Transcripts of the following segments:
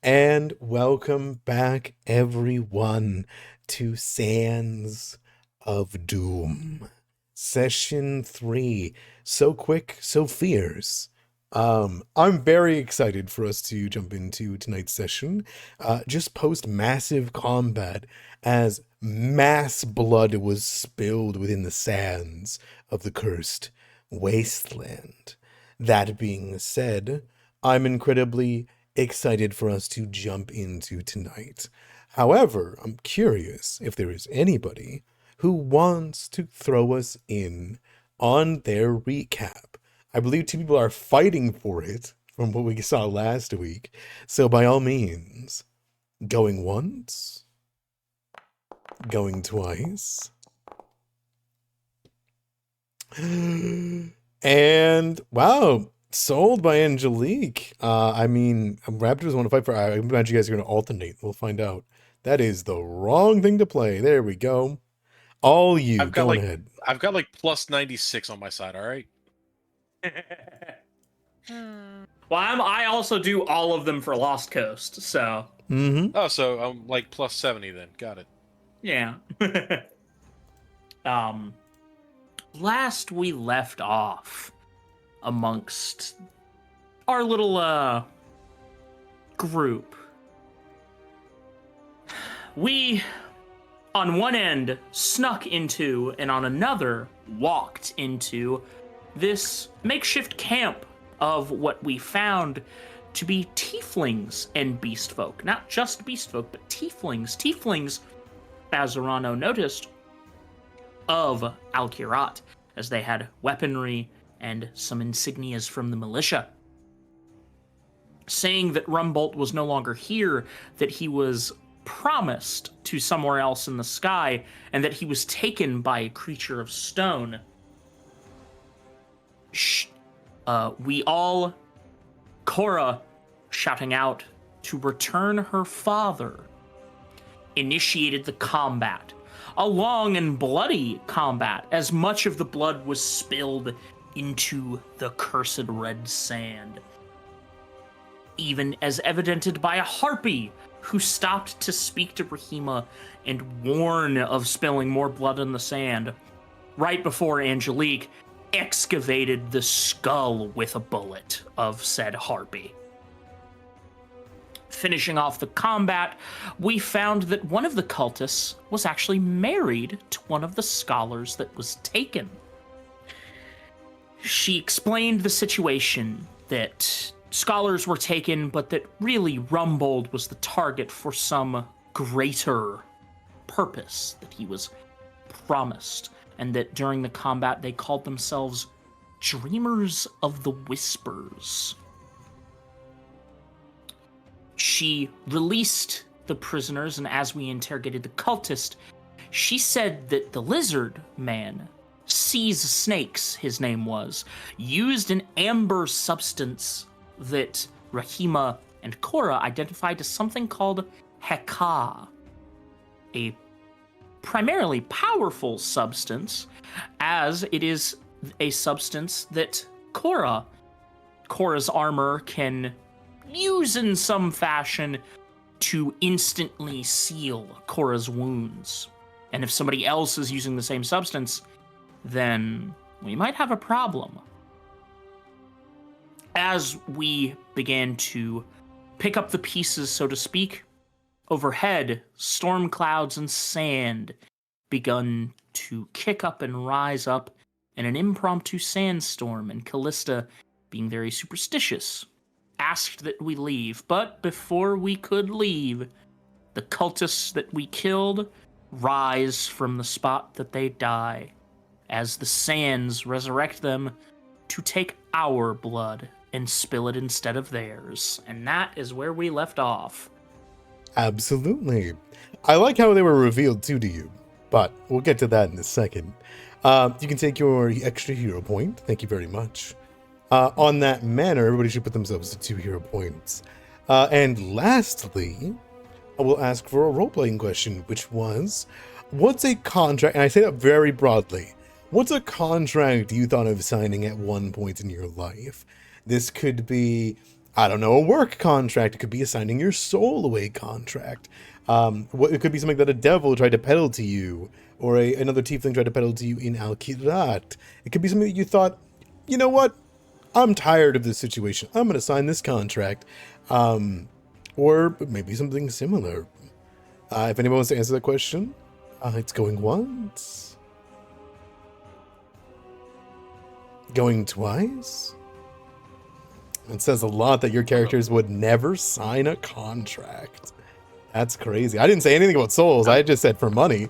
And welcome back, everyone, to Sands of Doom. Session 3. So quick, so fierce. I'm very excited for us to jump into tonight's session. Just post massive combat as mass blood was spilled within the sands of the cursed wasteland. That being said, I'm incredibly excited for us to jump into tonight. However, I'm curious if there is anybody who wants to throw us in on their recap. I believe two people are fighting for it from what we saw last week. So by all means, going once, going twice. And wow, sold by Angelique. Raptors want to fight for. I imagine you guys are going to alternate. We'll find out. That is the wrong thing to play. There we go. All you, I've got go like ahead. I've got like plus 96 on my side. All right. Well, I also do all of them for Lost Coast, so Mm-hmm. Oh, so I'm like plus 70 then. Got it. yeah. um, Last we left off amongst our little group, we on one end snuck into and on another walked into this makeshift camp of what we found to be tieflings and beastfolk. Not just beastfolk, but tieflings. Tieflings, as Zorano noticed, of Kirat, as they had weaponry and some insignias from the militia. Saying that Rumbolt was no longer here, that he was promised to somewhere else in the sky, and that he was taken by a creature of stone. We all, Cora shouting out to return her father, initiated the combat. A long and bloody combat, as much of the blood was spilled into the cursed red sand. Even as evidented by a harpy who stopped to speak to Rahima and warn of spilling more blood in the sand, right before Angelique excavated the skull with a bullet of said harpy. Finishing off the combat, we found that one of the cultists was actually married to one of the scholars that was taken. She explained the situation, that scholars were taken, but that really Rumbold was the target for some greater purpose that he was promised, and that during the combat they called themselves Dreamers of the Whispers. She released the prisoners, and as we interrogated the cultist, she said that the lizard man, Seas Snakes, his name was, used an amber substance that Rahima and Cora identified as something called Heka, a primarily powerful substance, as it is a substance that Cora's armor can use in some fashion to instantly seal Cora's wounds. And if somebody else is using the same substance, then we might have a problem. As we began to pick up the pieces, so to speak, overhead, storm clouds and sand begun to kick up and rise up in an impromptu sandstorm, and Callista, being very superstitious, asked that we leave. But before we could leave, the cultists that we killed rise from the spot that they die, as the sands resurrect them to take our blood and spill it instead of theirs. And that is where we left off. Absolutely. I like how they were revealed too to you, but we'll get to that in a second. You can take your extra hero point. Thank you very much. On that manner, everybody should put themselves to 2 hero points. And lastly, I will ask for a role-playing question, which was, what's a contract, and I say that very broadly, what's a contract you thought of signing at one point in your life? This could be I don't know, a work contract. It could be assigning your soul away contract. It could be something that a devil tried to peddle to you, or another tiefling tried to peddle to you in Kirat. It could be something that you thought, you know what? I'm tired of this situation. I'm going to sign this contract. Or maybe something similar. If anyone wants to answer that question, it's going once. Going twice. It says a lot that your characters would never sign a contract. That's crazy. I didn't say anything about souls. I just said for money.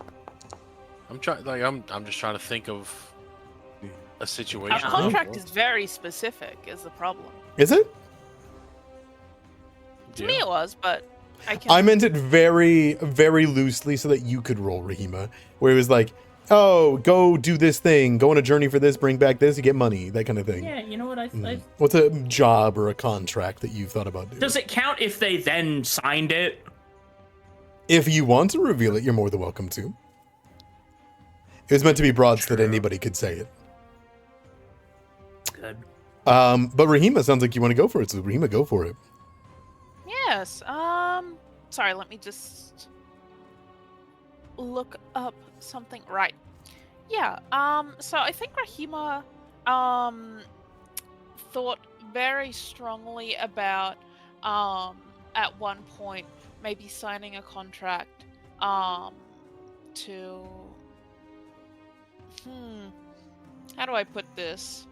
I'm trying. Like I'm just trying to think of a situation. Our contract is very specific. Is the problem? Is it? To me, it was, but I meant it very, very loosely so that you could roll, Rahima. Where it was like, oh, go do this thing, go on a journey for this, bring back this, you get money, that kind of thing. Yeah, you know what I What's a job or a contract that you've thought about doing? Does it count if they then signed it? If you want to reveal it, you're more than welcome to. It was meant to be broad so that anybody could say it. Good. But Rahima sounds like you want to go for it, so Rahima, go for it. Yes. Sorry, let me just look up something. Right. Yeah. So I think Rahima thought very strongly about at one point maybe signing a contract to how do I put this?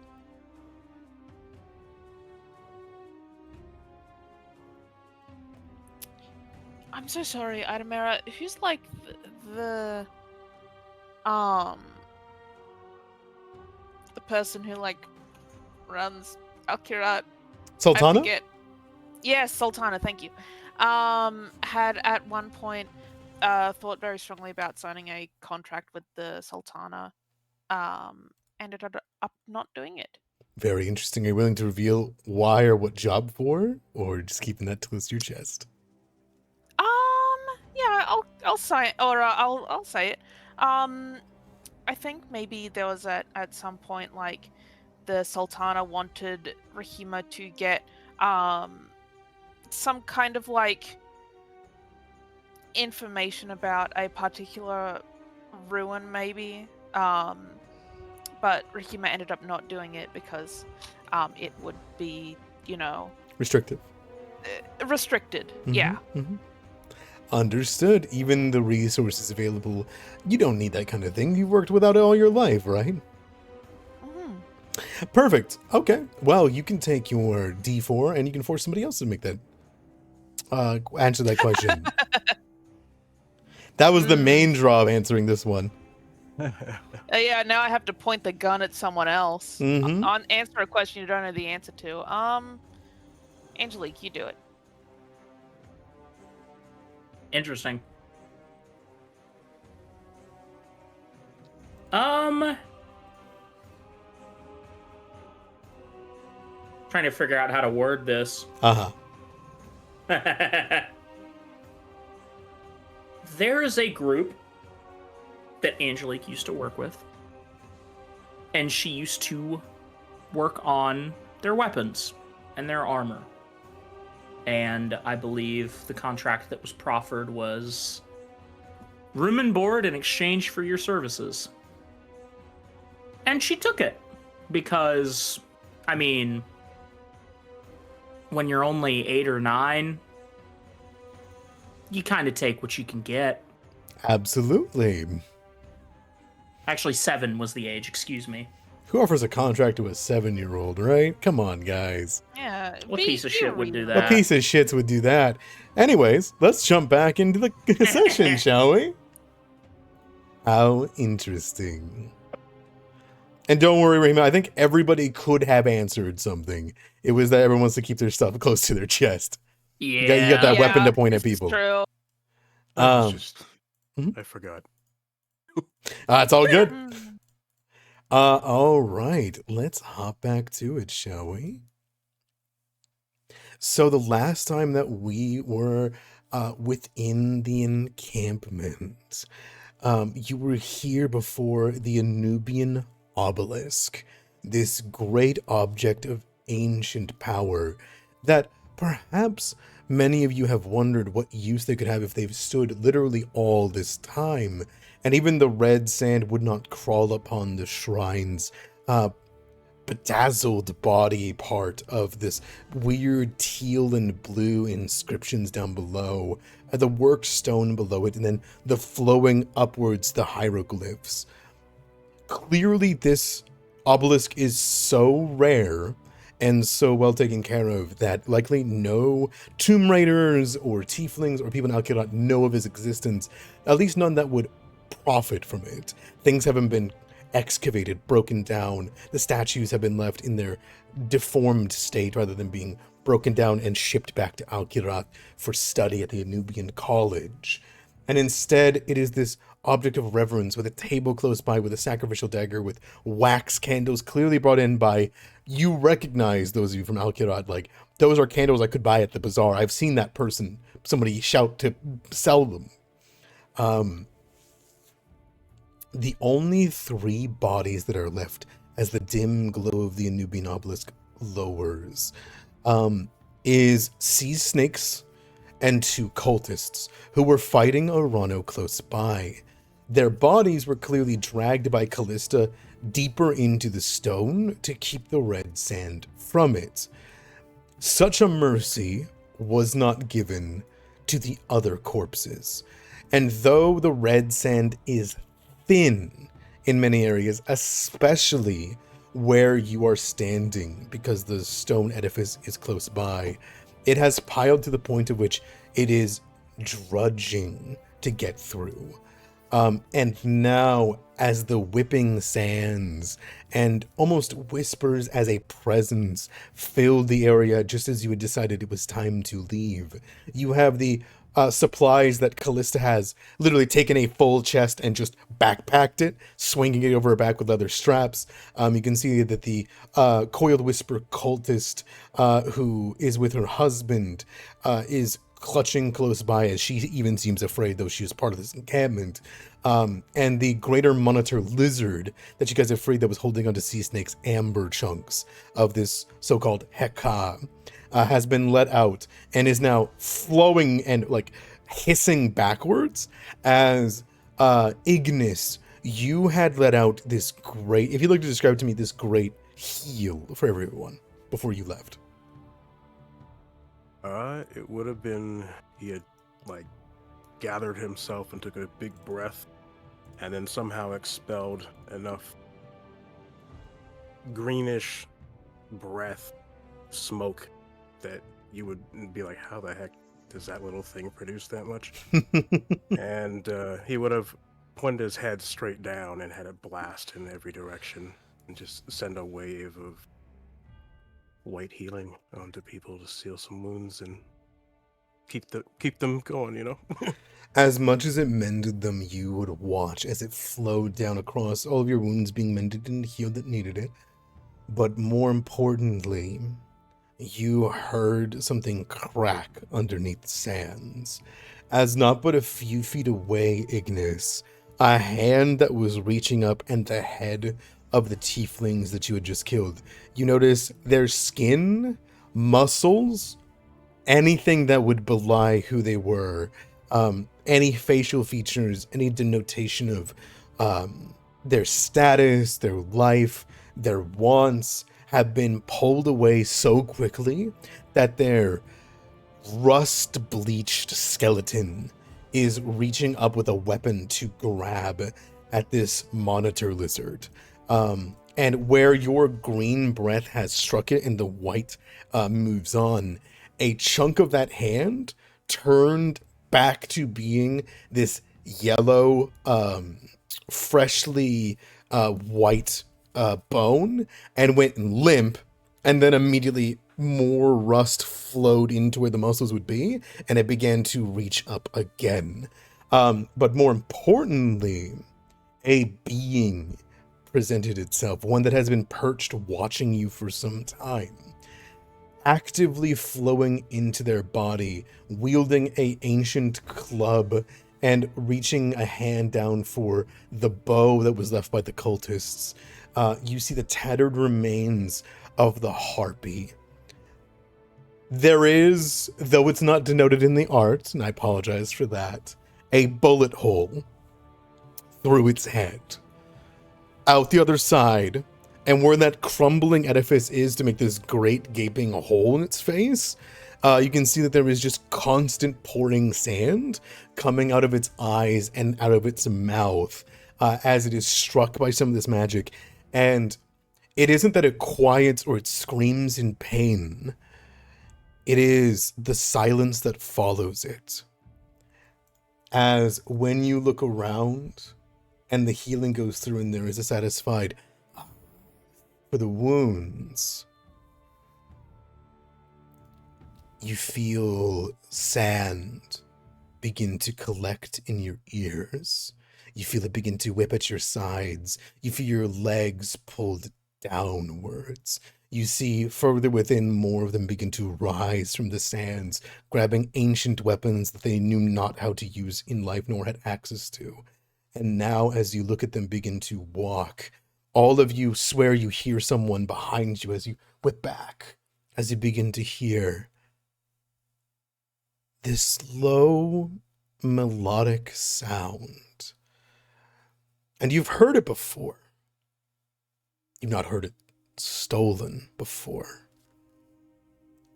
I'm so sorry, Adamera. Who's like the person who like runs Kirat? Sultana? I forget. Yes, Sultana. Thank you. Had at one point thought very strongly about signing a contract with the Sultana. Ended up not doing it. Very interesting. Are you willing to reveal why or what job for, or just keeping that close to your chest? Yeah, I'll say it, or I'll say it. I think maybe there was at some point like the Sultana wanted Rahima to get some kind of like information about a particular ruin, maybe. But Rahima ended up not doing it because it would be, Restrictive. Restricted. Mm-hmm, yeah. Mm-hmm. Understood. Even the resources available, you don't need that kind of thing. You've worked without it all your life, right? Mm-hmm. Perfect. Okay. Well, you can take your D4 and you can force somebody else to make that answer that question. That was the main draw of answering this one. Yeah, now I have to point the gun at someone else. Mm-hmm. On answer a question you don't know the answer to. Angelique, you do it. Interesting. Trying to figure out how to word this. Uh-huh. There is a group that Angelique used to work with, and she used to work on their weapons and their armor. And I believe the contract that was proffered was room and board in exchange for your services. And she took it because, I mean, when you're only 8 or 9, you kind of take what you can get. Absolutely. Actually, 7 was the age, excuse me. Who offers a contract to a 7-year-old, right? Come on, guys. Yeah. What piece of shit would do that? What piece of shits would do that? Anyways, let's jump back into the session, shall we? How interesting. And don't worry, Rahima, I think everybody could have answered something. It was that everyone wants to keep their stuff close to their chest. Yeah. You got that weapon to point at this is people. True. I forgot. It's all good. All right, let's hop back to it, shall we? So the last time that we were within the encampment, you were here before the Anubian obelisk, this great object of ancient power that perhaps many of you have wondered what use they could have if they've stood literally all this time, and even the red sand would not crawl upon the shrine's bedazzled body part of this weird teal and blue inscriptions down below, the worked stone below it, and then the flowing upwards, the hieroglyphs. Clearly this obelisk is so rare and so well taken care of that likely no tomb raiders or tieflings or people in Kirat know of his existence, at least none that would profit from it. Things haven't been excavated, broken down. The statues have been left in their deformed state rather than being broken down and shipped back to Kirat for study at the Anubian College. And instead, it is this object of reverence with a table close by with a sacrificial dagger with wax candles clearly brought in by, you recognize those of you from Kirat, like, those are candles I could buy at the bazaar. I've seen that person, somebody shout to sell them. The only 3 bodies that are left as the dim glow of the Anubian obelisk lowers is sea snakes and 2 cultists who were fighting Orano close by. Their bodies were clearly dragged by Callista deeper into the stone to keep the red sand from it. Such a mercy was not given to the other corpses, and though the red sand is thin in many areas, especially where you are standing because the stone edifice is close by, it has piled to the point at which it is drudging to get through. And now, as the whipping sands and almost whispers as a presence filled the area just as you had decided it was time to leave, you have the supplies that Callista has literally taken a full chest and just backpacked it, swinging it over her back with leather straps. You can see that the coiled whisper cultist who is with her husband is clutching close by, as she even seems afraid, though she is part of this encampment. And the greater monitor lizard that you guys are afraid that was holding onto sea snake's amber chunks of this so-called Heka has been let out and is now flowing and like hissing backwards as Ignis, you had let out this great, if you'd like to describe to me this great heal for everyone before you left. It would have been, he had like gathered himself and took a big breath and then somehow expelled enough greenish breath smoke that you would be like, how the heck does that little thing produce that much? And he would have pointed his head straight down and had it blast in every direction and just send a wave of white healing onto people to seal some wounds and keep them going, you know? As much as it mended them, you would watch as it flowed down across, all of your wounds being mended and healed that needed it. But more importantly, you heard something crack underneath the sands. As not but a few feet away, Ignis, a hand that was reaching up and the head of the tieflings that you had just killed. You notice their skin, muscles, anything that would belie who they were, any facial features, any denotation of their status, their life, their wants, have been pulled away so quickly that their rust-bleached skeleton is reaching up with a weapon to grab at this monitor lizard. And where your green breath has struck it and the white moves on, a chunk of that hand turned back to being this yellow, freshly white bone and went limp, and then immediately more rust flowed into where the muscles would be, and it began to reach up again. But more importantly, a being presented itself, one that has been perched watching you for some time, actively flowing into their body, wielding an ancient club and reaching a hand down for the bow that was left by the cultists. You see the tattered remains of the harpy. There is, though it's not denoted in the art, and I apologize for that, a bullet hole through its head. Out the other side, and where that crumbling edifice is to make this great gaping hole in its face, you can see that there is just constant pouring sand coming out of its eyes and out of its mouth as it is struck by some of this magic. And it isn't that it quiets or it screams in pain. It is the silence that follows it. As when you look around and the healing goes through and there is a satisfied for the wounds, you feel sand begin to collect in your ears. You feel it begin to whip at your sides. You feel your legs pulled downwards. You see further within more of them begin to rise from the sands, grabbing ancient weapons that they knew not how to use in life nor had access to. And now as you look at them begin to walk, all of you swear you hear someone behind you as you whip back, as you begin to hear this low, melodic sound. And you've heard it before. You've not heard it stolen before.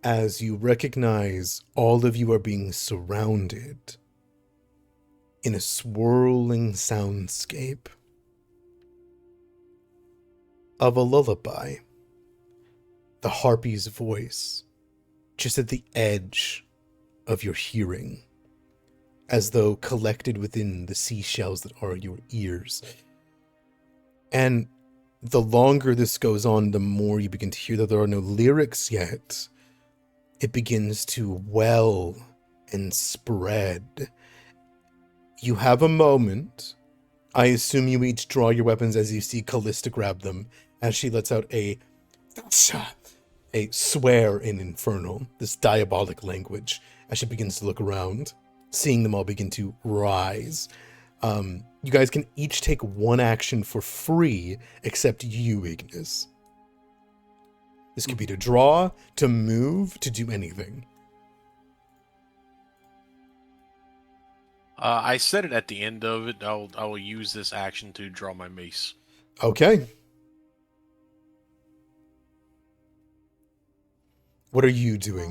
As you recognize all of you are being surrounded in a swirling soundscape of a lullaby. The harpy's voice just at the edge of your hearing, as though collected within the seashells that are your ears. And the longer this goes on, the more you begin to hear that there are no lyrics yet. It begins to well and spread. You have a moment. I assume you each draw your weapons as you see Callista grab them, as she lets out a swear in Infernal, this diabolic language, as she begins to look around, seeing them all begin to rise. You guys can each take one action for free, except you, Ignis. This could be to draw, to move, to do anything. I said it at the end of it. I will use this action to draw my mace. Okay. What are you doing,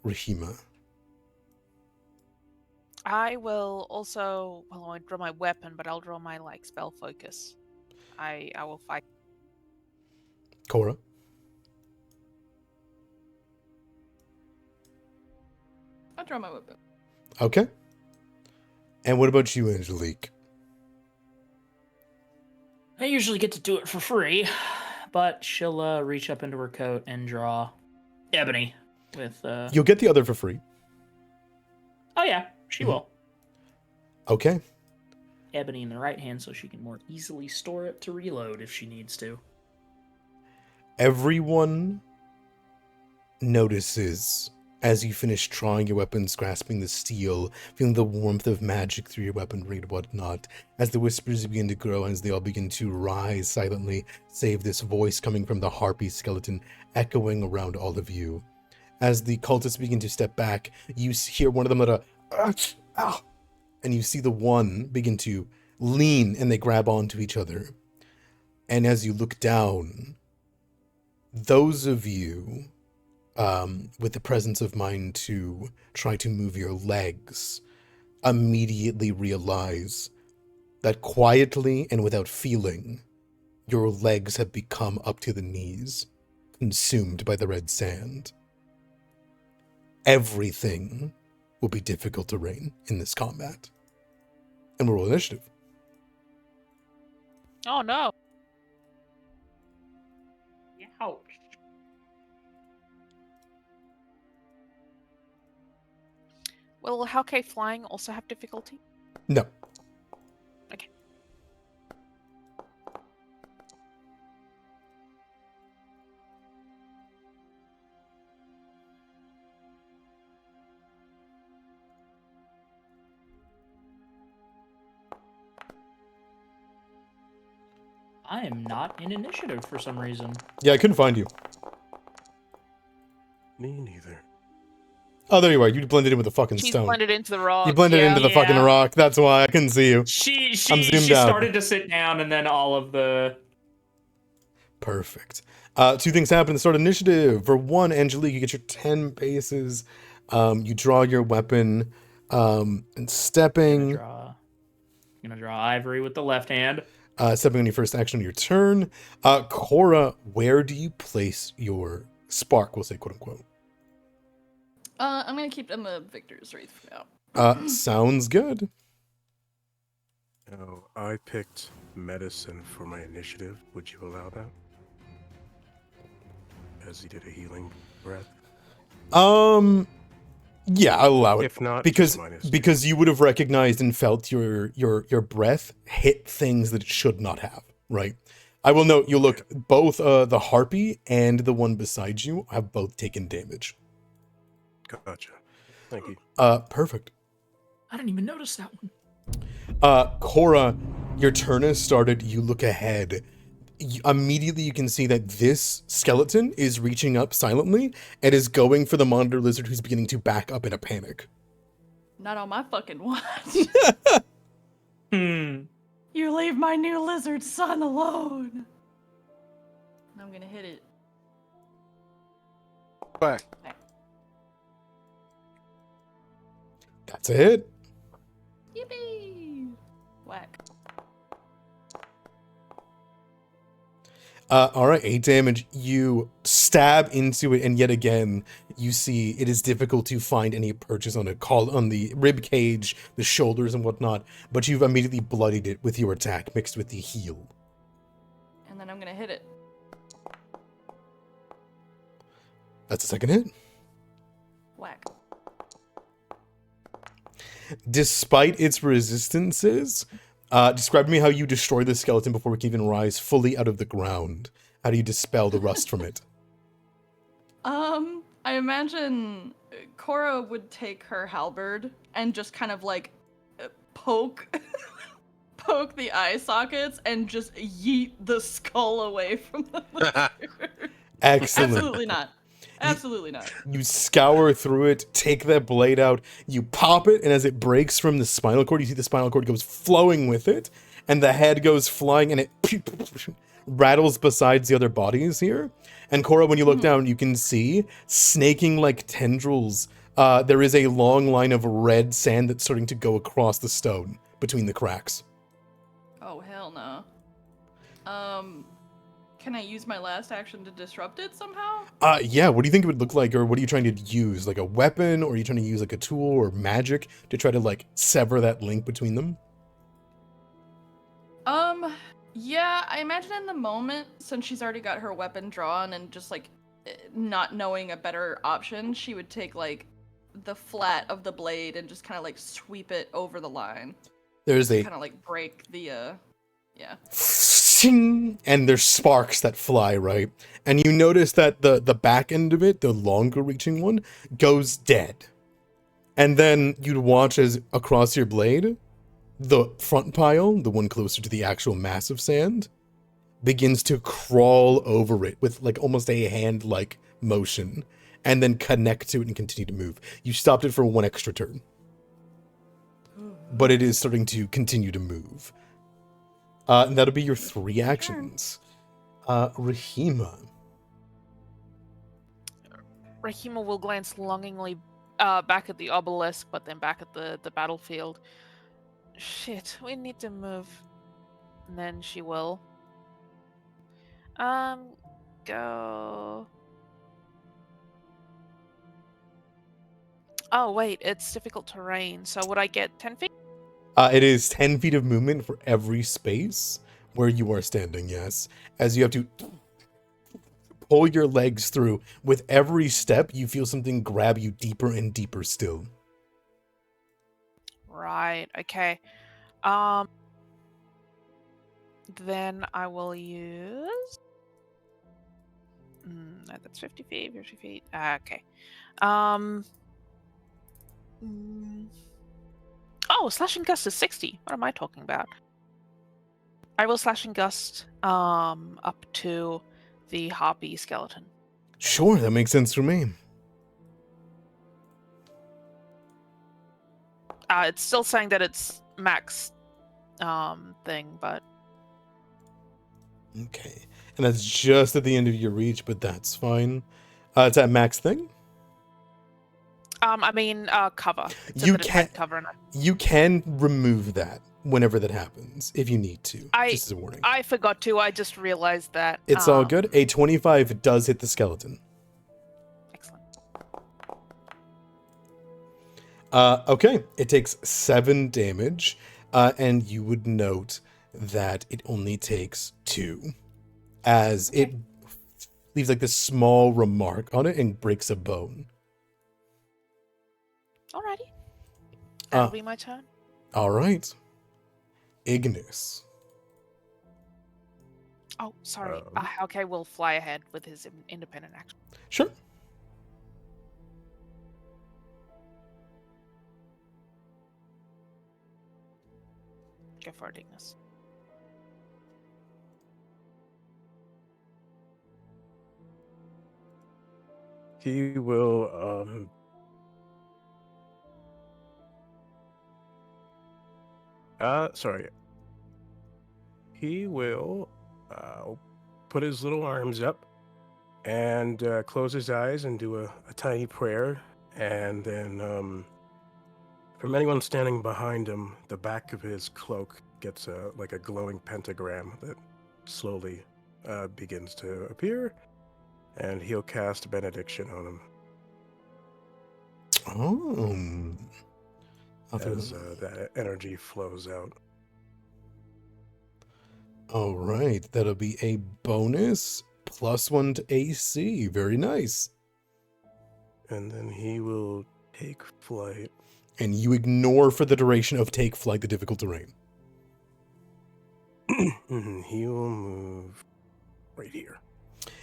Rahima? I will also, well, I won't draw my weapon, but I'll draw my spell focus. I will fight. Cora? I'll draw my weapon. Okay. And what about you, Angelique? I usually get to do it for free, but she'll reach up into her coat and draw ebony with... You'll get the other for free. Oh yeah, she will. Okay. Ebony in the right hand so she can more easily store it to reload if she needs to. Everyone notices as you finish drawing your weapons, grasping the steel, feeling the warmth of magic through your weaponry and whatnot, as the whispers begin to grow, as they all begin to rise silently, save this voice coming from the harpy skeleton echoing around all of you. As the cultists begin to step back, you hear one of them let a and you see the one begin to lean and they grab onto each other. And as you look down, those of you with the presence of mind to try to move your legs immediately realize that quietly and without feeling, your legs have become up to the knees, consumed by the red sand. Everything will be difficult terrain in this combat. And we'll roll initiative. Oh no! Ouch. Will Hellcave flying also have difficulty? No. Okay. I am not in initiative for some reason. Yeah, I couldn't find you. Me neither. Oh, there you are. You blended in with the fucking She's stone. blended into the rock. You blended yeah. into the fucking Yeah. rock. That's why I couldn't see you. She I'm zoomed she out. started to sit down, and then all of the Perfect. Two things happen at the start of initiative. For one, Angelique, you get your 10 paces. You draw your weapon, and stepping. gonna draw ivory with the left hand. Stepping on your first action on your turn. Cora, where do you place your spark? We'll say, quote unquote. I'm gonna keep them a victor's wreath for now. Sounds good. Oh, I picked medicine for my initiative. Would you allow that? As he did a healing breath. Yeah, I'll allow it. If not, because -2. because you would have recognized and felt your breath hit things that it should not have, right? I will note, you look, both the harpy and the one beside you have both taken damage. Gotcha. Thank you. Perfect. I didn't even notice that one. Cora, your turn has started. You look ahead. Immediately you can see that this skeleton is reaching up silently and is going for the monitor lizard, who's beginning to back up in a panic. Not on my fucking watch. Hmm. You leave my new lizard son alone. I'm gonna hit it. Back. That's a hit. Yippee! Whack. All right, 8 damage. You stab into it, and yet again, you see it is difficult to find any purchase on it. Called on the rib cage, the shoulders, and whatnot. But you've immediately bloodied it with your attack, mixed with the heal. And then I'm gonna hit it. That's a second hit. Whack. Despite its resistances, describe to me how you destroy the skeleton before it can even rise fully out of the ground. How do you dispel the rust from it? I imagine Cora would take her halberd and just kind of like poke the eye sockets and just yeet the skull away from the lizard. Excellent. Absolutely not. Absolutely not. You scour through it, take that blade out, you pop it, and as it breaks from the spinal cord, you see the spinal cord goes flowing with it, and the head goes flying, and it rattles besides the other bodies here. And Cora, when you look down, you can see, snaking like tendrils, there is a long line of red sand that's starting to go across the stone between the cracks. Oh, hell no. Can I use my last action to disrupt it somehow? Yeah, what do you think it would look like, or what are you trying to use? Like a weapon, or are you trying to use like a tool or magic to try to like sever that link between them? Yeah, I imagine in the moment, since she's already got her weapon drawn and just like not knowing a better option, she would take like the flat of the blade and just kind of like sweep it over the line. There's a Kind of like break the, yeah. and there's sparks that fly, right? And you notice that the back end of it, the longer reaching one, goes dead. And then you'd watch as across your blade, the front pile, the one closer to the actual mass of sand, begins to crawl over it with like almost a hand-like motion, and then connect to it and continue to move. You stopped it for one extra turn, but it is starting to continue to move. And that'll be your 3 actions. Rahima. Rahima will glance longingly back at the obelisk, but then back at the battlefield. Shit, we need to move. And then she will go. Oh wait, it's difficult terrain. So would I get 10 feet? It is 10 feet of movement for every space where you are standing, yes. As you have to pull your legs through. With every step, you feel something grab you deeper and deeper still. Right, okay. Then I will use... that's 50 feet, 50 feet. Okay. Oh, slashing gust is 60. What am I talking about? I will slashing gust up to the harpy skeleton. Sure, that makes sense for me. It's still saying that it's max thing, but Okay. And that's just at the end of your reach, but that's fine. It's at max thing? cover. It said You that it had can cover in it. you can remove that whenever that happens, if you need to. Just as a warning. I forgot to. I just realized that. It's all good. A 25 does hit the skeleton. Excellent. Okay, it takes 7 damage, and you would note that it only takes 2, as it leaves like this small remark on it and breaks a bone. Alrighty. That'll be my turn. All right, Ignis. Oh, sorry. Okay, we'll fly ahead with his independent action. Sure. Go for it, Ignis. He will sorry. He will put his little arms up and close his eyes and do a tiny prayer, and then from anyone standing behind him, the back of his cloak gets like a glowing pentagram that slowly begins to appear, and he'll cast benediction on him. As that energy flows out. All right, that'll be a bonus +1 to AC. Very nice. And then he will take flight. And you ignore for the duration of take flight the difficult terrain. He will move right here.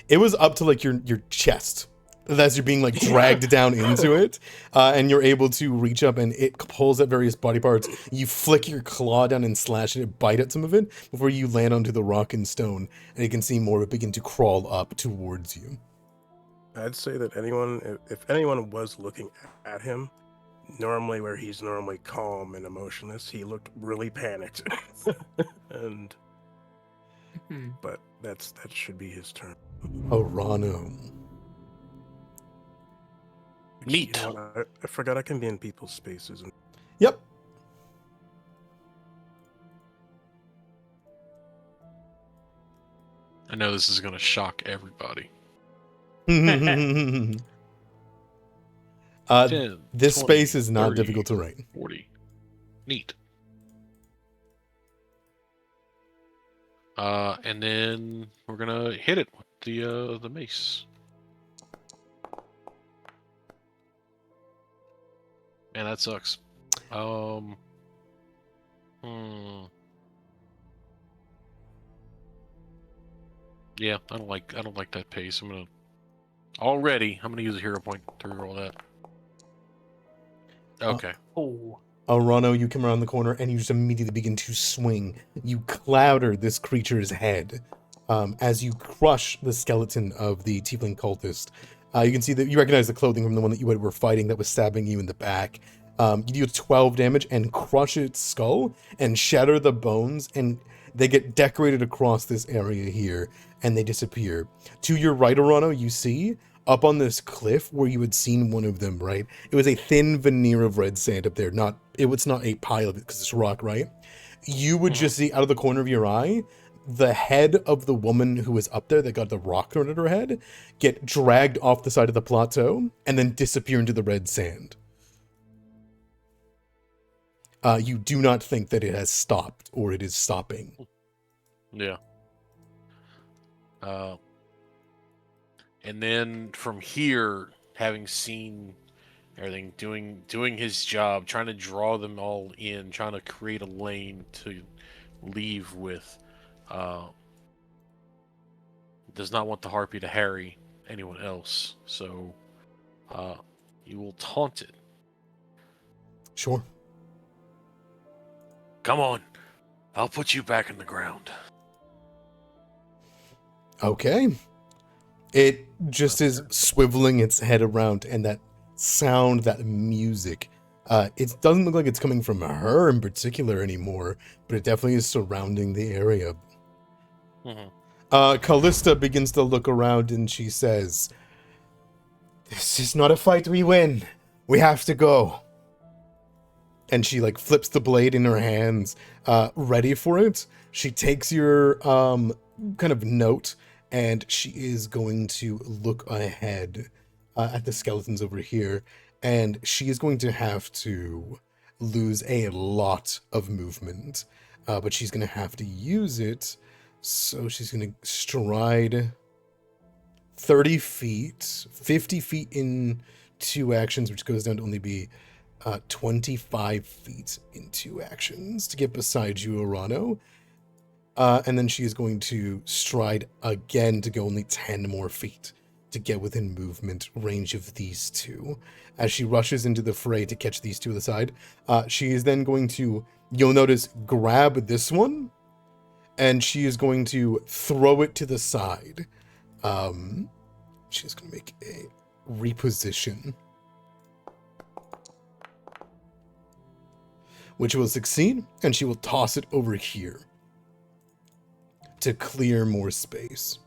It was up to like your chest as you're being like dragged down into it, and you're able to reach up and it pulls at various body parts. You flick your claw down and slash it, bite at some of it before you land onto the rock and stone, and you can see more of it begin to crawl up towards you. I'd say that if anyone was looking at him, normally where he's normally calm and emotionless, he looked really panicked. But that should be his turn. Orano. Neat. You know, I forgot I can be in people's spaces. Yep. I know this is going to shock everybody. 10, this 20, space is not 30, difficult terrain. 40. Neat. And then we're gonna hit it with the mace. Man, that sucks. Yeah, I don't like that pace. I'm gonna use a hero point to reroll that. Okay. Orano, you come around the corner and you just immediately begin to swing. You clouder this creature's head as you crush the skeleton of the tiefling cultist. You can see that you recognize the clothing from the one that you were fighting that was stabbing you in the back. You deal 12 damage and crush its skull and shatter the bones, and they get decorated across this area here and they disappear. To your right, Orano, you see up on this cliff where you had seen one of them, right? It was a thin veneer of red sand up there. It's not a pile of it because it's rock, right? You would just see out of the corner of your eye the head of the woman who was up there that got the rock thrown at her head get dragged off the side of the plateau and then disappear into the red sand. You do not think that it has stopped or it is stopping. Yeah. And then from here, having seen everything, doing his job, trying to draw them all in, trying to create a lane to leave with, does not want the harpy to harry anyone else, so you will taunt it. Sure. Come on, I'll put you back in the ground. Okay. It just is swiveling its head around, and that sound, that music, It doesn't look like it's coming from her in particular anymore, but it definitely is surrounding the area. Callista begins to look around and she says, "This is not a fight we win. We have to go." And she like flips the blade in her hands, ready for it. She takes your kind of note, and she is going to look ahead at the skeletons over here, and she is going to have to lose a lot of movement, but she's going to have to use it. So she's going to stride 30 feet, 50 feet in 2 actions, which goes down to only be 25 feet in 2 actions to get beside you, Orano. And then she is going to stride again to go only 10 more feet to get within movement range of these two. As she rushes into the fray to catch these two to the side, she is then going to, you'll notice, grab this one, and she is going to throw it to the side. She's going to make a reposition, which will succeed, and she will toss it over here to clear more space.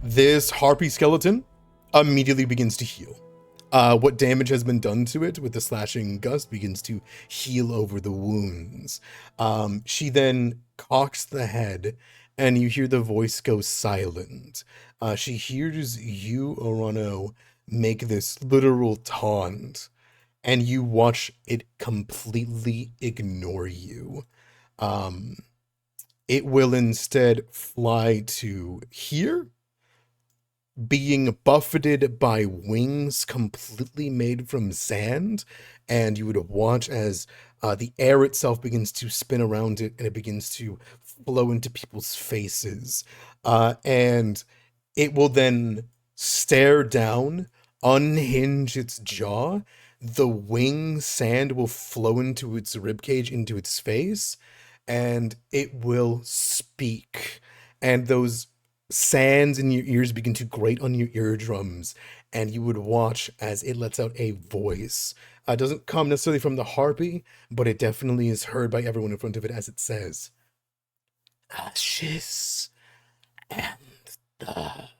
This harpy skeleton immediately begins to heal. What damage has been done to it with the slashing gust begins to heal over the wounds. She then cocks the head, and you hear the voice go silent. She hears you, Orano, make this literal taunt, and you watch it completely ignore you. It will instead fly to here, being buffeted by wings completely made from sand, and you would watch as the air itself begins to spin around it, and it begins to flow into people's faces. And it will then stare down, unhinge its jaw. The wing sand will flow into its ribcage, into its face, and it will speak. And those sands in your ears begin to grate on your eardrums, and you would watch as it lets out a voice. It doesn't come necessarily from the harpy, but it definitely is heard by everyone in front of it as it says, "Ashes and dust."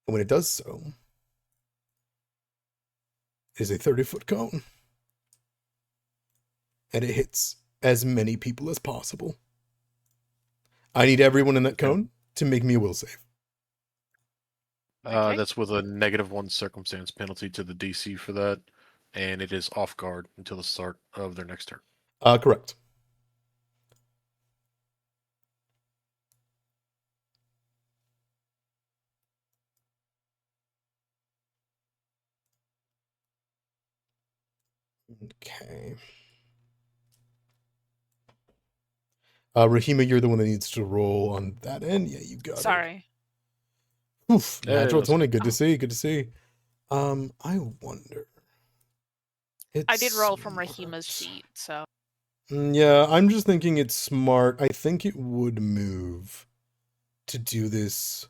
And when it does so, it is a 30-foot cone, and it hits as many people as possible. I need everyone in that cone to make me a will save. Okay. That's with a -1 circumstance penalty to the DC for that, and it is off guard until the start of their next turn. Correct. Okay. Rahima, you're the one that needs to roll on that end. Yeah, you got it. Sorry. Oof, natural that's 20. okay. Good to see. Good to see. I wonder. I did roll from Smart. Rahima's sheet, so Yeah, I'm just thinking it's smart. I think it would move to do this.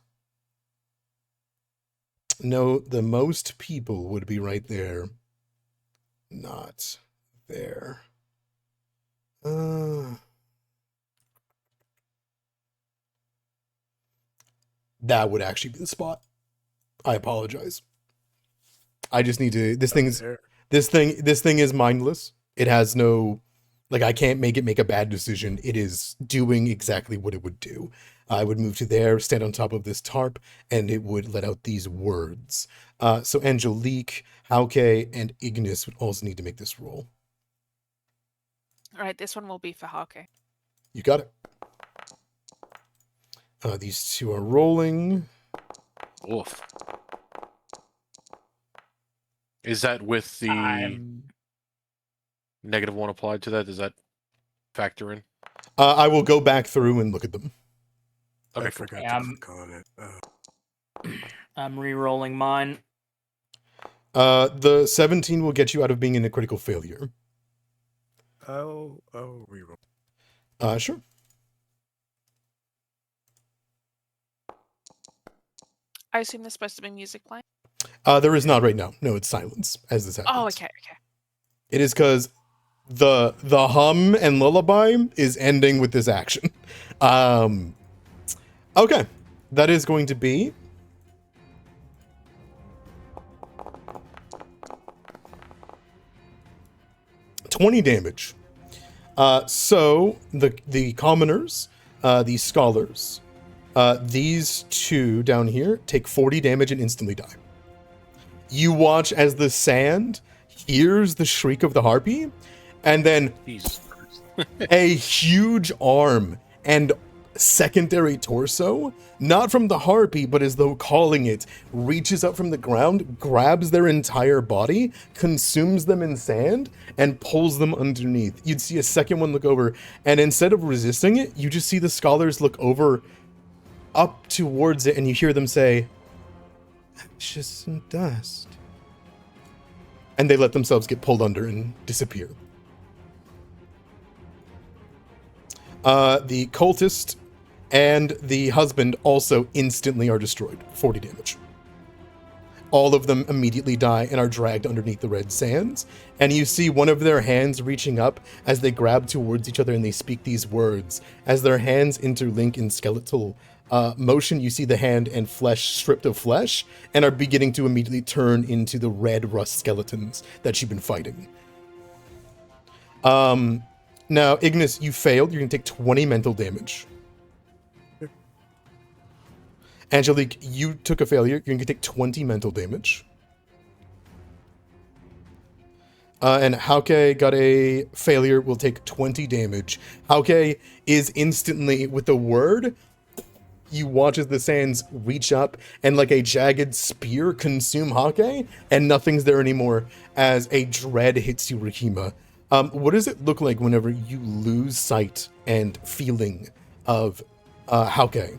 No, the most people would be right there. Not there. That would actually be the spot. I apologize. I just need to. This thing is mindless. It has no, like, I can't make it make a bad decision. It is doing exactly what it would do. I would move to there, stand on top of this tarp, and it would let out these words. So Angelique, Hauke, and Ignis would also need to make this roll. all right, this one will be for Hake. You got it. These two are rolling. Oof. Is that with the -1 applied to that? Does that factor in? I will go back through and look at them. Okay, I cool. forgot Yeah, to click on it. I'm re-rolling mine. The 17 will get you out of being in a critical failure. I'll reroll. Sure. I assume there's supposed to be music playing. There is not right now. No, it's silence as this happens. Oh, okay. It is because the hum and lullaby is ending with this action. Okay, that is going to be 20 damage. So the commoners, the scholars, these two down here take 40 damage and instantly die. You watch as the sand hears the shriek of the harpy, and then Jesus Christ. a huge arm and secondary torso, not from the harpy, but as though calling it, reaches up from the ground, grabs their entire body, consumes them in sand, and pulls them underneath. You'd see a second one look over, and instead of resisting it, you just see the scholars look over up towards it, and you hear them say, ashes and dust. And they let themselves get pulled under and disappear. The cultist and the husband also instantly are destroyed. 40 damage. All of them immediately die and are dragged underneath the red sands. And you see one of their hands reaching up as they grab towards each other and they speak these words. As their hands interlink in skeletal motion, you see the hand and flesh stripped of flesh and are beginning to immediately turn into the red rust skeletons that you've been fighting. Now, Ignis, you failed. You're going to take 20 mental damage. Angelique, you took a failure. You're going to take 20 mental damage. And Hauke got a failure, will take 20 damage. Hauke is instantly, with the word, you watch as the sands reach up and like a jagged spear consume Hauke, and nothing's there anymore as a dread hits you, Rahima. What does it look like whenever you lose sight and feeling of Hauke?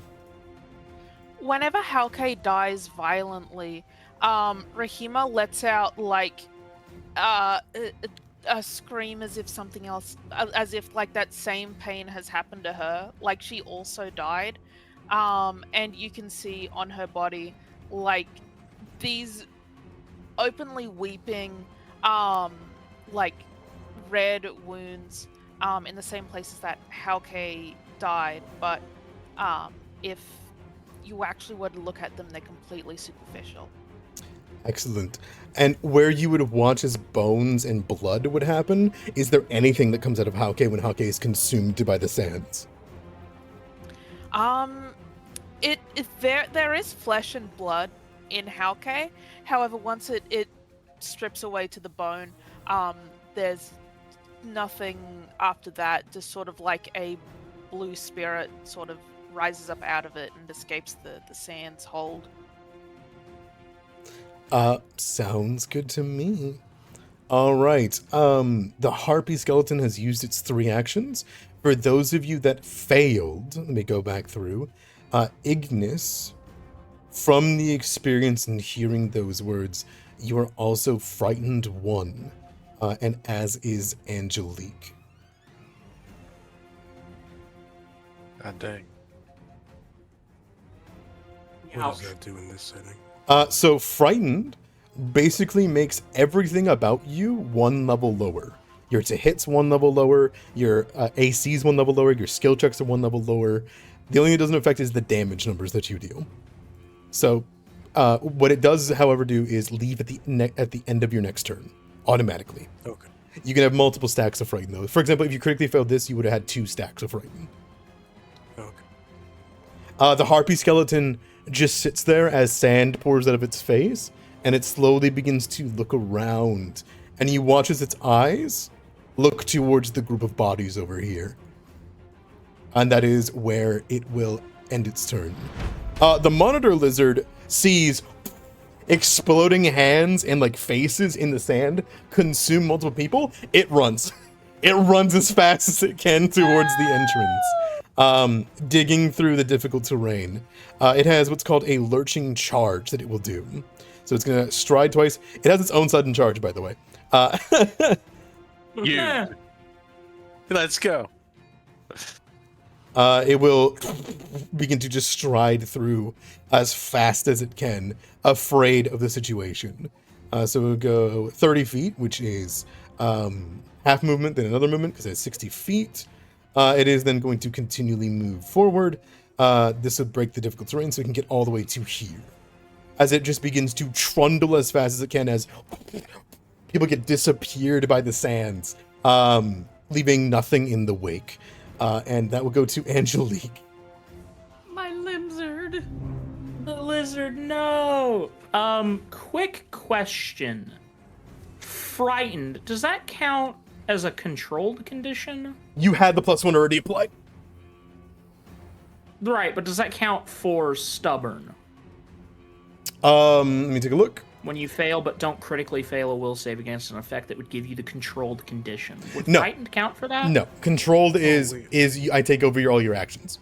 Whenever Hauke dies violently, Rahima lets out like a scream as if something else, as if like that same pain has happened to her, like she also died. And you can see on her body like these openly weeping, like red wounds in the same places that Hauke died, but if you actually were to look at them, they're completely superficial. Excellent. And where you would watch as bones and blood would happen, is there anything that comes out of Hauke when Hauke is consumed by the sands? There is flesh and blood in Hauke. However, once it strips away to the bone, there's nothing after that. Just sort of like a blue spirit sort of rises up out of it and escapes the sand's hold. Sounds good to me. All right. The harpy skeleton has used its 3 actions. For those of you that failed, let me go back through. Ignis, from the experience and hearing those words, you are also frightened 1, and as is Angelique. God dang. What does that do in this setting? So frightened basically makes everything about you 1 level lower. Your to hits 1 level lower, your AC's 1 level lower, your skill checks are 1 level lower. The only thing it doesn't affect is the damage numbers that you deal. So what it does, however, do is leave at the end of your next turn automatically. Okay. You can have multiple stacks of frighten though. For example, if you critically failed this, you would have had 2 stacks of frighten. Okay. The harpy skeleton just sits there as sand pours out of its face, and it slowly begins to look around, and you watch as its eyes look towards the group of bodies over here. And that is where it will end its turn. The monitor lizard sees exploding hands and like faces in the sand consume multiple people. It runs. It runs as fast as it can towards the entrance. Digging through the difficult terrain. It has what's called a lurching charge that it will do. So it's going to stride twice. It has its own sudden charge, by the way. Let's go. It will begin to just stride through as fast as it can, afraid of the situation. So we'll go 30 feet, which is half movement, then another movement, because it's 60 feet. It is then going to continually move forward. This would break the difficult terrain, so it can get all the way to here. As it just begins to trundle as fast as it can, as people get disappeared by the sands, leaving nothing in the wake. And that will go to Angelique. My lizard. The lizard, no. Quick question. Frightened, does that count as a controlled condition? You had the +1 already applied. Right, but does that count for stubborn? Let me take a look. When you fail but don't critically fail a will save against an effect that would give you the controlled condition. Would No. frightened count for that? No, controlled is wait. I take over all your actions.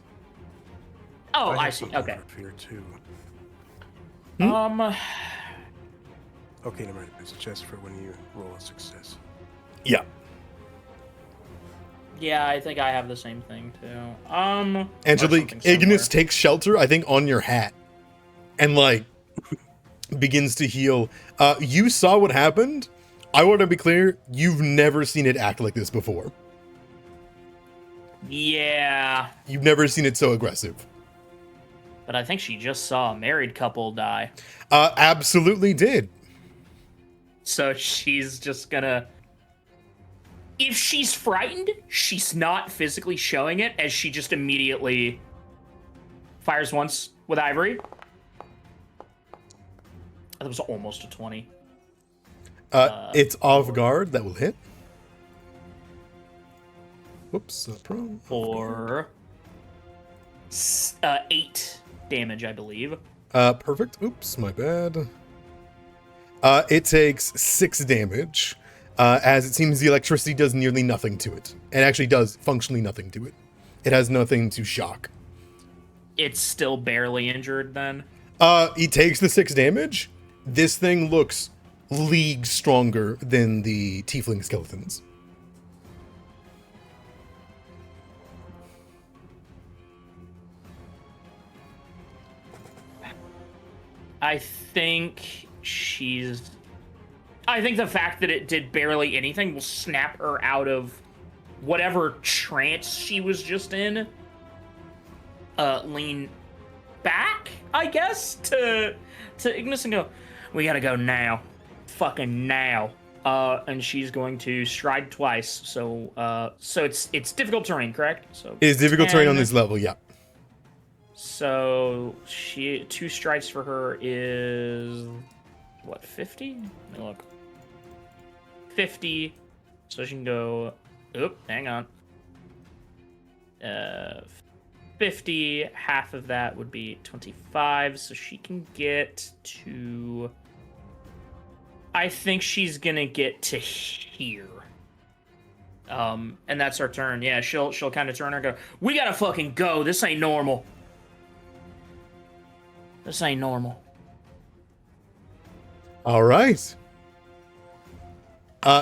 Oh, I have see. something Okay. for fear too. Okay, never mind. It's just for when you roll a success. Yeah. Yeah, I think I have the same thing too. Angelique, something Ignis similar. takes shelter, I think, on your hat, and like begins to heal. You saw what happened. I want to be clear, you've never seen it act like this before. Yeah, You've never seen it so aggressive. but I think she just saw a married couple die. Absolutely did. So she's just gonna... If she's frightened, she's not physically showing it, as she just immediately fires once with Ivory. That was almost a 20. It's off guard. That will hit. Whoops, not prone. For 8 damage, I believe. Perfect. Oops, my bad. It takes 6 damage, as it seems the electricity does nearly nothing to it. It actually does functionally nothing to it. It has nothing to shock. It's still barely injured then. He takes the 6 damage. This thing looks leagues stronger than the tiefling skeletons. I think the fact that it did barely anything will snap her out of whatever trance she was just in. Lean back, I guess, to Ignis and go, we gotta go now. Fucking now. And she's going to stride twice. So it's difficult terrain, correct? So It is difficult terrain on 10. this level, yeah. So 2 strides for her is what, 50? Let me look. 50. So she can go. Oop, hang on. 50. Half of that would be 25. So she can get to. I think she's gonna get to here. And that's her turn. Yeah, she'll kind of turn her and go, we gotta fucking go. This ain't normal. This ain't normal. All right.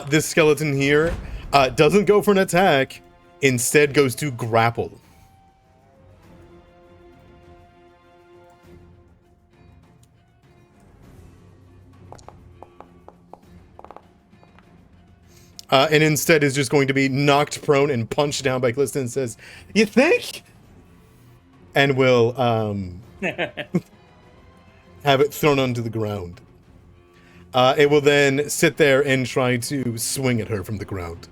This skeleton here doesn't go for an attack. Instead goes to grapple. And instead is just going to be knocked prone and punched down by Callista and says, you think? And will have it thrown onto the ground. It will then sit there and try to swing at her from the ground.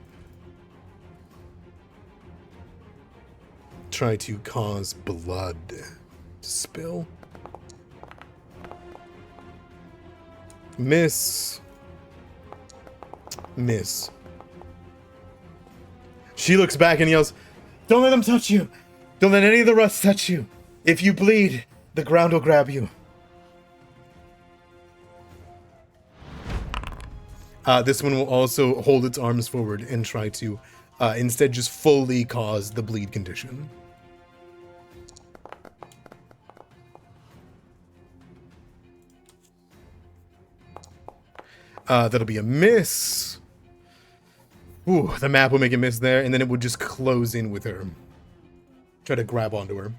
Try to cause blood to spill. Miss. Miss. She looks back and yells, don't let them touch you. Don't let any of the rust touch you. If you bleed, the ground will grab you. This one will also hold its arms forward and try to instead just fully cause the bleed condition. That'll be a miss. Ooh, the map will make a miss there, and then it would just close in with her. try to grab onto her.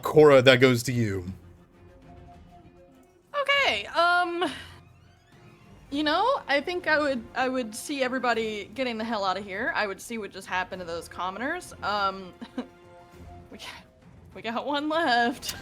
Cora, that goes to you. Okay. You know, I think I would see everybody getting the hell out of here. I would see what just happened to those commoners. We got one left.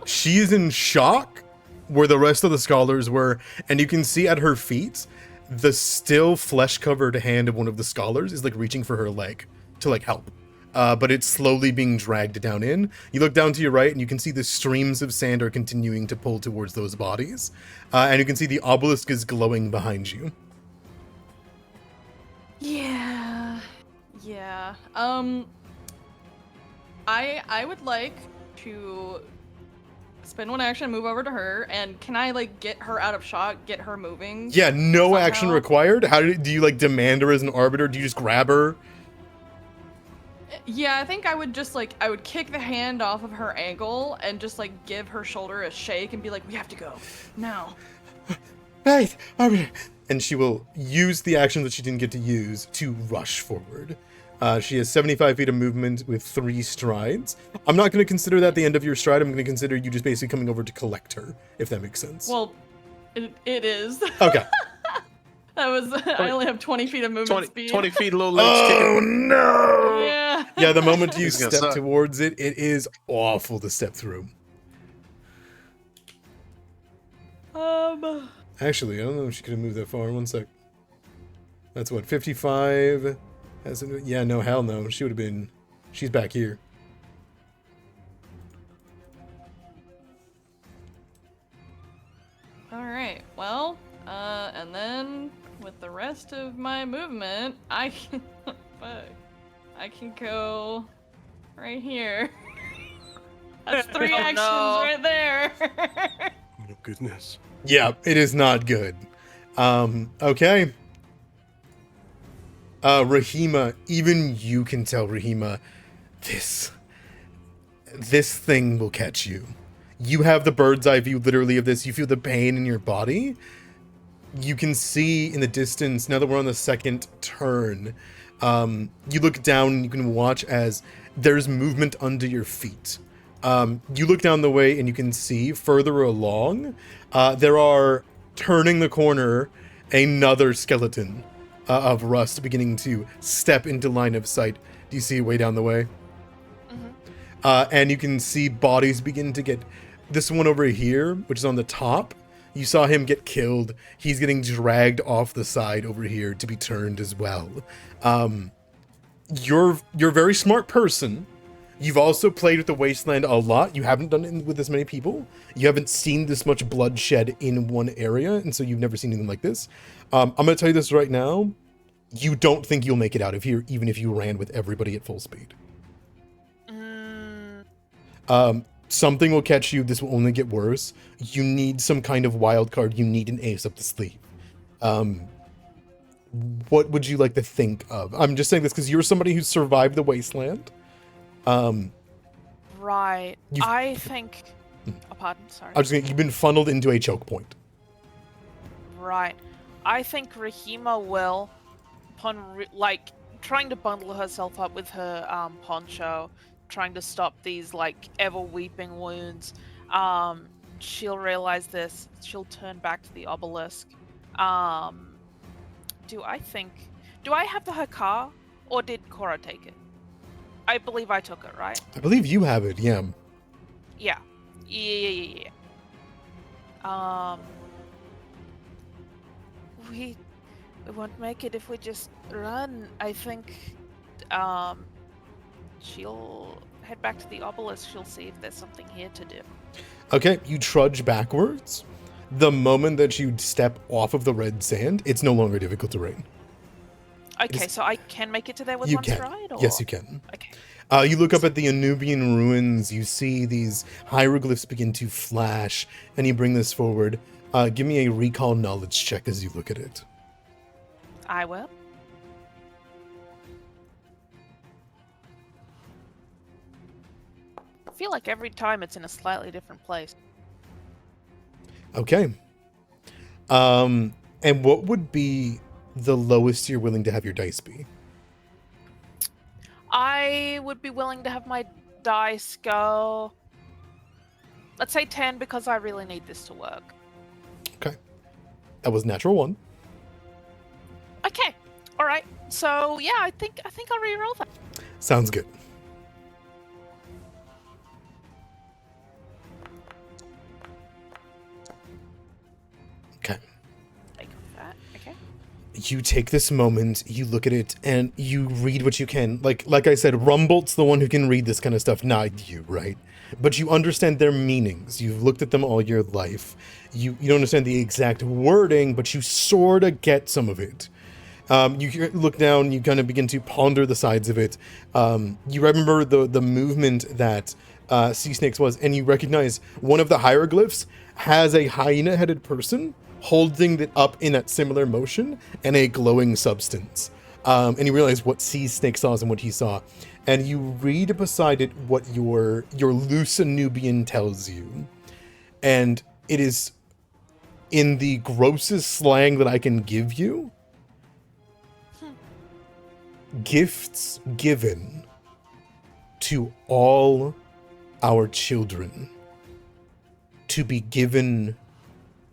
She is in shock where the rest of the scholars were, and you can see at her feet the still flesh-covered hand of one of the scholars is like reaching for her leg to like help. But it's slowly being dragged down in. You look down to your right and you can see the streams of sand are continuing to pull towards those bodies. And you can see the obelisk is glowing behind you. Yeah. I would like to spend one action, move over to her, and can I like get her out of shock, get her moving? Yeah, no somehow? action required. How do you like demand her as an arbiter? Do you just grab her? Yeah, I think I would just like, I would kick the hand off of her ankle and just like give her shoulder a shake and be like, we have to go now. Right, arbiter. And she will use the action that she didn't get to use to rush forward. She has 75 feet of movement with 3 strides. I'm not going to consider that the end of your stride. I'm going to consider you just basically coming over to collect her, if that makes sense. Well, it is. Okay. That was, I only have 20 feet of movement speed. 20 feet, little legs Oh kicking. no! Yeah. Yeah, the moment you It's gonna step suck. towards it, it is awful to step through. Actually, I don't know if she could have moved that far. One sec. That's what, 55? Yeah, no, hell no. She would have been... She's back here. Alright, well, and then with the rest of my movement, I can, fuck, I can go right here. That's 3 Oh, actions no. right there. Oh, goodness. Yeah, it is not good. Okay. Rahima, even you can tell Rahima, this thing will catch you. You have the bird's eye view literally of this. You feel the pain in your body. You can see in the distance, now that we're on the second turn, you look down and you can watch as there's movement under your feet. You look down the way and you can see further along, there are, turning the corner, another skeleton of rust beginning to step into line of sight. Do you see it way down the way? And you can see bodies begin to get... This one over here, which is on the top, you saw him get killed. He's getting dragged off the side over here to be turned as well. You're a very smart person. You've also played with the Wasteland a lot. You haven't done it with this many people. You haven't seen this much bloodshed in one area, and so you've never seen anything like this. I'm going to tell you this right now. You don't think you'll make it out of here, even if you ran with everybody at full speed. Something will catch you. This will only get worse. You need some kind of wild card. You need an ace up the sleeve. What would you like to think of? I'm just saying this because you're somebody who survived the Wasteland. Right. You've- I think. Oh, pardon. Sorry. I'm just saying you've been funneled into a choke point. Right. I think Rahima will, upon trying to bundle herself up with her poncho, trying to stop these like ever weeping wounds. She'll realize this. She'll turn back to the obelisk. Do I have her car, or did Cora take it? I believe I took it, right? I believe you have it, yeah. Yeah. We won't make it if we just run. I think she'll head back to the obelisk. She'll see if there's something here to do. Okay, you trudge backwards. The moment that you step off of the red sand, it's no longer difficult terrain. Okay, so I can make it to there with You one can. stride? Or? Yes, you can. Okay. You look up at the Anubian ruins, you see these hieroglyphs begin to flash, and you bring this forward. Give me a recall knowledge check as you look at it. I will. I feel like every time it's in a slightly different place. Okay. And what would be the lowest you're willing to have your dice be? I would be willing to have my dice go. Let's say 10 because I really need this to work. Okay. That was natural 1. Okay. All right. So yeah, I think I'll re-roll that. Sounds good. Okay. Take that. Okay. You take this moment, you look at it, and you read what you can. Like I said, Rumbolt's the one who can read this kind of stuff, not you, right? But you understand their meanings. You've looked at them all your life. You don't understand the exact wording, but you sort of get some of it. Look down, you kind of begin to ponder the sides of it. You remember the movement that Sea Snakes was, and you recognize one of the hieroglyphs has a hyena-headed person holding it up in that similar motion and a glowing substance. And you realize what Sea Snake saw and what he saw. And you read beside it what your Lucinubian tells you. And it is in the grossest slang that I can give you. Gifts given to all our children to be given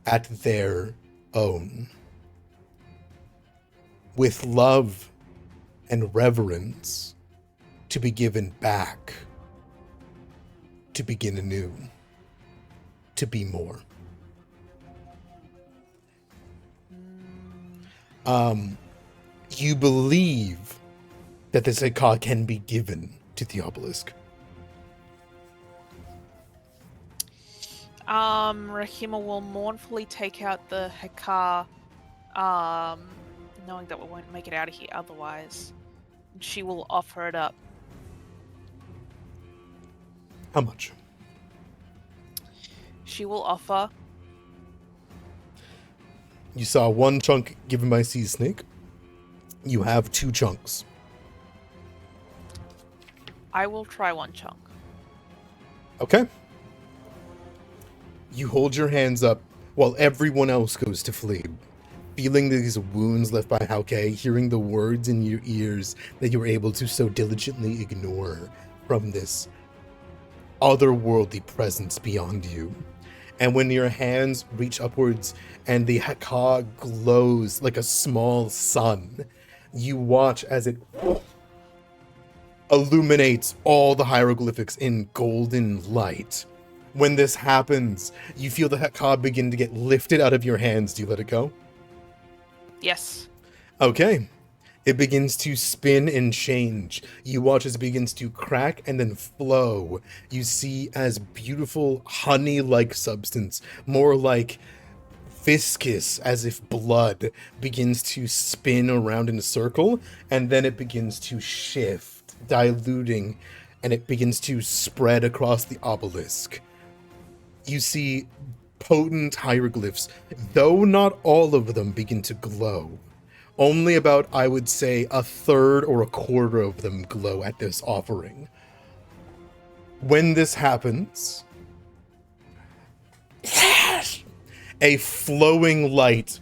at their own, with love and reverence to be given back, to begin anew, to be more. You believe that this Haka can be given to the obelisk. Rahima will mournfully take out the Haka, knowing that we won't make it out of here otherwise. She will offer it up. How much? She will offer. You saw 1 chunk given by Sea Snake. You have 2 chunks. I will try 1 chunk. Okay. You hold your hands up while everyone else goes to flee, feeling these wounds left by Hauke, hearing the words in your ears that you were able to so diligently ignore from this otherworldly presence beyond you. And when your hands reach upwards and the Haka glows like a small sun, you watch as it illuminates all the hieroglyphics in golden light. When this happens, you feel the Haka begin to get lifted out of your hands. Do you let it go? Yes. Okay. It begins to spin and change. You watch as it begins to crack and then flow. You see as beautiful honey-like substance, more like viscous, as if blood, begins to spin around in a circle, and then it begins to shift, diluting, and it begins to spread across the obelisk. You see potent hieroglyphs, though not all of them begin to glow. Only about, I would say, 1/3 or 1/4 of them glow at this offering. When this happens, a flowing light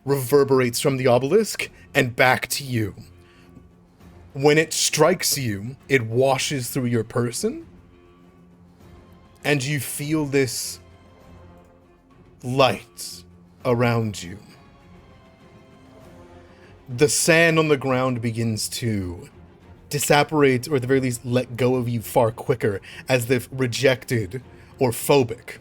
reverberates from the obelisk and back to you. When it strikes you, it washes through your person, and you feel this light around you. The sand on the ground begins to disapparate, or at the very least let go of you far quicker, as if rejected or phobic.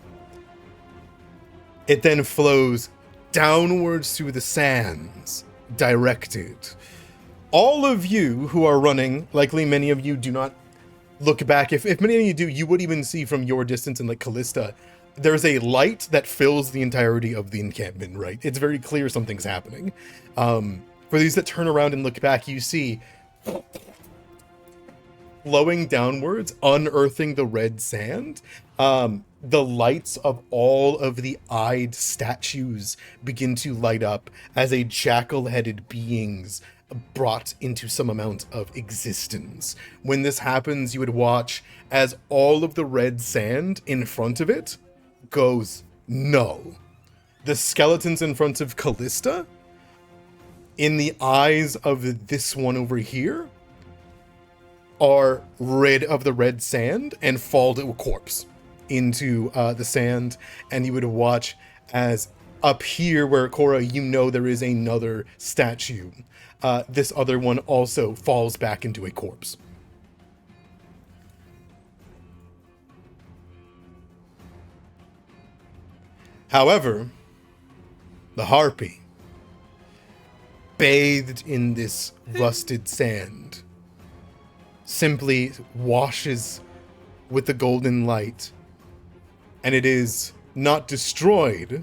It then flows downwards through the sands, directed. All of you who are running, likely many of you do not look back. If many of you do, you would even see from your distance in like Callista, there's a light that fills the entirety of the encampment, right? It's very clear something's happening. For these that turn around and look back, you see flowing downwards, unearthing the red sand. The lights of all of the eyed statues begin to light up as a jackal-headed beings brought into some amount of existence. When this happens, you would watch as all of the red sand in front of it goes null. The skeletons in front of Callista, in the eyes of this one over here, are rid of the red sand and fall to a corpse into the sand, and you would watch as up here where Cora, you know there is another statue. This other one also falls back into a corpse. However, the harpy, bathed in this rusted sand, simply washes with the golden light, and it is not destroyed,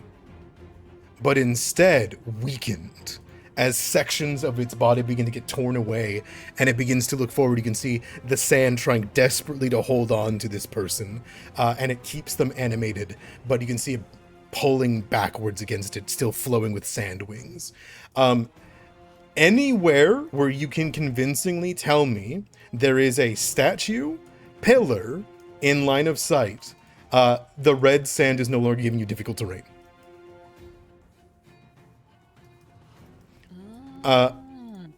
but instead weakened as sections of its body begin to get torn away, and it begins to look forward. You can see the sand trying desperately to hold on to this person, and it keeps them animated, but you can see it pulling backwards against it, still flowing with sand wings. Anywhere where you can convincingly tell me there is a statue, pillar, in line of sight, the red sand is no longer giving you difficult terrain.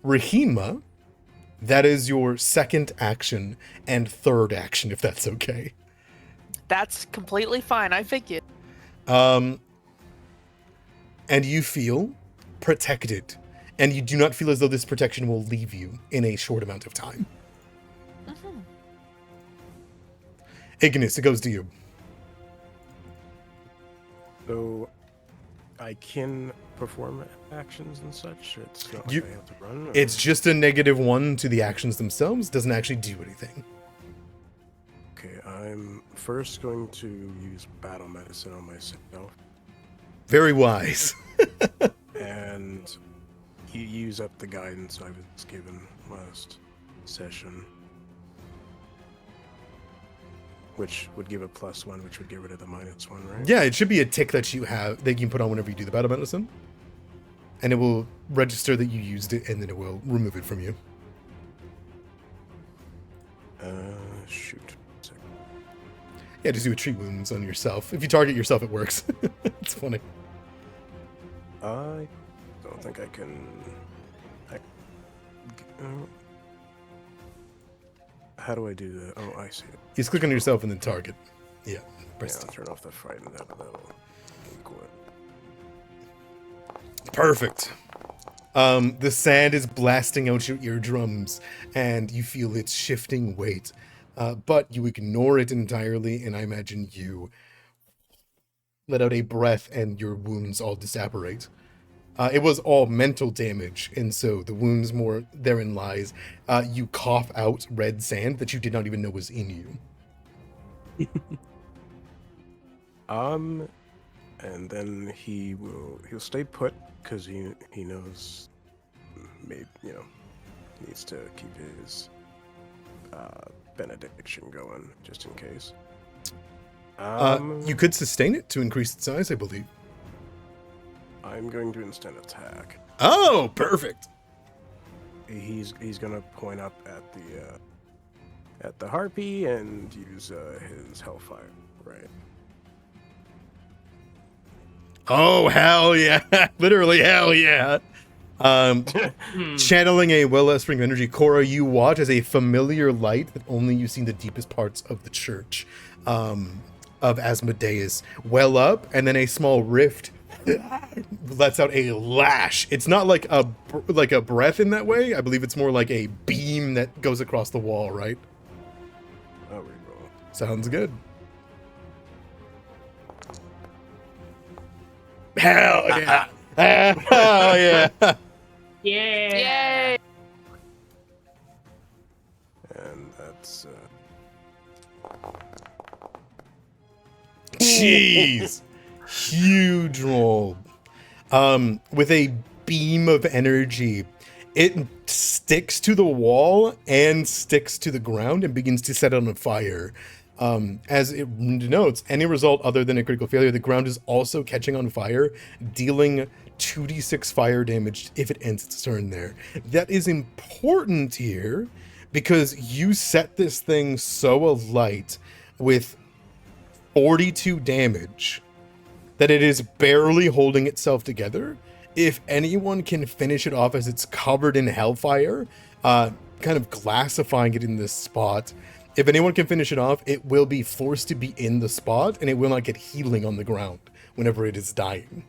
Rahima, that is your second action and third action, if that's okay. That's completely fine. I figured. And you feel protected, and you do not feel as though this protection will leave you in a short amount of time. Ignis, it goes to you. So, I can perform actions and such? It's not like You- I have to run? Or... It's just a -1 to the actions themselves, doesn't actually do anything. Okay, I'm first going to use battle medicine on myself. Very wise. And you use up the guidance I was given last session. Which would give a +1, which would get rid of the -1, right? Yeah, it should be a tick that you have that you can put on whenever you do the battle medicine. And it will register that you used it, and then it will remove it from you. Shoot. Yeah, just do a treat wounds on yourself. If you target yourself, it works. It's funny. I don't think I can... how do I do that? Oh, I see it. You just click on yourself and then target. Yeah, Yeah, press I'll T. turn off the fright and that'll equal it. Perfect. The sand is blasting out your eardrums, and you feel its shifting weight. But you ignore it entirely, and I imagine you let out a breath and your wounds all disapparate. It was all mental damage, and so the wounds more therein lies. You cough out red sand that you did not even know was in you. And then he'll stay put because he knows maybe needs to keep his benediction going just in case. You could sustain it to increase its size, I believe. I'm going to instead attack. Oh, perfect. He's gonna point up at the harpy and use his hellfire, right? Oh, hell yeah. Literally, hell yeah. Channeling a well-less spring of energy, Cora, you watch as a familiar light that only you see in the deepest parts of the church of Asmodeus well up, and then a small rift lets out a lash. It's not like a breath in that way. I believe it's more like a beam that goes across the wall, right? I'll reroll. Sounds good. Hell yeah. Hell yeah. Yeah. Yay! And that's Jeez. Huge roll. With a beam of energy, it sticks to the wall and sticks to the ground and begins to set it on fire. As it denotes, any result other than a critical failure, the ground is also catching on fire, dealing 2d6 fire damage if it ends its turn there. That is important here because you set this thing so alight with 42 damage that it is barely holding itself together, if anyone can finish it off as it's covered in hellfire, kind of glassifying it in this spot, if anyone can finish it off, it will be forced to be in the spot, and it will not get healing on the ground whenever it is dying.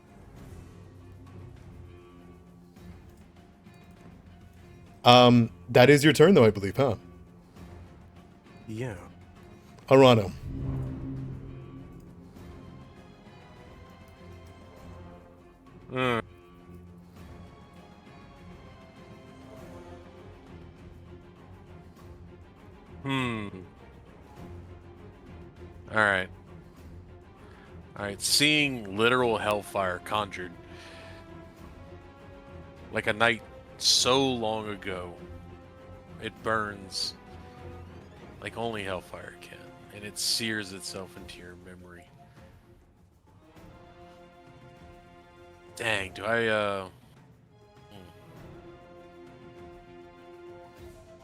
That is your turn, though, I believe, huh? Yeah. Arano. Alright. Alright, seeing literal hellfire conjured. Like a night so long ago. It burns like only hellfire can. And it sears itself into your memory. Dang, do I,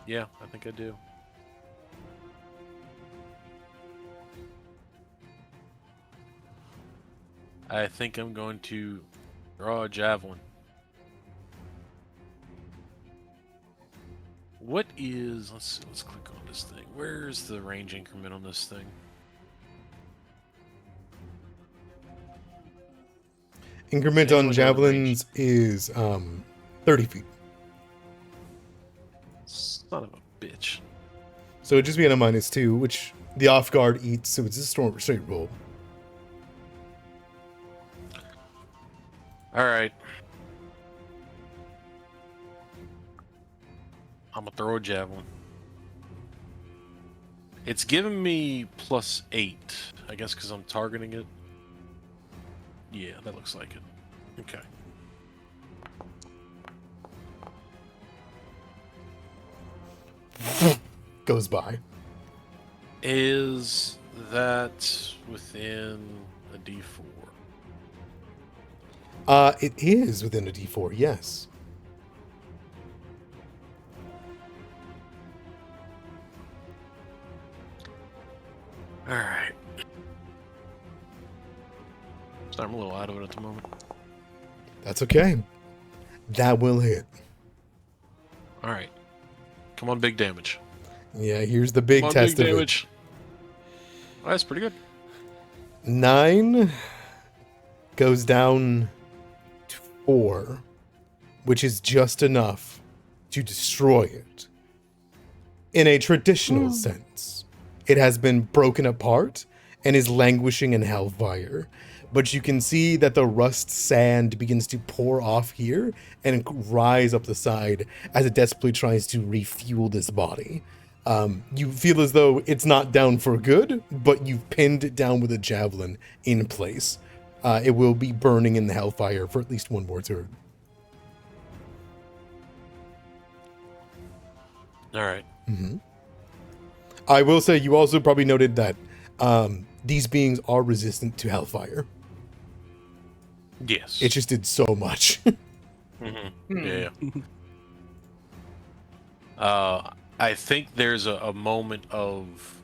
Yeah, I think I do. I think I'm going to draw a javelin. What is... let's click on this thing. Where's the range increment on this thing? Increment on javelins is 30 feet. Son of a bitch. So it'd just be at a -2, which the off guard eats, so it's a straight roll. Alright. I'm gonna throw a javelin. It's giving me +8. I guess because I'm targeting it. Yeah, that looks like it. Okay. Goes by. Is that within a D4? It is within a D4, yes. Alright. So I'm a little out of it at the moment. That's okay. That will hit. Alright. Come on, big damage. Yeah, here's the big Come on, test big of damage. Oh, that's pretty good. it. 9 goes down to 4, which is just enough to destroy it. In a traditional sense, it has been broken apart and is languishing in hellfire. But you can see that the rust sand begins to pour off here and rise up the side as it desperately tries to refuel this body. You feel as though it's not down for good, but you've pinned it down with a javelin in place. It will be burning in the hellfire for at least one more turn. Alright. I will say you also probably noted that these beings are resistant to hellfire. Yes. It just did so much. Yeah. I think there's a moment of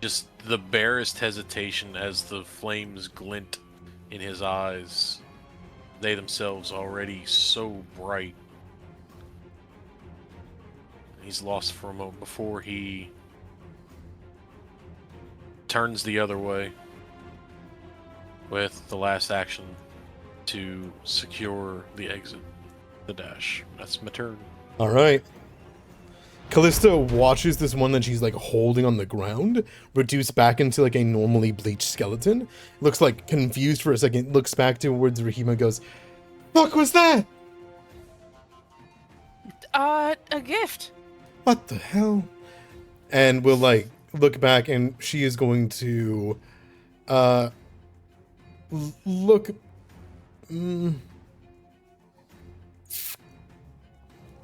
just the barest hesitation as the flames glint in his eyes. They themselves already so bright. He's lost for a moment before he turns the other way with the last action to secure the exit, the dash. That's my turn. All right. Callista watches this one that she's like holding on the ground reduce back into like a normally bleached skeleton. Looks like confused for a second, looks back towards Rahima, goes, "Fuck was that? A gift. What the hell?" And will like look back, and she is going to look.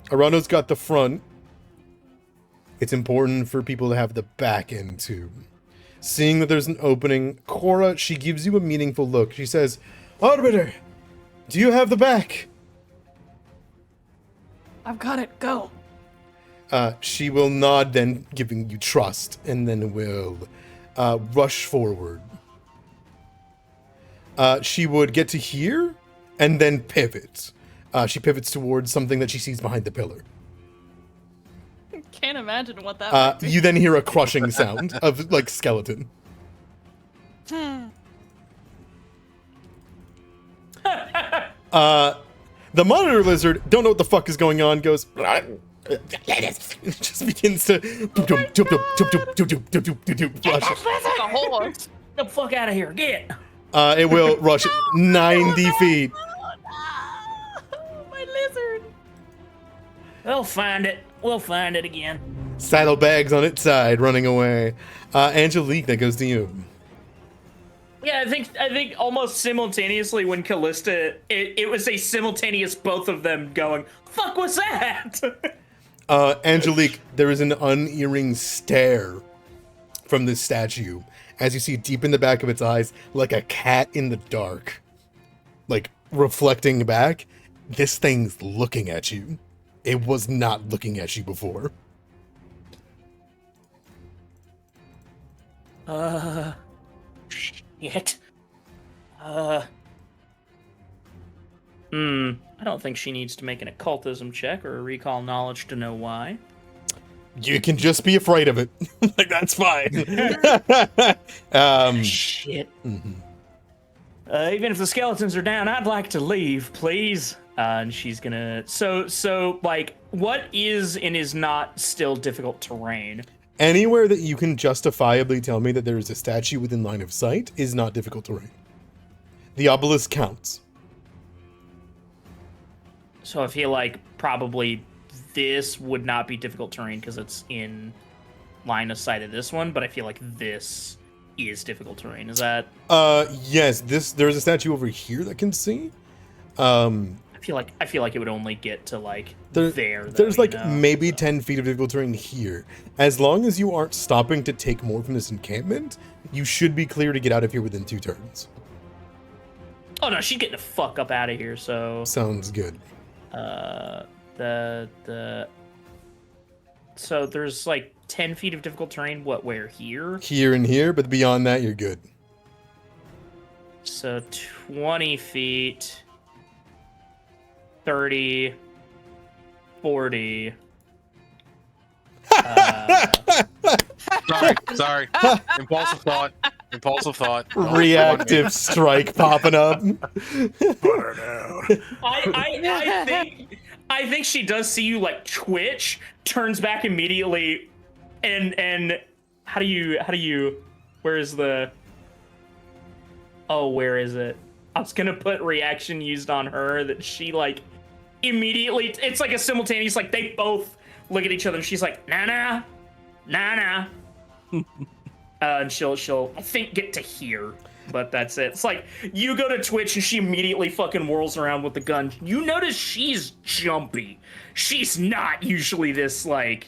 Arano's got the front. It's important for people to have the back end too. Seeing that there's an opening, Cora, she gives you a meaningful look. She says, "Arbiter, do you have the back?" I've got it. Go. She will nod, then giving you trust, and then will rush forward. She would get to here and then pivots. She pivots towards something that she sees behind the pillar. Can't imagine what that might be. You then hear a crushing sound of, like, skeleton. The monitor lizard, don't know what the fuck is going on, goes... just begins to... The horse. Get the fuck out of here. Get. It will rush 90 feet. My lizard. We'll find it. We'll find it again. Saddlebags on its side, running away. Angelique, that goes to you. Yeah, I think almost simultaneously when Callista, it was a simultaneous both of them going, fuck was that? Angelique, there is an unerring stare from this statue as you see deep in the back of its eyes, like a cat in the dark, like reflecting back. This thing's looking at you. It was not looking at you before. Shit. I don't think she needs to make an occultism check or a recall knowledge to know why. You can just be afraid of it. Like, that's fine. Shit. Mhm. Even if the skeletons are down, I'd like to leave, please. And she's gonna... So, like, what is and is not still difficult terrain? Anywhere that you can justifiably tell me that there is a statue within line of sight is not difficult terrain. The obelisk counts. So I feel like probably this would not be difficult terrain because it's in line of sight of this one, but I feel like this is difficult terrain. Is that... Yes, there's a statue over here that can see. I feel like it would only get to, like, there. Though, there's, like, you know? maybe 10 feet of difficult terrain here. As long as you aren't stopping to take more from this encampment, you should be clear to get out of here within 2 turns. Oh, no, she's getting the fuck up out of here, so... Sounds good. So there's, like, 10 feet of difficult terrain, where, here? Here and here, but beyond that, you're good. So 20 feet... 30, 40. Sorry. Impulsive thought. Reactive strike popping up. Put her down. I think she does see you, like, twitch, turns back immediately, and how do you where is the... Oh, where is it? I was gonna put reaction used on her that she, like, immediately, it's like a simultaneous, like, they both look at each other and she's like, nah. And she'll, I think, get to here, but that's it. It's like, you go to twitch and she immediately fucking whirls around with the gun. You notice she's jumpy. She's not usually this, like,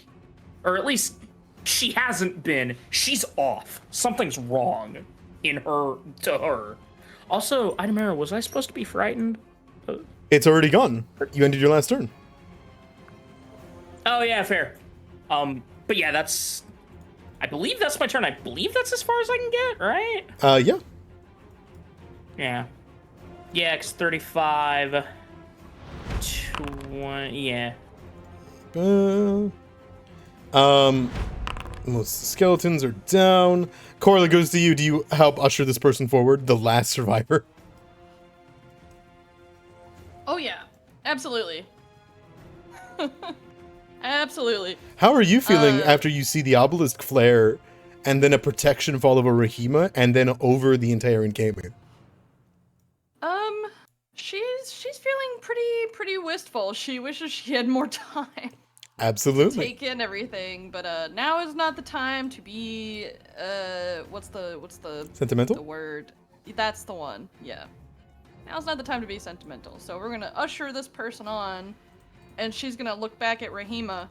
or at least she hasn't been. She's off. Something's wrong in her, to her. Also, I don't remember, was I supposed to be frightened? It's already gone. You ended your last turn. Oh, yeah, fair. But yeah, that's... I believe that's my turn. I believe that's as far as I can get, right? Yeah. Yeah. Yeah, it's 35... 20... Yeah. Most skeletons are down. Corla goes to you. Do you help usher this person forward? The last survivor? Oh yeah, absolutely. Absolutely. How are you feeling after you see the obelisk flare and then a protection fall over Rahima and then over the entire encampment? She's feeling pretty wistful. She wishes she had more time. Absolutely. Take in everything, but now is not the time to be what's the Sentimental? the word? That's the one. Yeah. Now's not the time to be sentimental. So we're gonna usher this person on, and she's gonna look back at Rahima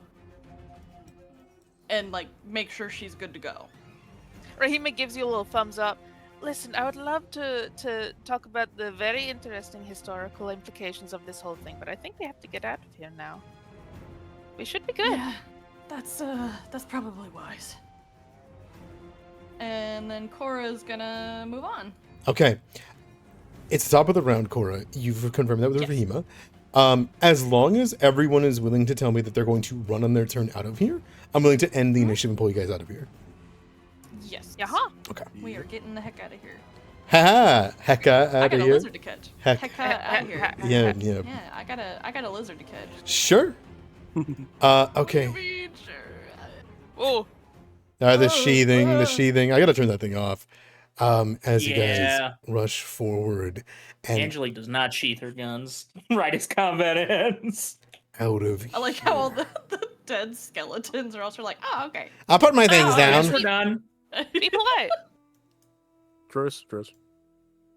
and, like, make sure she's good to go. Rahima gives you a little thumbs up. Listen, I would love to talk about the very interesting historical implications of this whole thing, but I think we have to get out of here now. We should be good. Yeah, that's probably wise. And then Cora's gonna move on. Okay. It's the top of the round, Cora. You've confirmed that with Yes. Rahima. As long as everyone is willing to tell me that they're going to run on their turn out of here, I'm willing to end the initiative and pull you guys out of here. Yes. Yaha. Okay. We are getting the heck out of here. Haha! Hecka I out got of a here. lizard to catch. Heck. Hecka out of here. Yeah. Yeah, I got a lizard to catch. Sure. Okay. What do you mean, sure? Oh, The sheathing. I gotta turn that thing off. As you guys Yeah. rush forward and Angelique does not sheath her guns right as combat ends. out of I like how all the dead skeletons are also like, oh, okay. I'll put my things Oh, down. yes, we're done. be polite. Dross.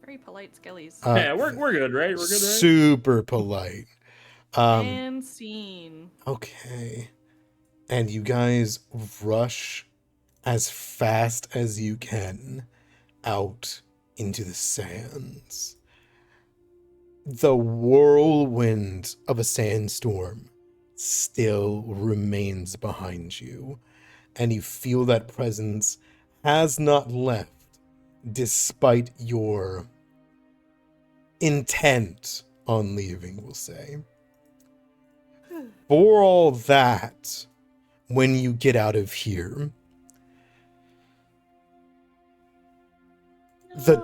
Very polite skellies. Yeah, we're good, right? We're good, right? Super polite. And scene. Okay. And you guys rush as fast as you can out into the sands. The whirlwind of a sandstorm still remains behind you, and you feel that presence has not left despite your intent on leaving, we'll say. For all that, when you get out of here, the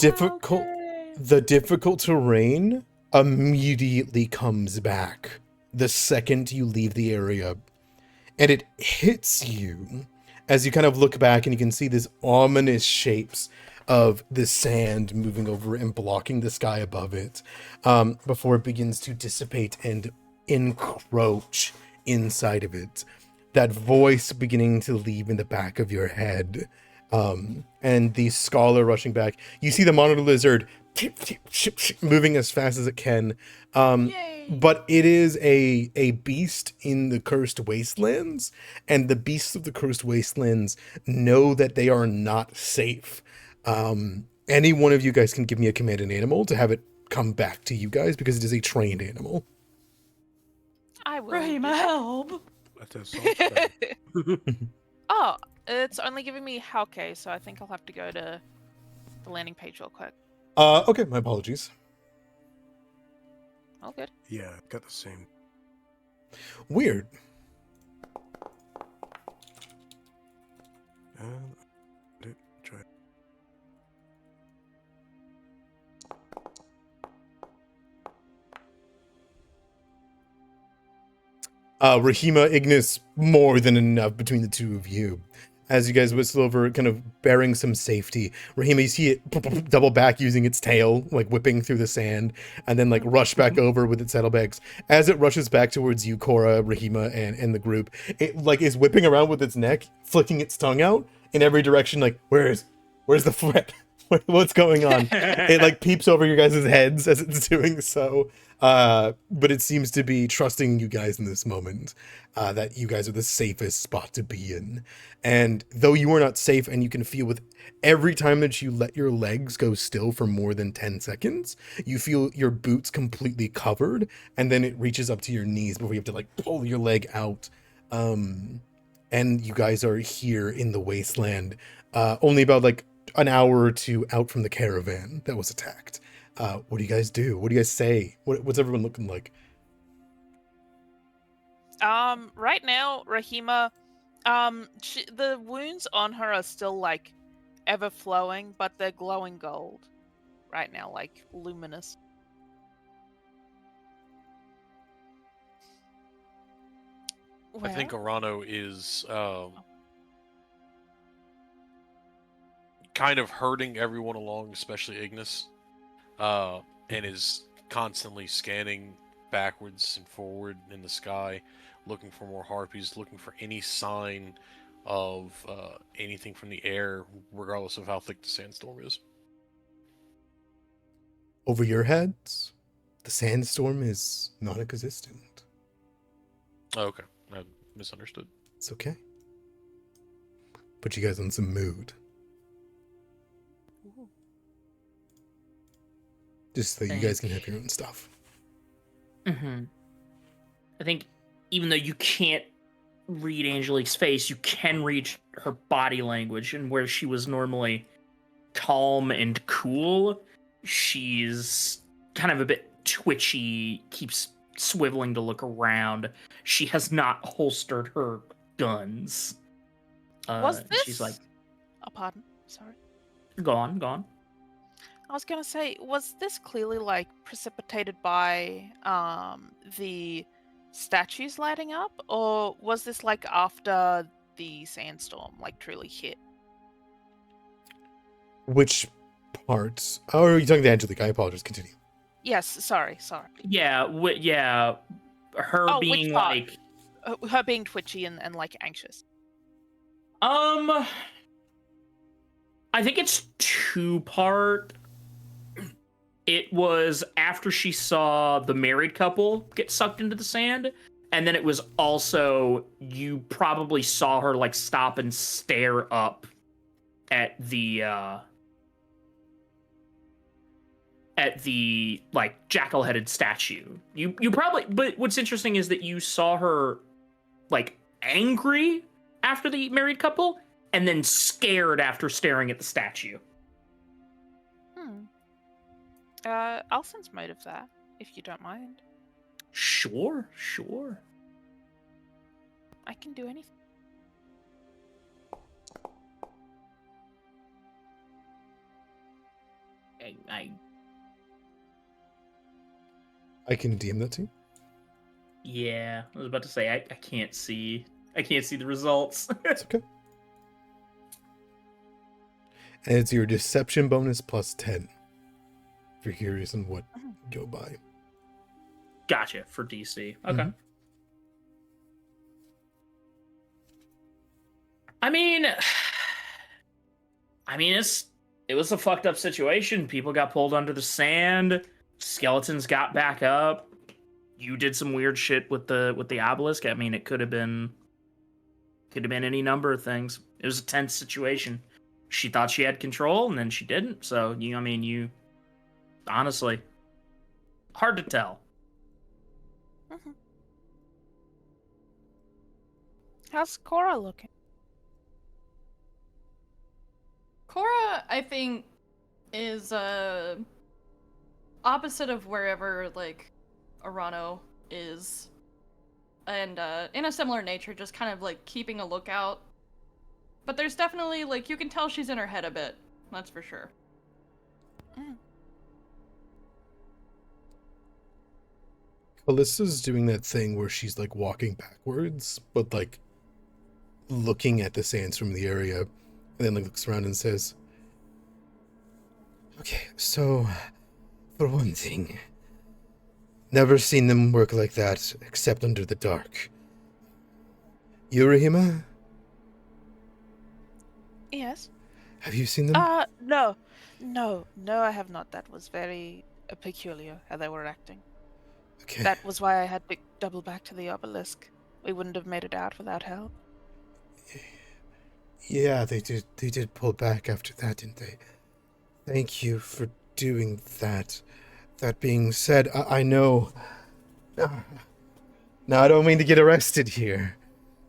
difficult terrain immediately comes back the second you leave the area, and it hits you as you kind of look back and you can see these ominous shapes of the sand moving over and blocking the sky above it, before it begins to dissipate and encroach inside of it. That voice beginning to leave in the back of your head, and the scholar rushing back. You see the monitor lizard moving as fast as it can, but it is a beast in the cursed wastelands, and the beasts of the cursed wastelands know that they are not safe. Any one of you guys can give me a commanded animal to have it come back to you guys, because it is a trained animal. I will. Rahima, help! That's all. Oh, it's only giving me Hauke, so I think I'll have to go to the landing page real quick. Okay, my apologies. All good. Yeah, got the same. Weird. Try. Rahima, Ignis, more than enough between the two of you. As you guys whistle over, kind of bearing some safety, Rahima, you see it double back using its tail, like whipping through the sand, and then like rush back over with its saddlebags. As it rushes back towards you, Cora, Rahima, and the group, it like is whipping around with its neck, flicking its tongue out in every direction, like, where's the threat? What's going on? It like peeps over your guys' heads as it's doing so. But it seems to be trusting you guys in this moment, that you guys are the safest spot to be in. And though you are not safe, and you can feel with every time that you let your legs go still for more than 10 seconds, you feel your boots completely covered, and then it reaches up to your knees before you have to like pull your leg out. And you guys are here in the wasteland, only about like an hour or two out from the caravan that was attacked. What do you guys do? What do you guys say? What's everyone looking like? Right now, Rahima, the wounds on her are still like ever flowing, but they're glowing gold right now, like luminous. I think Arano is kind of hurting everyone along, especially Ignis, and is constantly scanning backwards and forward in the sky, looking for more harpies, looking for any sign of anything from the air, regardless of how thick the sandstorm is. Over your heads, the sandstorm is non-existent. Oh, okay, I misunderstood. It's okay. Put you guys on some mood. Just so you guys can have your own stuff. Mm-hmm. I think even though you can't read Angelique's face, you can read her body language, and where she was normally calm and cool, She's kind of a bit twitchy, keeps swiveling to look around. She has not holstered her guns. Was this? She's like, Oh, pardon. Sorry. go on. I was gonna say, was this clearly like precipitated by the statues lighting up, or was this like after the sandstorm like truly hit? Which parts? Oh, are you talking to Angelique? I apologize. Continue. Yes. Sorry. Yeah, her Oh, being which part? like, Her being twitchy and like anxious. I think it's two-part. It was after she saw the married couple get sucked into the sand, and then it was also, you probably saw her like stop and stare up at the like jackal-headed statue. You probably, but what's interesting is that you saw her like angry after the married couple, and then scared after staring at the statue. I'll sense motive there, if you don't mind. Sure. I can do anything. I can DM that to you. Yeah, I was about to say I can't see the results. It's okay. And it's your deception bonus plus 10. If you're curious on what go by. Gotcha, for DC. Okay. Mhm. I mean, it was a fucked up situation. People got pulled under the sand. Skeletons got back up. You did some weird shit with the obelisk. I mean, it could have been any number of things. It was a tense situation. She thought she had control, and then she didn't. So you honestly, hard to tell. How's Cora looking? Cora, I think, is opposite of wherever like Arano is, and in a similar nature, just kind of like keeping a lookout. But there's definitely like you can tell she's in her head a bit. That's for sure. Alyssa's doing that thing where she's like walking backwards, but like looking at the sands from the area, and then like looks around and says, "Okay, so for one thing, never seen them work like that except under the dark. You, Rahima? Yes. Have you seen them?" No, I have not. That was very peculiar how they were acting. Okay. That was why I had to double back to the obelisk. We wouldn't have made it out without help. Yeah, they did pull back after that, didn't they? Thank you for doing that. That being said, I know... Now, I don't mean to get arrested here,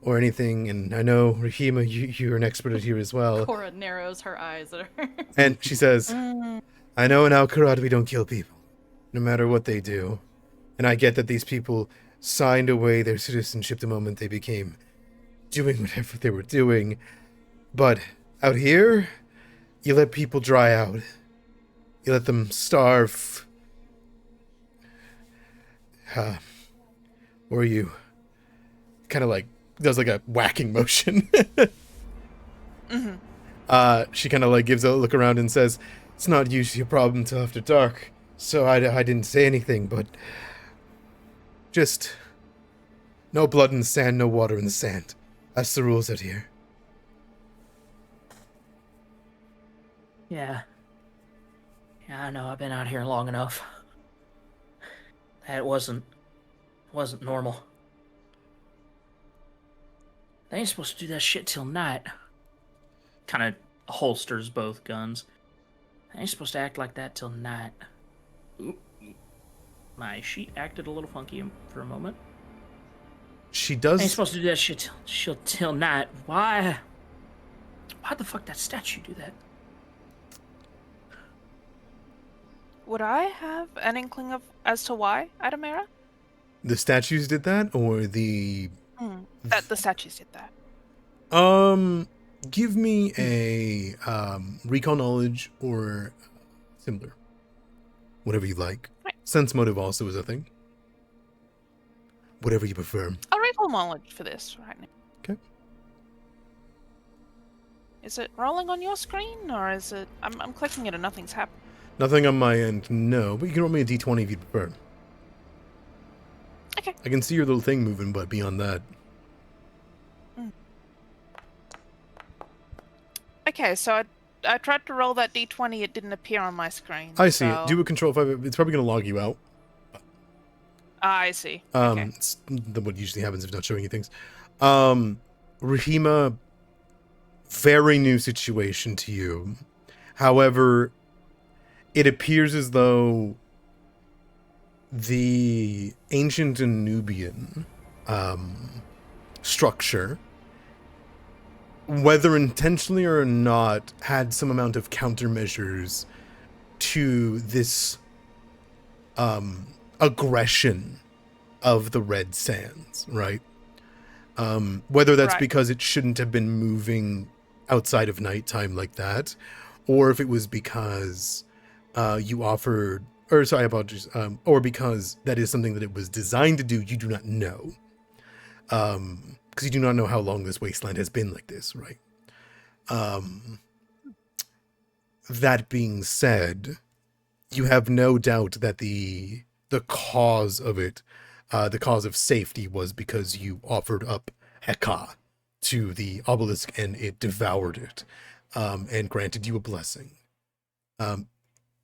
or anything, and I know, Rahima, you're an expert here as well. Cora narrows her eyes at her. And she says, I know in Kirat we don't kill people, no matter what they do. And I get that these people signed away their citizenship the moment they became doing whatever they were doing. But out here, you let people dry out. You let them starve. Or you kind of like does like a whacking motion. She kind of like gives a look around and says, it's not usually a problem till after dark. So I didn't say anything, but just no blood in the sand, no water in the sand. That's the rules out here. Yeah, I know. I've been out here long enough. That wasn't normal. They ain't supposed to do that shit till night. Kind of holsters both guns. They ain't supposed to act like that till night. Oop. My sheet acted a little funky for a moment. She does. They ain't supposed to do that shit till night. Why the fuck that statue do that? Would I have an inkling of as to why, Adamera? The statues did that, or the That the statues did that. give me a recall knowledge or similar, whatever you like. Right. Sense motive also is a thing. Whatever you prefer. I'll recall knowledge for this right now. Okay. Is it rolling on your screen, or is it? I'm clicking it and nothing's happening. Nothing on my end, no. But you can roll me a d20 if you prefer. Okay. I can see your little thing moving, but beyond that. Okay, so I tried to roll that d20. It didn't appear on my screen. I see it. so- Do a control 5. It's probably going to log you out. I see. Okay. It's what usually happens if not showing you things. Rahima, very new situation to you. However, it appears as though the ancient Nubian structure, whether intentionally or not, had some amount of countermeasures to this aggression of the Red Sands, right? Whether that's Right. because it shouldn't have been moving outside of nighttime like that, or if it was because you offered, or sorry, I apologize, or because that is something that it was designed to do, you do not know. Because you do not know how long this wasteland has been like this, right? That being said, you have no doubt that the cause of it, the cause of safety, was because you offered up Heka to the obelisk and it devoured it, and granted you a blessing.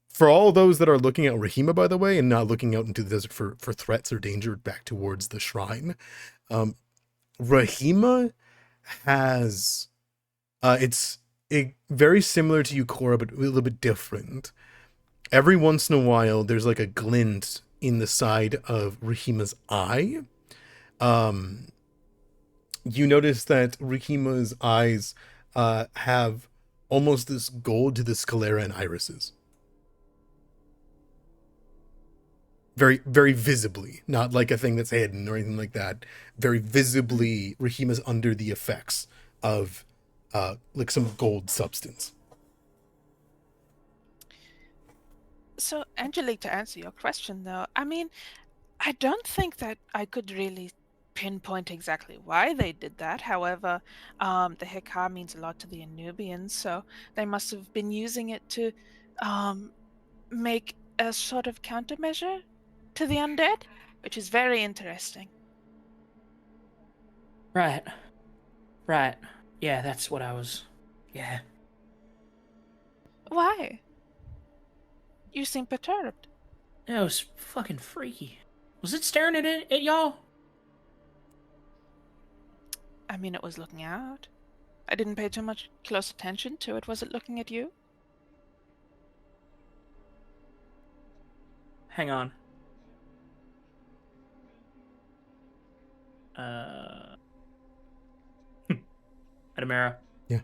For all those that are looking at Rahima, by the way, and not looking out into the desert for threats or danger back towards the shrine, Rahima has, it's very similar to Ukora, but a little bit different. Every once in a while, there's like a glint in the side of Rahima's eye. You notice that Rahima's eyes have almost this gold to the sclera and irises. Very, very visibly, not like a thing that's hidden or anything like that. Very visibly, Rahima's under the effects of like some gold substance. So, Angelique, to answer your question, though, I mean, I don't think that I could really pinpoint exactly why they did that. However, the Heka means a lot to the Anubians, so they must have been using it to make a sort of countermeasure to the undead, which is very interesting. Right. Yeah, that's what I was. Yeah. Why? You seem perturbed. It was fucking freaky. Was it staring at y'all? I mean, it was looking out. I didn't pay too much close attention to it. Was it looking at you? Hang on. Adamera. Yeah.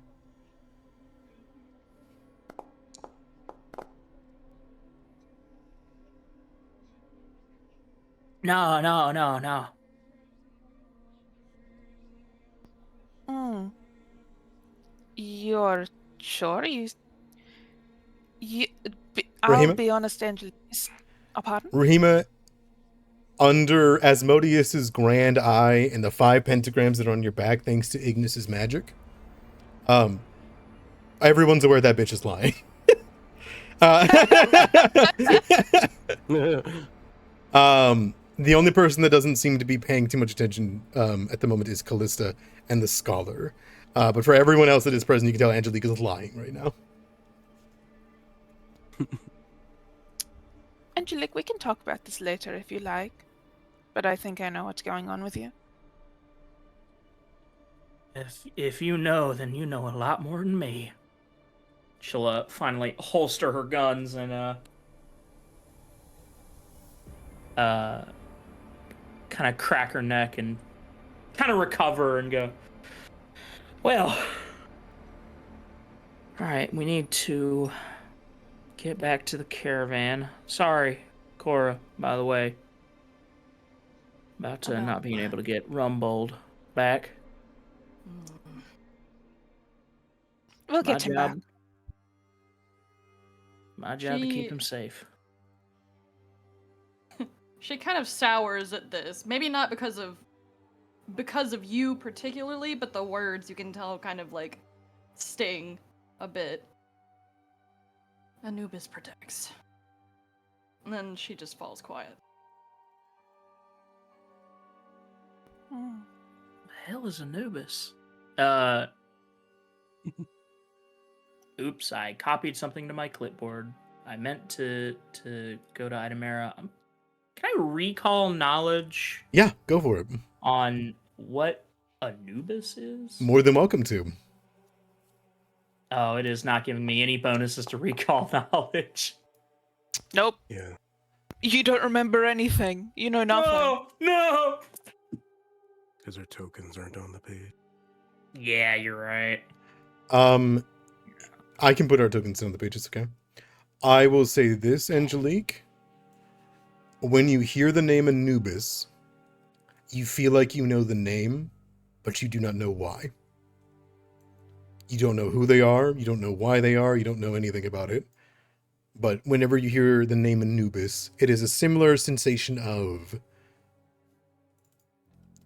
No. You're sure? I'll Rahima? be honest, Angelique. Oh, pardon? Rahima, under Asmodeus's grand eye and the 5 pentagrams that are on your back, thanks to Ignis's magic, everyone's aware that bitch is lying. The only person that doesn't seem to be paying too much attention at the moment is Callista and the Scholar. But for everyone else that is present, you can tell Angelique is lying right now. Angelique, we can talk about this later if you like. But I think I know what's going on with you. If you know, then you know a lot more than me. She'll finally holster her guns and kind of crack her neck and kind of recover and go, well, all right, we need to get back to the caravan. Sorry, Cora, by the way. About to About not being what? able to get rumbled back. We'll My get him back. job. My job to keep him safe. She kind of sours at this. Maybe not because of you particularly, but the words you can tell kind of like sting a bit. Anubis protects. And then she just falls quiet. Hmm. The hell is Anubis? Oops, I copied something to my clipboard. I meant to go to Itemera. Can I recall knowledge Yeah, go for it. on what Anubis is? More than welcome to. Oh, it is not giving me any bonuses to recall knowledge. Nope. Yeah. You don't remember anything. You know nothing. No! Because our tokens aren't on the page. Yeah, you're right. I can put our tokens on the page, it's okay. I will say this, Angelique. When you hear the name Anubis, you feel like you know the name, but you do not know why. You don't know who they are, you don't know why they are, you don't know anything about it. But whenever you hear the name Anubis, it is a similar sensation of,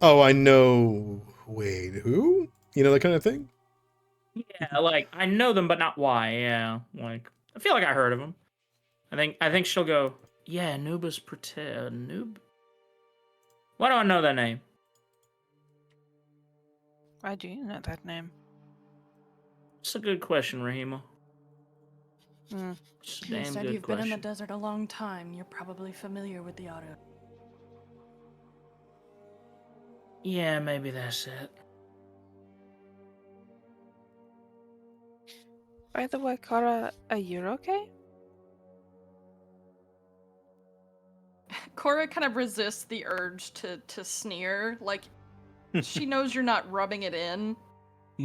oh, I know, wait, who? You know, that kind of thing? Yeah, like I know them, but not why. Yeah, like I feel like I heard of them. I think she'll go. Yeah, Anubis Why do I know that name? Why do you know that name? It's a good question, Rahima. Hmm. It's a You damn said good you've been in the question. desert a long time. You're probably familiar with the auto. Yeah, maybe that's it. By the way, Kara, are you okay? Cora kind of resists the urge to sneer. Like, she knows you're not rubbing it in,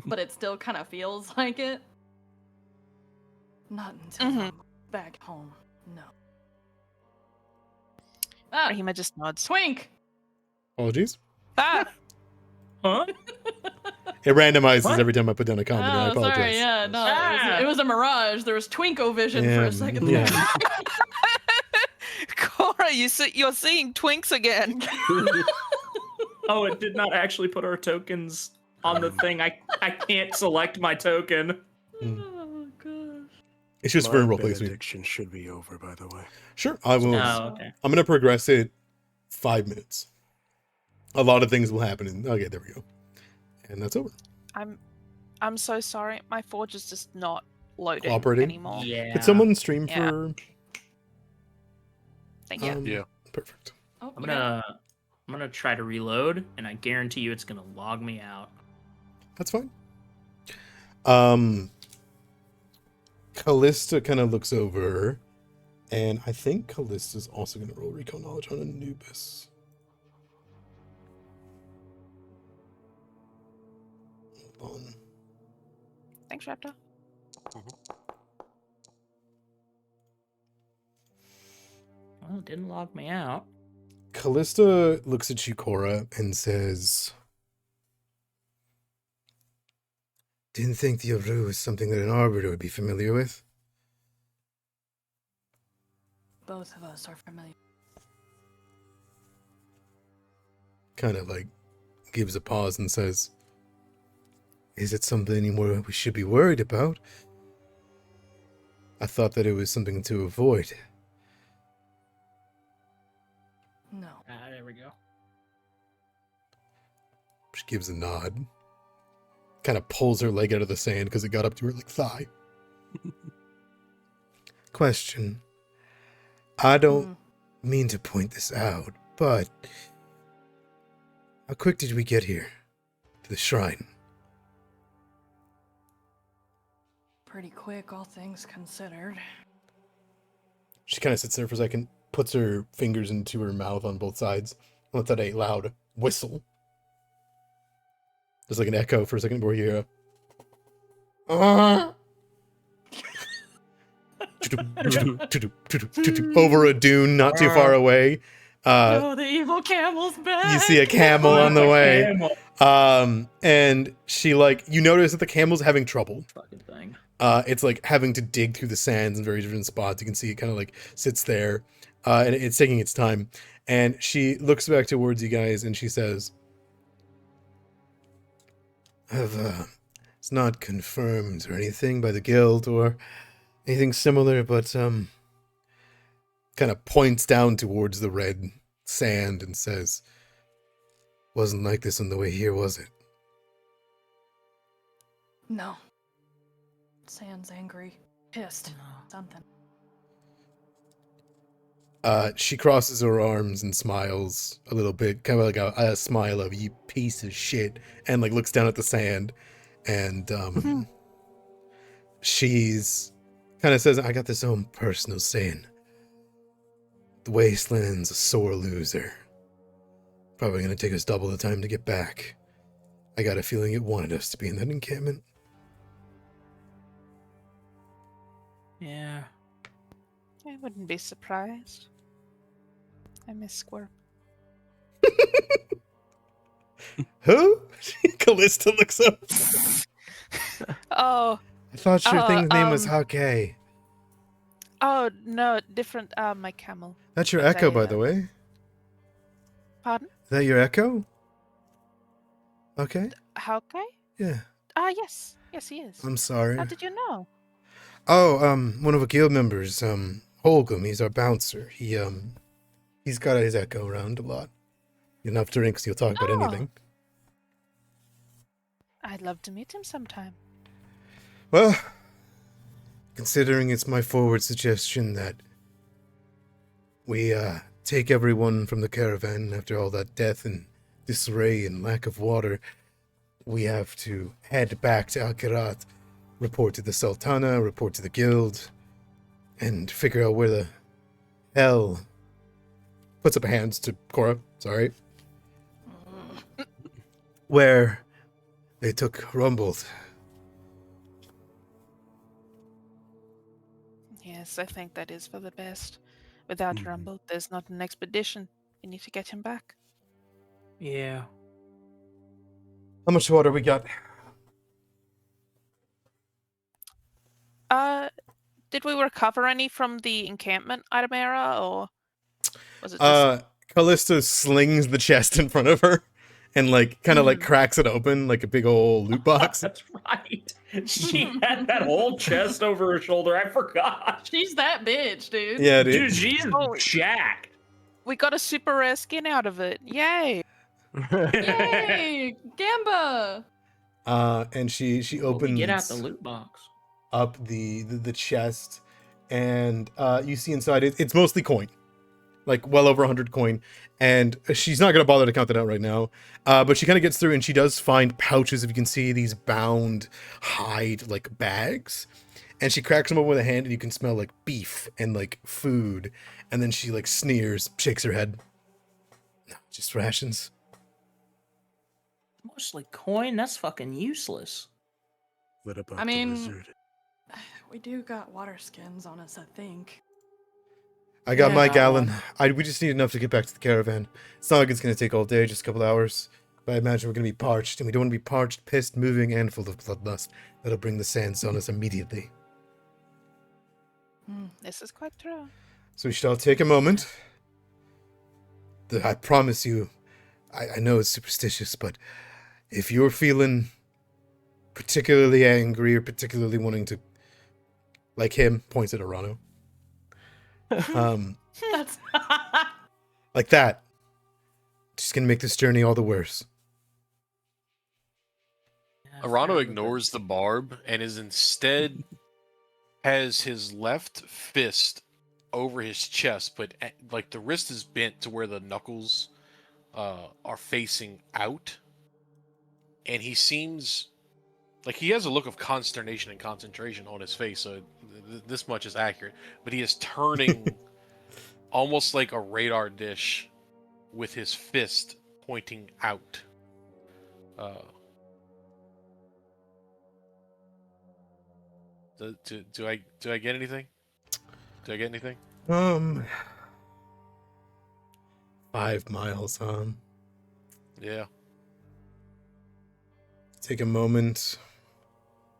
but it still kind of feels like it. Not until Mhm. I'm back home. No. Ah, Rahima just nods. Twink! Apologies. Ah! Huh? It randomizes What? every time I put down a comment, and I Oh, apologize. sorry, yeah, no, Ah! it was a mirage. There was Twinko vision for Yeah, a second yeah. there. Cora, you're seeing twinks again. Oh, it did not actually put our tokens on the thing. I can't select my token. Oh, gosh. It's just My for roleplay speed. benediction should be over, by the way. Sure, I will. Oh, okay. I'm going to progress it 5 minutes. A lot of things will happen. Okay, there we go. And that's over. I'm so sorry. My forge is just not loading Cooperating? anymore. Yeah. Could someone stream Yeah. for... Thank you. Yeah. Perfect. Oh, I'm yeah. gonna try to reload, and I guarantee you it's gonna log me out. That's fine. Callista kind of looks over, and I think Callista's also going to roll recon knowledge on Anubis. Hold on. Thanks, Raptor. Well, it didn't log me out. Callista looks at you, Cora, and says, "Didn't think the Aru was something that an arbiter would be familiar with." Both of us are familiar. Kind of like gives a pause and says, "Is it something we should be worried about? I thought that it was something to avoid." No. Ah, there we go. She gives a nod. Kind of pulls her leg out of the sand because it got up to her like thigh. Question. I don't mean to point this out, but how quick did we get here to the shrine? Pretty quick, all things considered. She kind of sits there for a second, puts her fingers into her mouth on both sides, and lets out a loud whistle. There's like an echo for a second before you hear a... over a dune not too far away. No, the evil camel's back. You see a camel on the way. Camel. And she like you notice that the camel's having trouble. Fucking thing. It's like having to dig through the sands in very different spots. You can see it kind of like sits there, and it's taking its time. And she looks back towards you guys and she says, it's not confirmed or anything by the guild or anything similar, but kind of points down towards the red sand and says, wasn't like this on the way here, was it? No. Sand's angry. Pissed. Something. She crosses her arms and smiles a little bit, kind of like a smile of "you piece of shit," and like looks down at the sand, and she's kind of says, "I got this own personal saying. The Wasteland's a sore loser. Probably gonna take us double the time to get back. I got a feeling it wanted us to be in that encampment." Yeah. I wouldn't be surprised. I miss Squirp. Who? Callista looks up. Oh, I thought your thing's name was Hake. oh no, different. My camel. That's your But echo, I, by the way. Pardon? Is that your echo? Okay. Hauke? Yeah. Yes, yes, he is. I'm sorry. How did you know? Oh, one of our guild members, Holgum, he's our bouncer. He's got his echo around a lot. Enough drinks, he'll talk about Oh. anything. I'd love to meet him sometime. Well, considering it's my forward suggestion that we, take everyone from the caravan after all that death and disarray and lack of water, we have to head back to Kirat, report to the Sultana, report to the guild, and figure out where the hell... Puts up hands to Cora, sorry. Where they took Rumbled. Yes, I think that is for the best. Without Rumble, there's not an expedition. We need to get him back. Yeah. How much water we got? Did we recover any from the encampment item era, or was it just... Callista slings the chest in front of her and like kind of like cracks it open like a big old loot box. That's right. She had that whole chest over her shoulder. I forgot. She's that bitch, dude. Yeah, Dude, dude. she's jacked. We got a super rare skin out of it. Yay! Yay! Gamba! And she opens Get out the loot box. up the chest, and you see inside it's mostly coin. Like well over 100 coin, and she's not gonna bother to count that out right now. But she kind of gets through, and she does find pouches. If you can see these bound hide like bags, and she cracks them open with a hand, and you can smell like beef and like food. And then she like sneers, shakes her head. No, just rations. Mostly coin. That's fucking useless. Lit up I mean- the lizard. We do got water skins on us, I think. I got my Yeah. gallon. We just need enough to get back to the caravan. It's not like it's gonna take all day, just a couple hours. But I imagine we're gonna be parched, and we don't want to be parched, pissed, moving, and full of bloodlust. That'll bring the sands on us immediately. This is quite true. So we should all take a moment. I promise you, I know it's superstitious, but if you're feeling particularly angry or particularly wanting to, like him, points at Arano, That's like that, just gonna make this journey all the worse. Arano ignores the barb and is instead has his left fist over his chest, but like the wrist is bent to where the knuckles are facing out, and he seems like he has a look of consternation and concentration on his face. So this much is accurate, but he is turning almost like a radar dish with his fist pointing out. Do I get anything? Did I get anything? 5 miles, huh? Yeah. Take a moment.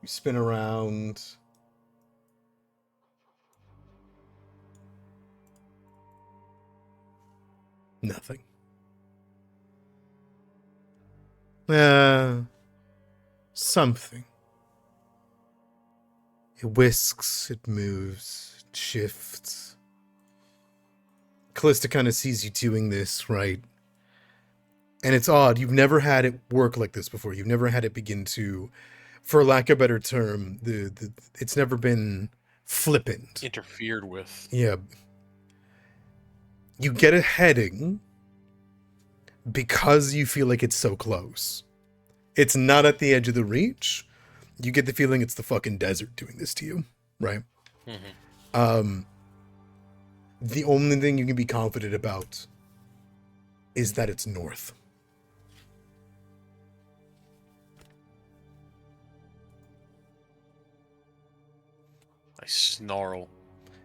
You spin around. Nothing. Something. It whisks, it moves, it shifts. Callista kind of sees you doing this, right? And it's odd. You've never had it work like this before. You've never had it begin to, for lack of a better term, it's never been flippant. Interfered with. Yeah. You get a heading because you feel like it's so close. It's not at the edge of the reach. You get the feeling it's the fucking desert doing this to you, right? Mm-hmm. The only thing you can be confident about is that it's north. I snarl.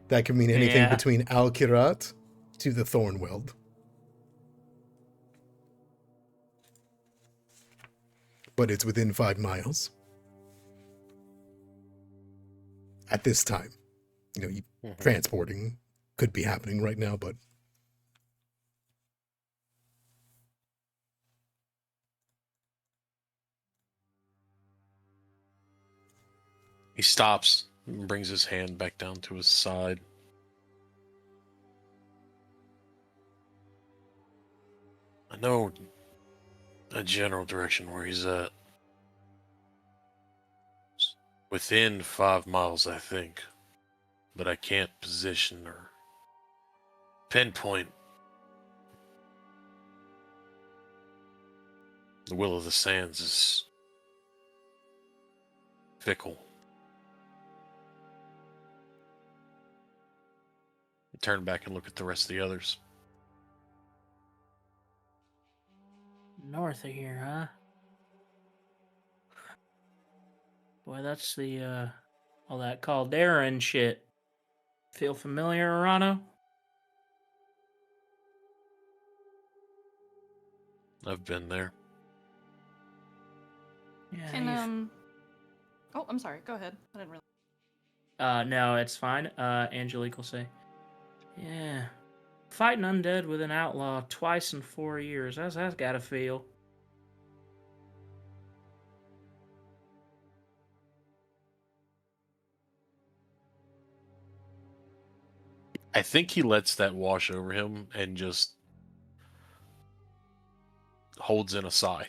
That can mean anything Yeah. between Kirat to the Thornweld. But it's within 5 miles. At this time. You know, Mhm. transporting could be happening right now, but He stops and brings his hand back down to his side. I know a general direction where he's at. Within 5 miles, I think. But I can't position or pinpoint. The will of the sands is fickle. I turn back and look at the rest of the others. North of here, huh? Boy, that's the, all that caldera and shit. Feel familiar, Arano? I've been there. Yeah, Can Oh, I'm sorry. Go ahead. I didn't realize. No, it's fine. Angelique will say, yeah. Fighting undead with an outlaw twice in 4 years. How's that gotta feel? I think he lets that wash over him and just holds in a sigh.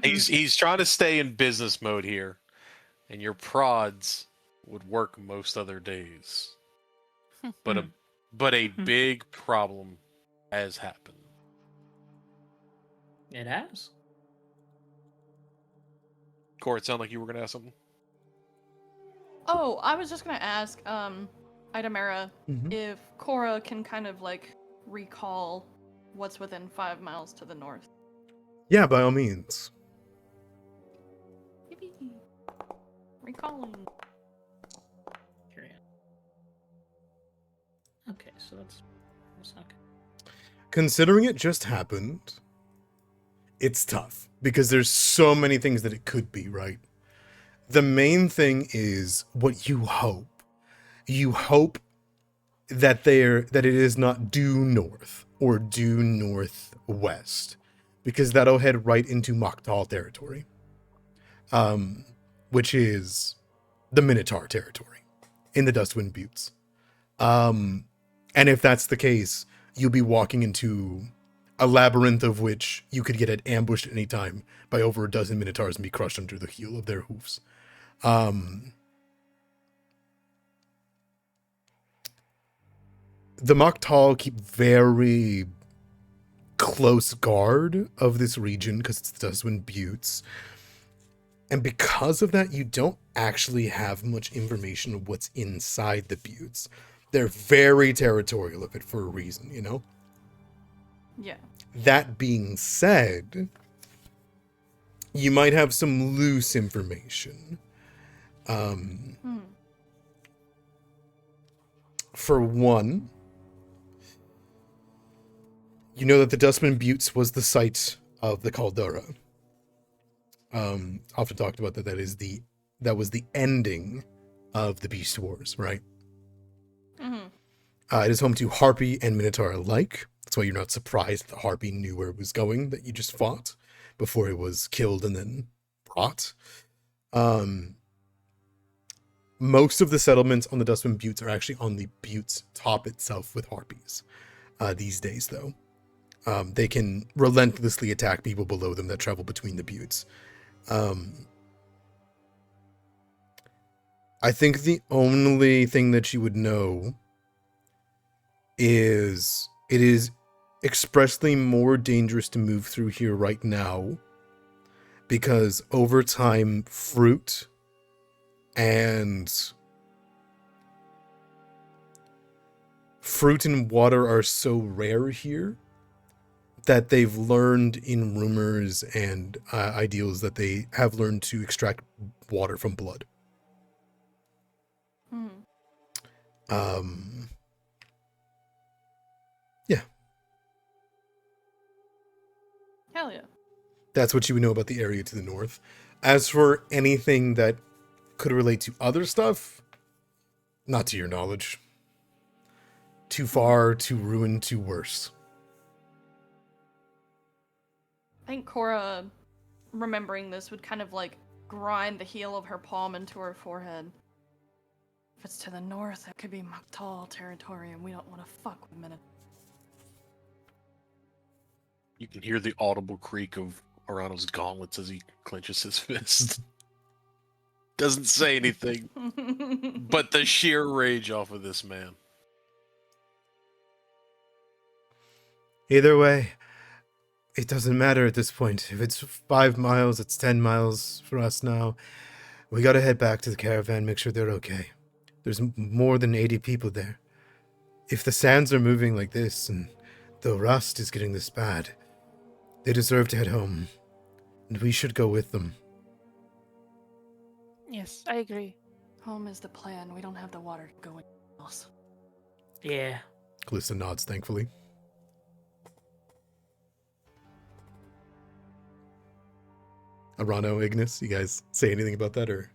He's trying to stay in business mode here, and your prods would work most other days. But a big problem has happened. It has. Cora, it sounded like you were gonna ask something. Oh, I was just gonna ask, Idamera, if Cora can kind of like recall what's within 5 miles to the north. yeah, by all means. Yippee. Recalling. Okay, so that's not good. Considering it just happened, it's tough because there's so many things that it could be, right? The main thing is what you hope. You hope that it is not due north or due northwest, because that'll head right into Mokhtal territory, which is the Minotaur territory in the Dustwind Buttes. And if that's the case, you'll be walking into a labyrinth of which you could get ambushed at any time by over a dozen Minotaurs and be crushed under the heel of their hoofs. The Mokhtal keep very close guard of this region because it's the Dustwind Buttes. And because of that, you don't actually have much information of what's inside the buttes. They're very territorial of it for a reason, you know? Yeah. That being said, you might have some loose information. For one, you know that the Dustman Buttes was the site of the Caldera. Often talked about that. That was the ending of the Beast Wars, right? Mm-hmm. It is home to Harpy and Minotaur alike. That's why you're not surprised that the Harpy knew where it was going, that you just fought before it was killed and then brought. Most of the settlements on the Dustman Buttes are actually on the Buttes top itself with Harpies. These days, though. They can relentlessly attack people below them that travel between the Buttes. I think the only thing that you would know is it is expressly more dangerous to move through here right now because over time, fruit and water are so rare here that they've learned in rumors and ideals that they have learned to extract water from blood. Yeah. Hell yeah. That's what you would know about the area to the north. As for anything that could relate to other stuff, not to your knowledge. Too far, too ruined, too worse. I think Cora, remembering this, would kind of like grind the heel of her palm into her forehead. If it's to the north, it could be Maktal territory, and we don't want to fuck with Minotaur. You can hear the audible creak of Orano's gauntlets as he clenches his fist. Doesn't say anything, but the sheer rage off of this man. Either way, it doesn't matter at this point. If it's 5 miles, it's 10 miles for us now. We gotta head back to the caravan, make sure they're okay. There's more than 80 people there. If the sands are moving like this and the rust is getting this bad, they deserve to head home. And we should go with them. Yes, I agree. Home is the plan. We don't have the water to go anywhere else. Yeah. Calista nods thankfully. Arano, Ignis, you guys say anything about that, or?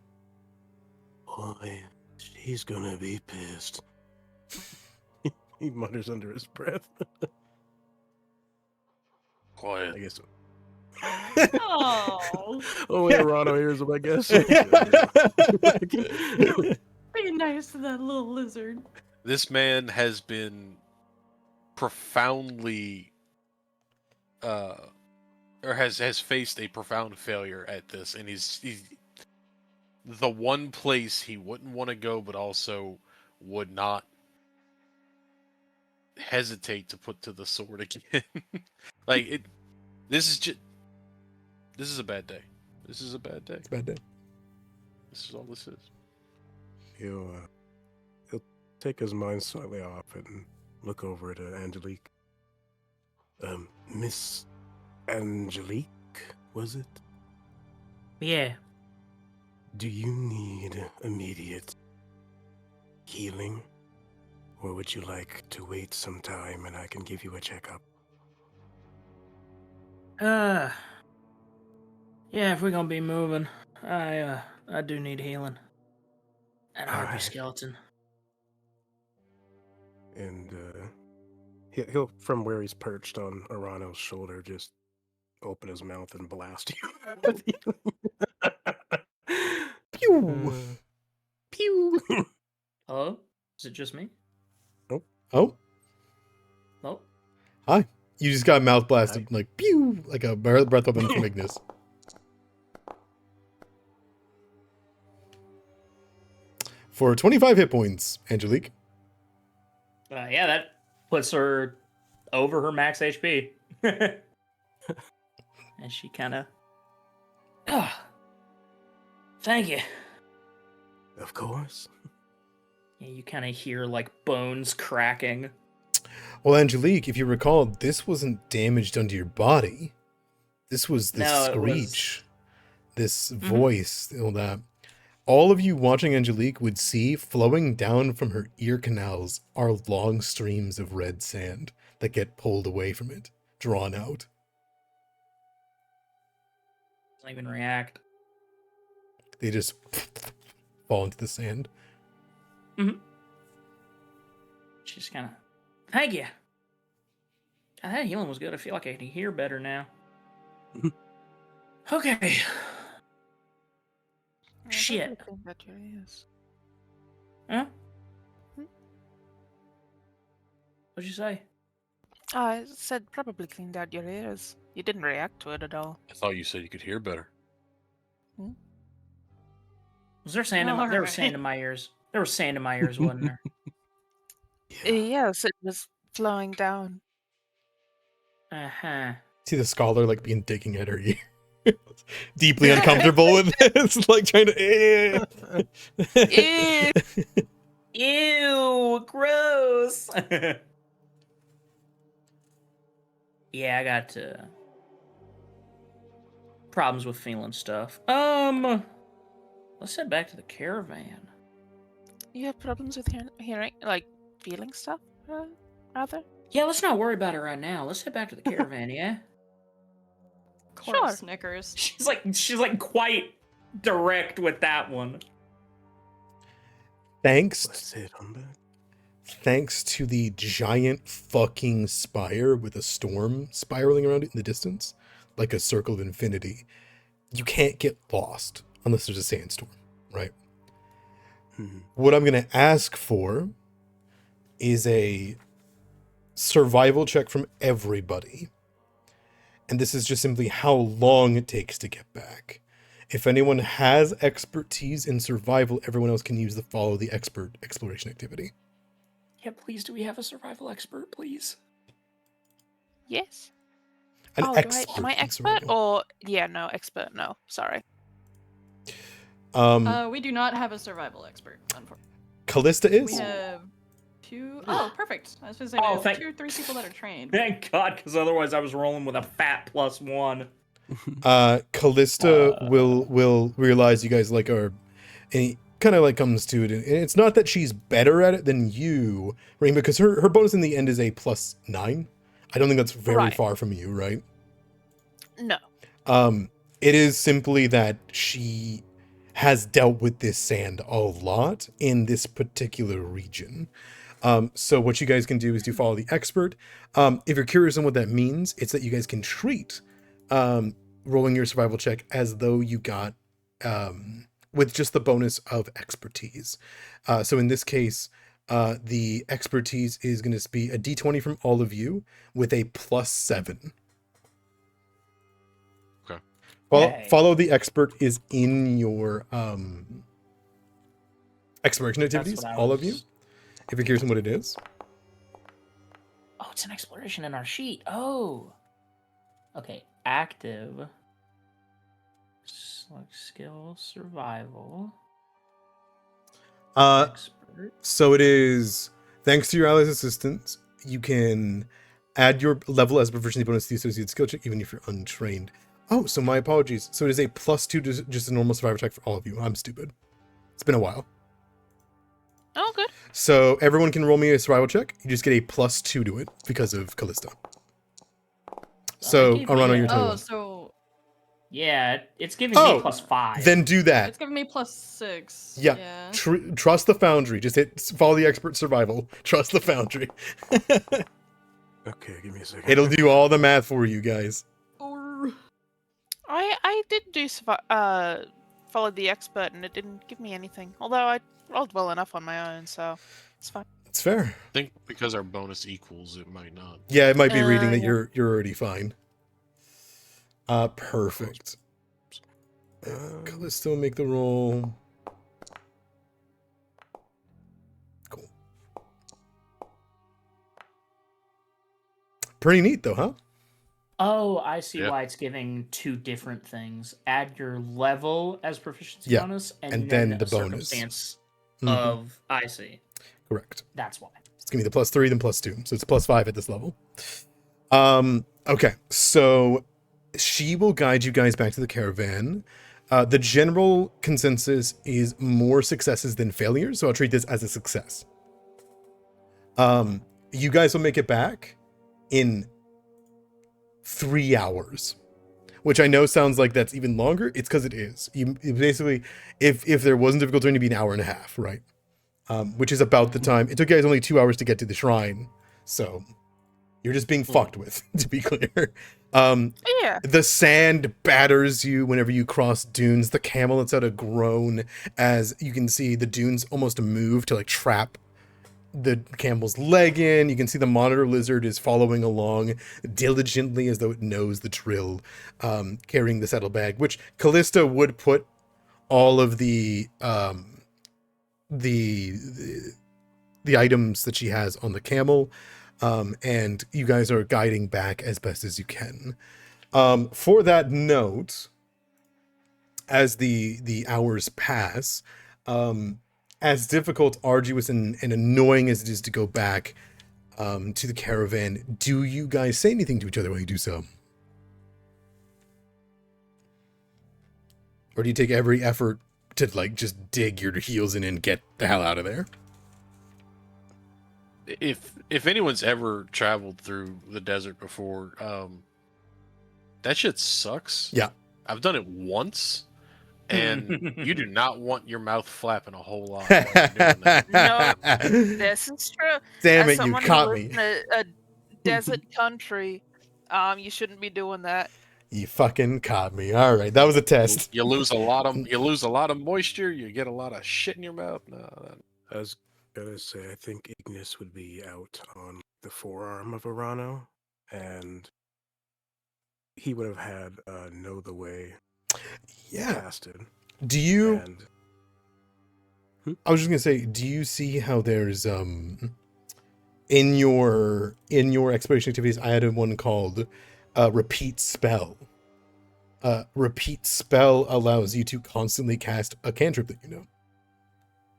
Boy, she's gonna be pissed. He mutters under his breath. Quiet. I guess. Oh, Only Arano hears him, I guess. be nice to that little lizard. This man has been profoundly, or has faced a profound failure at this, and he's the one place he wouldn't want to go, but also would not hesitate to put to the sword again. This is a bad day. This is a bad day. It's a bad day. This is all this is. He'll take his mind slightly off and look over at Angelique. Miss Angelique, was it? Yeah. Do you need immediate healing? Or would you like to wait some time and I can give you a checkup? Yeah, if we're gonna be moving, I do need healing. And harpy Alright. skeleton. And he'll from where he's perched on Arano's shoulder just open his mouth and blast you. Pew! Pew! Hello? Is it just me? Oh, Oh. hi. You just got mouth blasted, Hi. like, pew! Like a breath weapon from Ignis. For 25 hit points, Angelique. Yeah, that puts her over her max HP. And she kind of... Oh, thank you. Of course. Yeah, you kind of hear, like, bones cracking. Well, Angelique, if you recall, this wasn't damaged onto your body. This was this No, it was- screech, this voice, all that. all of you watching Angelique would see flowing down from her ear canals are long streams of red sand that get pulled away from it, drawn out. Doesn't even react. They just fall into the sand. She's kind of, thank you. God, that healing was good. I feel like I can hear better now. Okay. Shit. Huh? What'd you say? I said probably cleaned out your ears. You didn't react to it at all. I thought you said you could hear better. Was there sand in my, there was sand in my ears? There was sand in my ears, wasn't there? Yes, it was flowing down. Uh-huh. See the scholar like being digging at her ear. Deeply uncomfortable with this, like trying to. Ew, gross. Yeah, I got problems with feeling stuff. Let's head back to the caravan. You have problems with hearing, like feeling stuff, rather? Yeah, let's not worry about it right now. Let's head back to the caravan, yeah? Sure. Snickers. She's like quite direct with that one. Thanks to the giant fucking spire with a storm spiraling around it in the distance, like a circle of infinity, you can't get lost unless there's a sandstorm, right? What I'm going to ask for is a survival check from everybody. And this is just simply how long it takes to get back. If anyone has expertise in survival, everyone else can use the follow the expert exploration activity. Yeah, please, do we have a survival expert, please? Yes. An expert am I in expert survival. or no expert? No, sorry. We do not have a survival expert, unfortunately. Callista is. We have two. Oh, perfect. I was going to say we have 2 or 3 people that are trained. Thank God, because otherwise I was rolling with a fat +1. Callista will realize you guys like are, and he kind of like comes to it, and it's not that she's better at it than you, Rain, because her bonus in the end is a +9. I don't think that's very far from you, right? No. It is simply that she has dealt with this sand a lot in this particular region. So what you guys can do is do follow the expert. If you're curious on what that means, it's that you guys can treat rolling your survival check as though you got with just the bonus of expertise. So in this case, the expertise is going to be a d20 from all of you with a +7. Okay. Follow the expert is in your exploration activities, all of you. If you're curious on what it is. Oh, it's an exploration in our sheet. Oh. Okay, active. Select skill, survival. Expert. So it is, thanks to your allies' assistance, you can add your level as a proficiency bonus to the associated skill check, even if you're untrained. Oh, so my apologies. So it is a +2 to just a normal survival check for all of you. I'm stupid. It's been a while. Oh, good. So everyone can roll me a survival check. You just get a +2 to it because of Callista. So I'll run on your total. Oh, so yeah, it's giving me +5. Then do that. it's giving me +6. Yeah. Trust the foundry. Just follow the expert survival. Trust the foundry. Okay, give me a second. It'll do all the math for you guys. I did do follow the expert and it didn't give me anything. Although I rolled well enough on my own, so it's fine. It's fair. I think because our bonus equals, it might not. Yeah, it might be reading that yeah. you're already fine. Perfect. Callisto, make the roll. Cool. Pretty neat though, huh? Oh, I see Yeah. why it's giving 2 different things. Add your level as proficiency Yeah, bonus, and then the a bonus. circumstance Mhm. of I see. Correct. That's why. It's gonna be the +3, then +2. So it's +5 at this level. Okay, so she will guide you guys back to the caravan. The general consensus is more successes than failures, so I'll treat this as a success. You guys will make it back in 3 hours, which I know sounds like that's even longer. It's because it is. You basically, if there wasn't difficulty, it'd be an hour and a half, right? Which is about the time. It took you guys only 2 hours to get to the shrine, so you're just being fucked with, to be clear. Yeah. The sand batters you whenever you cross dunes. The camel lets out a groan as you can see the dunes almost move to like trap the camel's leg in. You can see the monitor lizard is following along diligently as though it knows the drill, carrying the saddlebag, which Callista would put all of the items that she has on the camel, and you guys are guiding back as best as you can. For that note, as the hours pass, as difficult, arduous, and annoying as it is to go back to the caravan, do you guys say anything to each other while you do so? Or do you take every effort to like just dig your heels in and get the hell out of there? If anyone's ever traveled through the desert before, that shit sucks. Yeah. I've done it once, and you do not want your mouth flapping a whole lot while you're doing that. No, this is true. Damn As it, you someone who caught lives me. in a desert country, you shouldn't be doing that. You fucking caught me. All right, that was a test. You lose a lot of moisture. You get a lot of shit in your mouth. No, I was gonna say, I think Ignis would be out on the forearm of Arano, and he would have had Know the Way Yeah. casted. Do you? And I was just gonna say, do you see how there's in your exploration activities? I added one called repeat spell. Repeat spell allows you to constantly cast a cantrip that you know.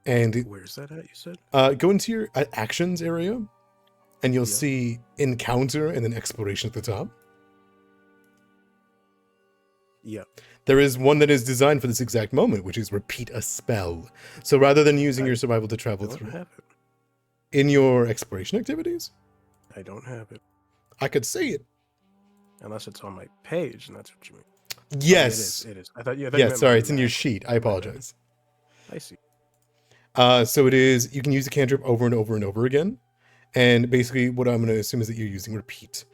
And where's that at, you said? go into your actions area, and you'll Yeah. see encounter and then exploration at the top. Yep. There is one that is designed for this exact moment, which is repeat a spell. So rather than using I your survival to I travel don't through have it. in your exploration activities, I don't have it. I could say it. Unless it's on my page, and that's what you mean. Yes. Oh, it is. I thought you Yeah, meant sorry, my it's in your map. sheet. I apologize. I see. So it is, you can use the cantrip over and over and over again. And basically what I'm going to assume is that you're using repeat.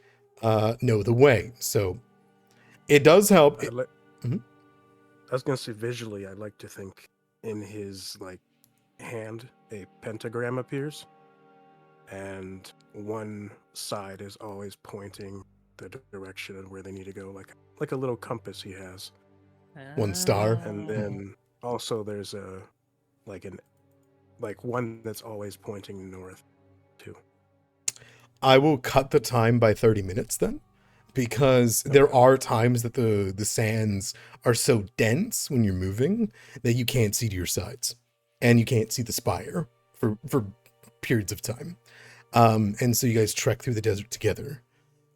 Know the way. So it does help. Mhm. I was gonna say visually, I like to think in his like hand a pentagram appears, and one side is always pointing the direction of where they need to go, like a little compass he has. One star. And then also there's a one that's always pointing north too. I will cut the time by 30 minutes then, because there are times that the sands are so dense when you're moving that you can't see to your sides and you can't see the spire for periods of time. And so you guys trek through the desert together.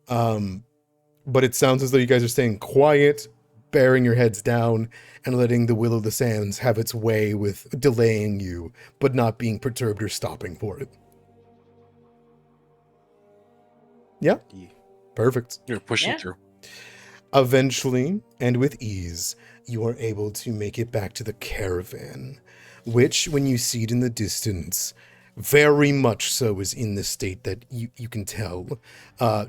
But it sounds as though you guys are staying quiet, bearing your heads down, and letting the will of the sands have its way with delaying you, but not being perturbed or stopping for it. Yeah? Yeah. Perfect. you're pushing Yeah. through. Eventually, and with ease, you are able to make it back to the caravan, which, when you see it in the distance, very much so is in the state that you can tell.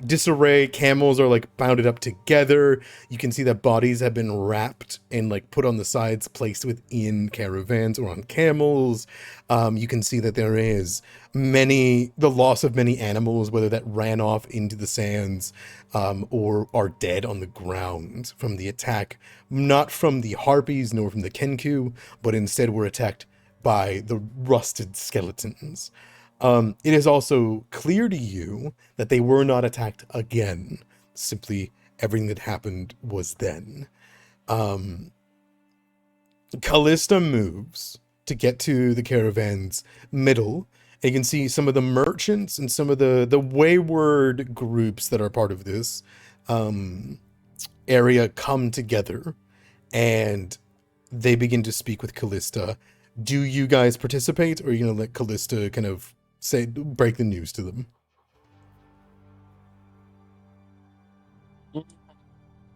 Disarray, camels are like bounded up together. You can see that bodies have been wrapped and like put on the sides, placed within caravans or on camels. You can see that there is the loss of many animals, whether that ran off into the sands or are dead on the ground from the attack, not from the harpies nor from the kenku, but instead were attacked by the rusted skeletons. It is also clear to you that they were not attacked again. Simply everything that happened was then. Callista moves to get to the caravan's middle. And you can see some of the merchants and some of the wayward groups that are part of this area come together. And they begin to speak with Callista. Do you guys participate, or are you gonna let Callista kind of break the news to them?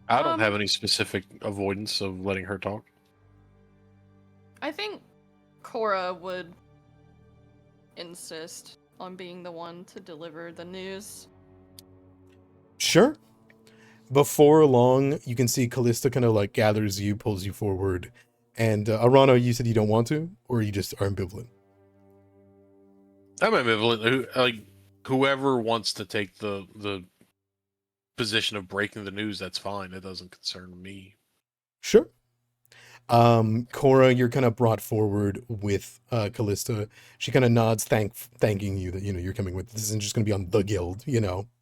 I don't have any specific avoidance of letting her talk. I think Cora would insist on being the one to deliver the news. Sure. Before long, you can see Callista kind of like gathers you, pulls you forward. And Arano, you said you don't want to, or you just are ambivalent? I'm ambivalent. Whoever wants to take the position of breaking the news, that's fine. It doesn't concern me. Sure. Cora, you're kind of brought forward with Callista. She kind of nods, thanking you that you're coming with. This isn't just going to be on the guild,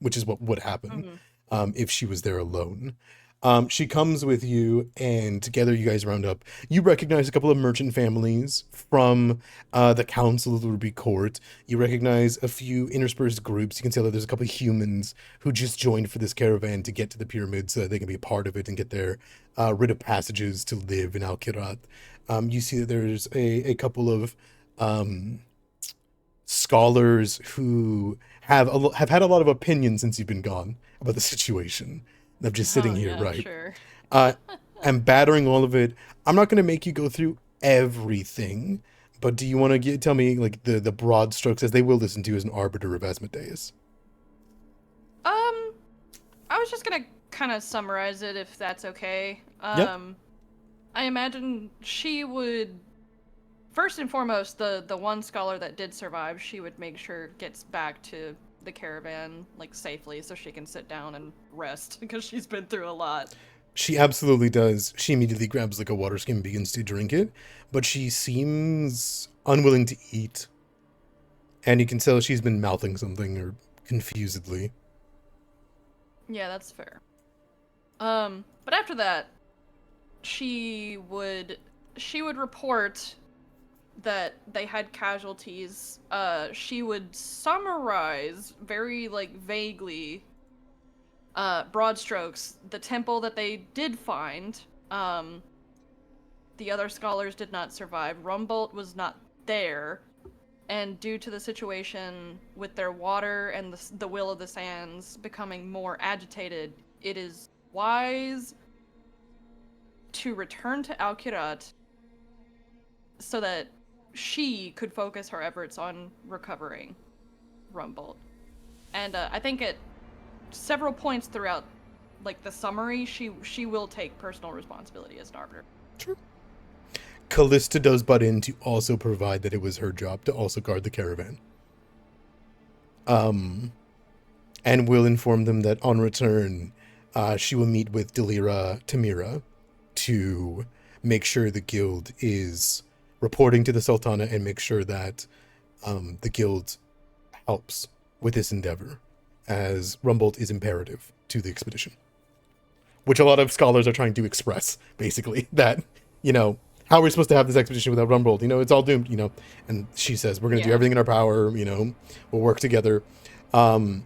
which is what would happen if she was there alone. She comes with you, and together you guys round up. You recognize a couple of merchant families from the Council of the Ruby Court. You recognize a few interspersed groups. You can tell that there's a couple of humans who just joined for this caravan to get to the pyramids so that they can be a part of it and get their writ of passages to live in Kirat. You see that there's a couple of scholars who have had a lot of opinions since you've been gone about the situation. Of just sitting here, right? Sure. And battering all of it. I'm not going to make you go through everything, but do you want to tell me like the broad strokes, as they will listen to you as an arbiter of Asmodeus? I was just gonna kind of summarize it, if that's okay. Yep. I imagine she would, first and foremost, the one scholar that did survive, she would make sure gets back to the caravan like safely so she can sit down and rest because she's been through a lot. She absolutely does. She immediately grabs like a water skin and begins to drink it, but she seems unwilling to eat. And you can tell she's been mouthing something or confusedly. Yeah, that's fair. But after that, she would report that they had casualties. She would summarize very vaguely, broad strokes, the temple that they did find. The other scholars did not survive. Rumbolt was not there, and due to the situation with their water and the will of the sands becoming more agitated, it is wise to return to Kirat so that she could focus her efforts on recovering Rumbolt. And I think at several points throughout the summary, she will take personal responsibility as an arbiter. Sure. Callista does butt in to also provide that it was her job to also guard the caravan. And will inform them that on return, she will meet with Delira Tamira to make sure the guild is reporting to the Sultana and make sure that the guild helps with this endeavor, as Rumbolt is imperative to the expedition. Which a lot of scholars are trying to express, basically, that, how are we supposed to have this expedition without Rumbolt? It's all doomed, And she says, we're going to do everything in our power, we'll work together. Go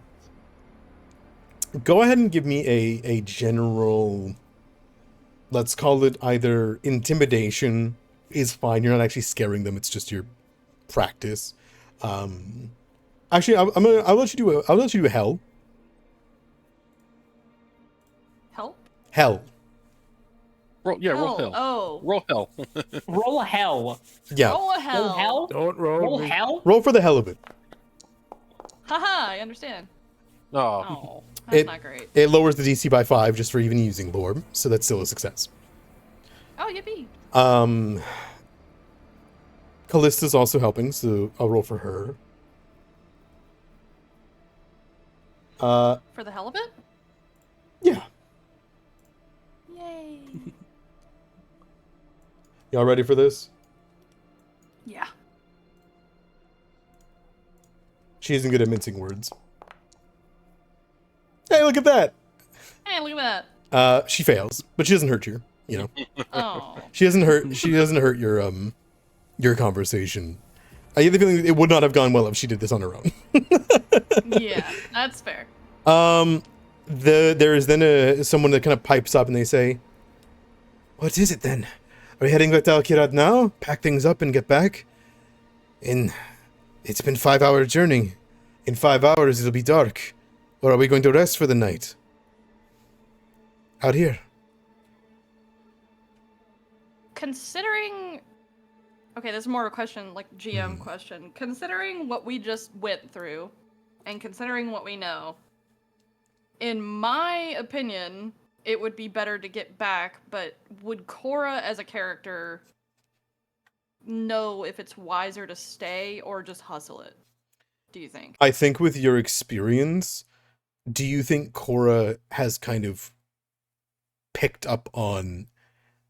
ahead and give me a general, let's call it either intimidation is fine. You're not actually scaring them. It's just your practice. Actually, I'll let you do a hell. Help? Hell. Roll hell. Oh. Roll hell. Roll a hell. Yeah. Roll a hell. Roll hell? Don't roll. Roll me. hell? Roll for the hell of it. Haha, I understand. Oh. Oh, that's not great. It lowers the DC by 5 just for even using lore, so that's still a success. Oh, yippee. Callista's also helping, so I'll roll for her. For the hell of it? Yeah. Yay. Y'all ready for this? Yeah. She isn't good at mincing words. Hey, look at that! Hey, look at She fails, but she doesn't hurt you. that. Oh. She doesn't hurt your conversation. I get the feeling it would not have gone well if she did this on her own. Yeah, that's fair. There is then someone that kind of pipes up and they say, "What is it then? Are we heading back to Kirat now? Pack things up and get back? It's been 5-hour journey. In 5 hours it'll be dark. Or are we going to rest for the night? Out here. Considering... Okay, this is more of a question, like GM question. Considering what we just went through, and considering what we know, in my opinion, it would be better to get back, but would Cora as a character know if it's wiser to stay or just hustle it? Do you think? I think with your experience, do you think Cora has kind of picked up on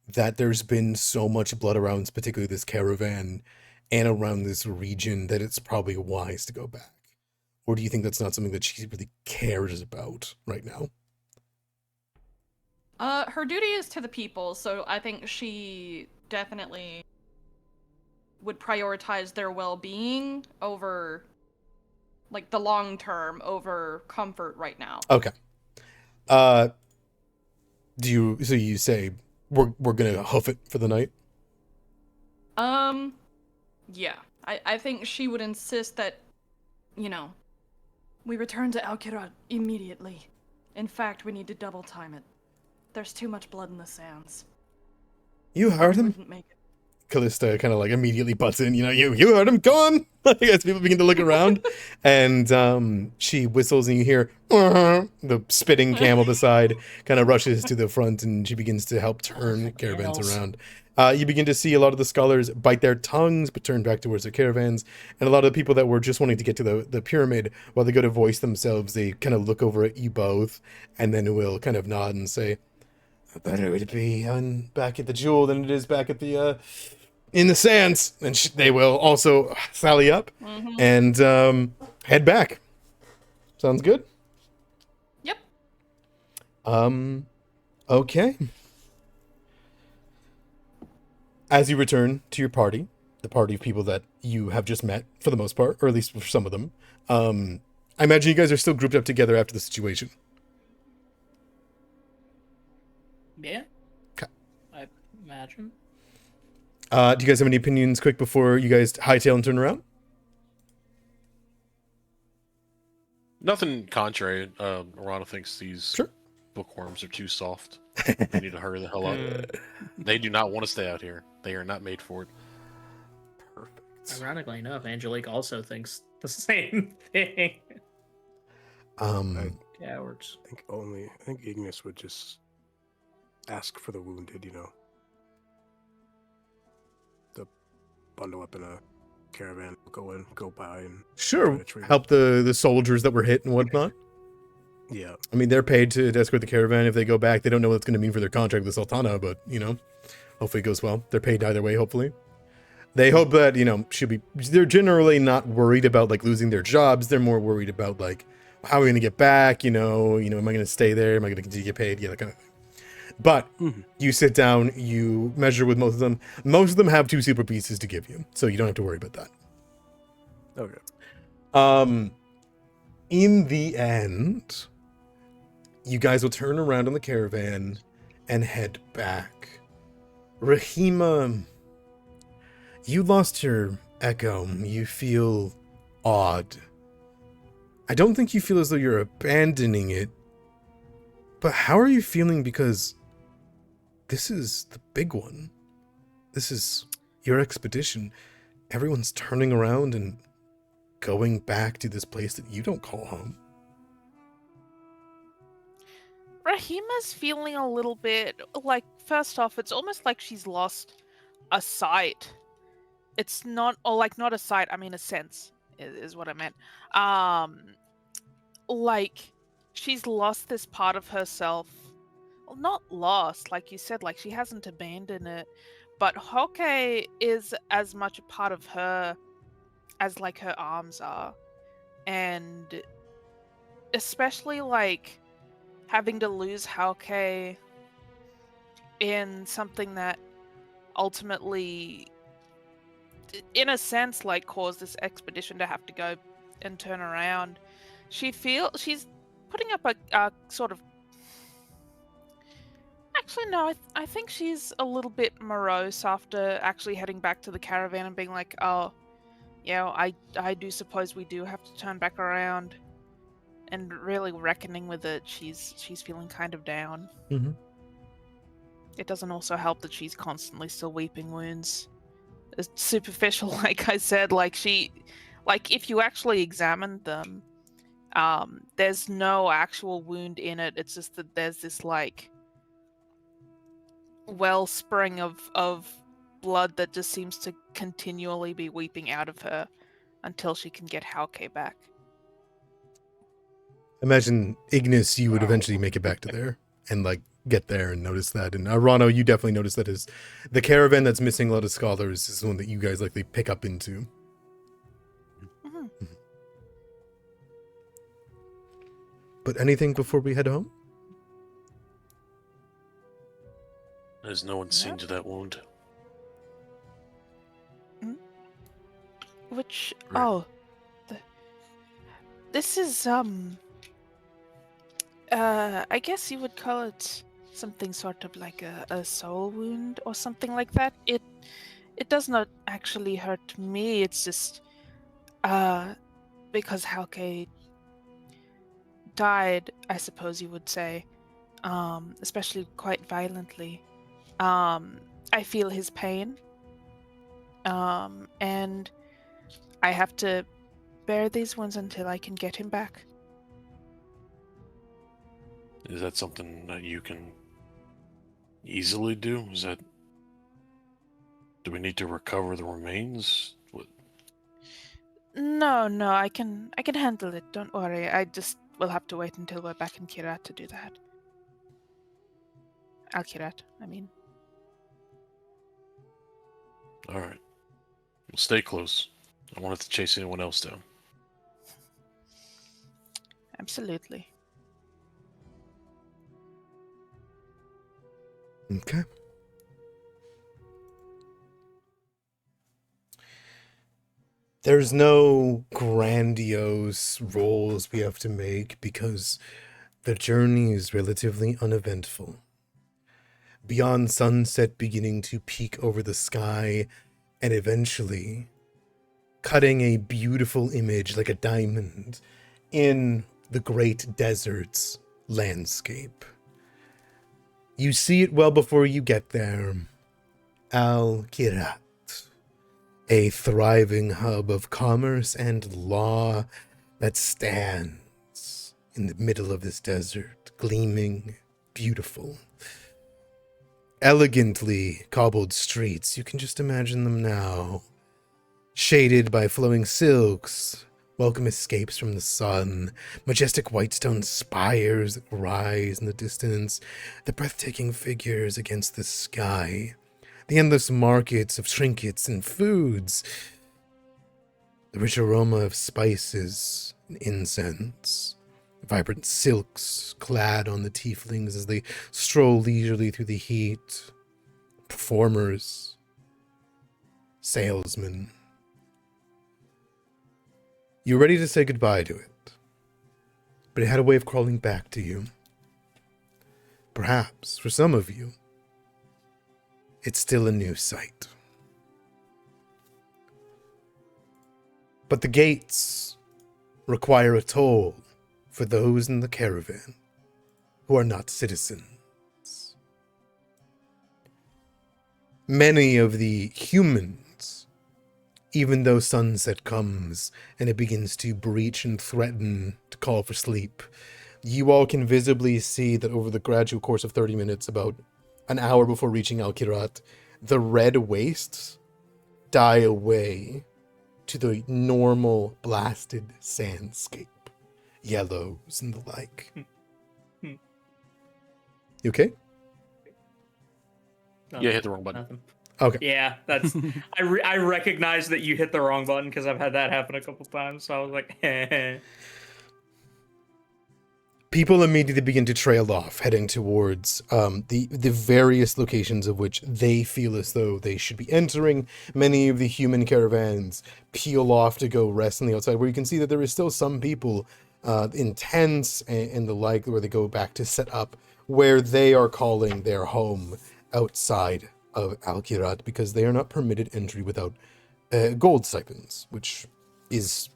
that there's been so much blood around, particularly this caravan and around this region, that it's probably wise to go back? Or do you think that's not something that she really cares about right now? Her duty is to the people, so I think she definitely would prioritize their well-being over, like, the long term over comfort right now. Okay. So you say we're gonna hoof it for the night? Yeah. I think she would insist that, we return to Kirat immediately. In fact, we need to double time it. There's too much blood in the sands. You heard him? Wouldn't make it. Callista kind of like immediately butts in, you heard him, go on! As people begin to look around, and she whistles and you hear the spitting camel beside kind of rushes to the front, and she begins to help turn caravans around. You begin to see a lot of the scholars bite their tongues but turn back towards their caravans, and a lot of the people that were just wanting to get to the pyramid, while they go to voice themselves, they kind of look over at you both, and then will kind of nod and say, better it be back at the jewel than it is back at the in the sands. And they will also sally up and head back. Sounds good? Yep. Okay. As you return to your party, the party of people that you have just met for the most part, or at least for some of them, I imagine you guys are still grouped up together after the situation. Yeah. Okay. I imagine. Do you guys have any opinions quick before you guys hightail and turn around? Nothing contrary. Arana thinks these Sure. bookworms are too soft. We need to hurry the hell up. They do not want to stay out here. They are not made for it. Perfect. Ironically enough, Angelique also thinks the same thing. Cowards. I think Ignis would just ask for the wounded, The bundle up in a caravan, go by and Sure. Help the soldiers that were hit and whatnot. Yeah. I mean, they're paid to escort the caravan. If they go back, they don't know what it's going to mean for their contract with the Sultana, but, hopefully it goes well. They're paid either way, hopefully. They hope that, they're generally not worried about, like, losing their jobs. They're more worried about, like, how are we going to get back? Am I going to stay there? Am I going to continue to get paid? Yeah, that kind of thing. But you sit down, you measure with most of them. Most of them have 2 super pieces to give you, so you don't have to worry about that. Okay. In the end, you guys will turn around on the caravan and head back. Rahima, you lost your echo. You feel odd. I don't think you feel as though you're abandoning it. But how are you feeling? Because this is the big one. This is your expedition. Everyone's turning around and going back to this place that you don't call home. Rahima's feeling a little bit like, first off, it's almost like she's lost a sight. It's not, or like not a sight, I mean a sense is what I meant. Like she's lost this part of herself. Well, not lost, like you said, like she hasn't abandoned it, but Hoke is as much a part of her as like her arms are. And especially like having to lose Hoke in something that ultimately, in a sense, like caused this expedition to have to go and turn around. She's putting up a sort of, not Actually, no. I think she's a little bit morose after actually heading back to the caravan and being like, "Oh, yeah, I do suppose we do have to turn back around," and really reckoning with it. She's feeling kind of down. Mm-hmm. It doesn't also help that she's constantly still weeping wounds. It's superficial, like I said. Like if you actually examined them, there's no actual wound in it. It's just that there's this like wellspring of blood that just seems to continually be weeping out of her until she can get Hauke back. Imagine, Ignis, you would eventually make it back to there and like get there and notice that. And Rano, you definitely notice that is the caravan that's missing a lot of scholars is the one that you guys likely pick up into. Mhm. But anything before we head home? Has no one seen Nope. to that wound? Which Right. this is I guess you would call it something sort of like a soul wound or something like that. It does not actually hurt me. It's just because Hauke died, I suppose you would say, especially quite violently. I feel his pain, and I have to bear these wounds until I can get him back. Is that something that you can easily do? Do we need to recover the remains? What? No, I can handle it. Don't worry. I just will have to wait until we're back in Kirat to do that. Al-Kirat, I mean. All right. Well, stay close. I wanted to chase anyone else down. Absolutely. Okay. There's no grandiose rolls we have to make because the journey is relatively uneventful. Beyond sunset beginning to peek over the sky and eventually cutting a beautiful image like a diamond in the great desert's landscape. You see it well before you get there. Al-Kirat, a thriving hub of commerce and law that stands in the middle of this desert, gleaming, beautiful. Elegantly cobbled streets, you can just imagine them now. Shaded by flowing silks, welcome escapes from the sun, majestic white stone spires that rise in the distance, the breathtaking figures against the sky, the endless markets of trinkets and foods, the rich aroma of spices and incense, vibrant silks clad on the tieflings as they stroll leisurely through the heat, performers, salesmen. You're ready to say goodbye to it, but it had a way of crawling back to you. Perhaps, for some of you, it's still a new sight. But the gates require a toll for those in the caravan who are not citizens. Many of the humans, even though sunset comes and it begins to breach and threaten to call for sleep, you all can visibly see that over the gradual course of 30 minutes, about an hour before reaching Al-Kirat, the red wastes die away to the normal blasted sandscape, yellows and the like. You okay? Yeah, hit the wrong button. Nothing. Okay. Yeah, that's. I recognize that you hit the wrong button because I've had that happen a couple times. So I was like, People immediately begin to trail off, heading towards the various locations of which they feel as though they should be entering. Many of the human caravans peel off to go rest on the outside, where you can see that there is still some people in tents and the like, where they go back to set up where they are calling their home outside of Kirat, because they are not permitted entry without gold stipends, which is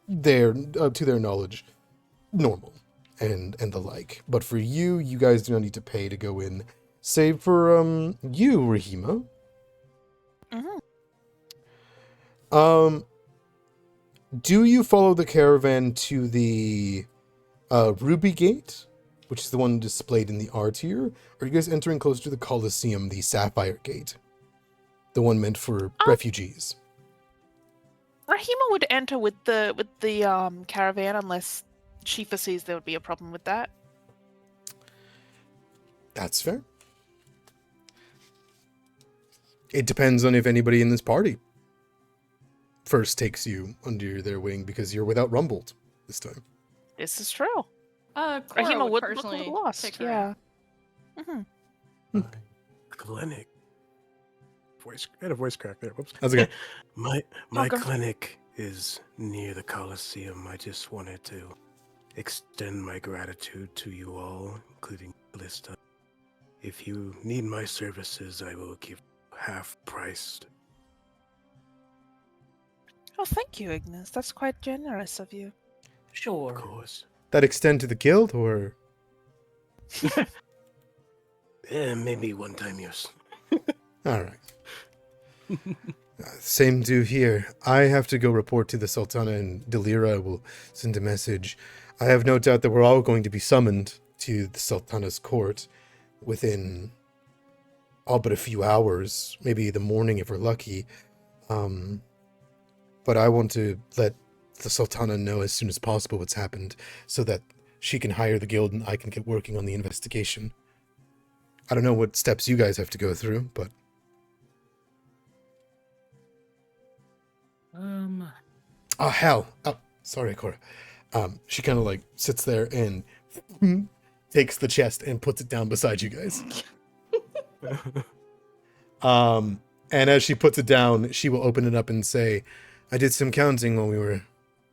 their to their knowledge normal and the like. But for you guys do not need to pay to go in, save for you, Rahima. Do you follow the caravan to the Ruby Gate, which is the one displayed in the art here? Or are you guys entering closer to the Colosseum, the Sapphire Gate, the one meant for refugees? Rahima would enter with the caravan unless she foresees there would be a problem with that. That's fair. It depends on if anybody in this party first takes you under their wing, because you're without Rumbled this time. This is true. Cora Rahima would would personally look lost. pick her Yeah. in. Clinic. I had a voice crack there. Whoops. That's okay. My Okay. clinic is near the Colosseum. I just wanted to extend my gratitude to you all, including Lista. If you need my services, I will give half priced. Oh, thank you, Ignis. That's quite generous of you. Sure. Of course. That extend to the guild, or Maybe one time use. all right. Same do here. I have to go report to the Sultana, and Delira will send a message. I have no doubt that we're all going to be summoned to the Sultana's court within all but a few hours, maybe the morning if we're lucky. But I want to let the Sultana know as soon as possible what's happened, so that she can hire the guild and I can get working on the investigation. I don't know what steps you guys have to go through, but... Oh, hell. Oh, sorry, Cora. She kind of like sits there and takes the chest and puts it down beside you guys. And as she puts it down, she will open it up and say, I did some counting while we were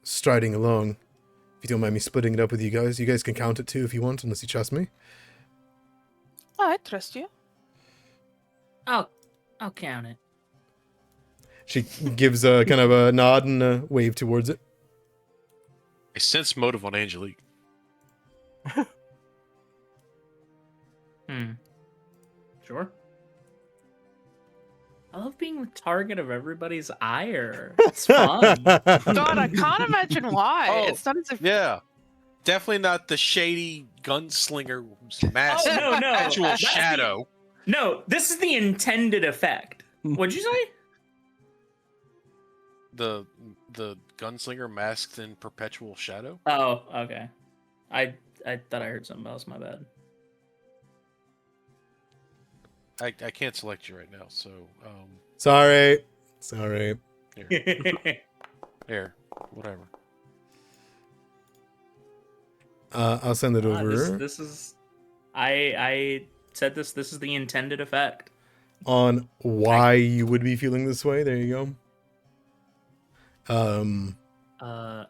striding along. If you don't mind me splitting it up with you guys can count it too if you want, unless you trust me. I trust you. I'll count it. She gives a kind of a nod and a wave towards it. I sense motive on Angelique. Sure. I love being the target of everybody's ire. It's fun. God, I can't imagine why. Oh, It's not as if Yeah. Definitely not the shady gunslinger who's masked Oh, no, no. actual That's the- shadow. No, this is the intended effect. What'd you say? The gunslinger masked in perpetual shadow. Oh, okay. I thought I heard something else. My bad. I can't select you right now, so Sorry. here, whatever. I'll send it over This is. I said this. This is the intended effect. on why you would be feeling this way. There you go.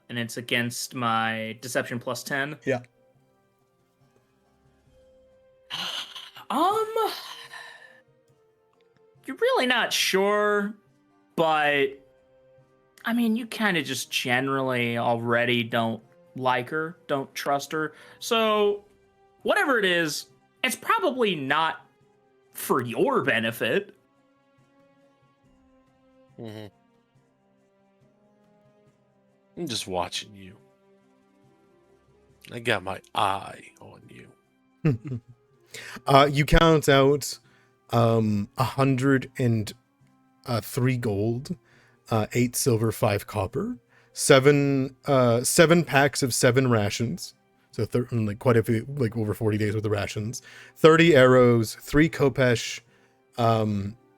And it's against my deception plus 10. Yeah. You're really not sure, but I mean, you kind of just generally already don't like her, don't trust her. So, whatever it is, it's probably not for your benefit. Mm-hmm. I'm just watching you. I got my eye on you. You count out 103 gold, 8 silver, 5 copper, 7 packs of 7 rations. So like quite a few, like over 40 days worth of rations. 30 arrows, 3 kopesh,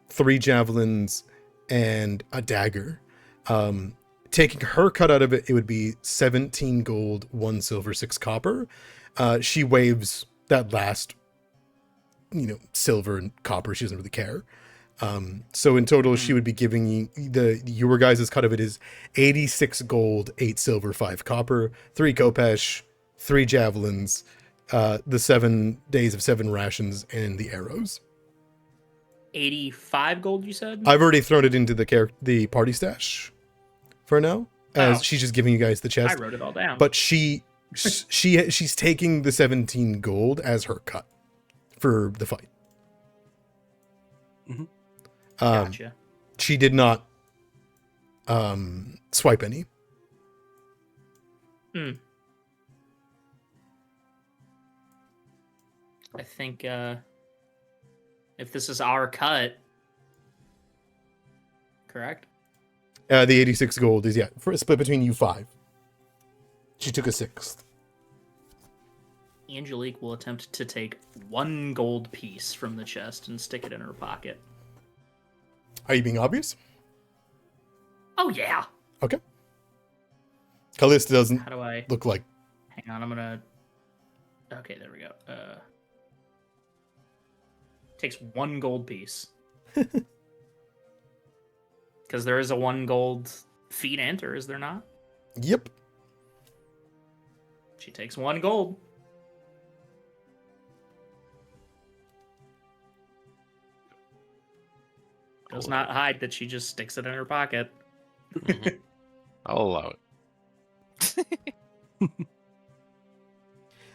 3 javelins, and a dagger. Taking her cut out of it, it would be 17 gold, 1 silver, 6 copper. She waves that last, silver and copper. She doesn't really care. So in total, she would be giving you your guys' cut of it is 86 gold, 8 silver, 5 copper, 3 kopesh, 3 javelins, the 7 days of 7 rations, and the arrows. 85 gold, you said? I've already thrown it into the party stash for now, as she's just giving you guys the chest. I wrote it all down. But she's taking the 17 gold as her cut for the fight. Mm-hmm. Gotcha. She did not swipe any. I think if this is our cut, correct? The 86 gold is for a split between you 5. She took a 6th. Angelique will attempt to take 1 gold piece from the chest and stick it in her pocket. Are you being obvious? Oh yeah. Okay. Callista doesn't How do I look like. Hang on, I'm gonna. Okay, there we go. Takes 1 gold piece. Because there is a 1 gold fee to enter, is there not? Yep. She takes 1 gold. Does not hide that she just sticks it in her pocket. Mhm. I'll allow it.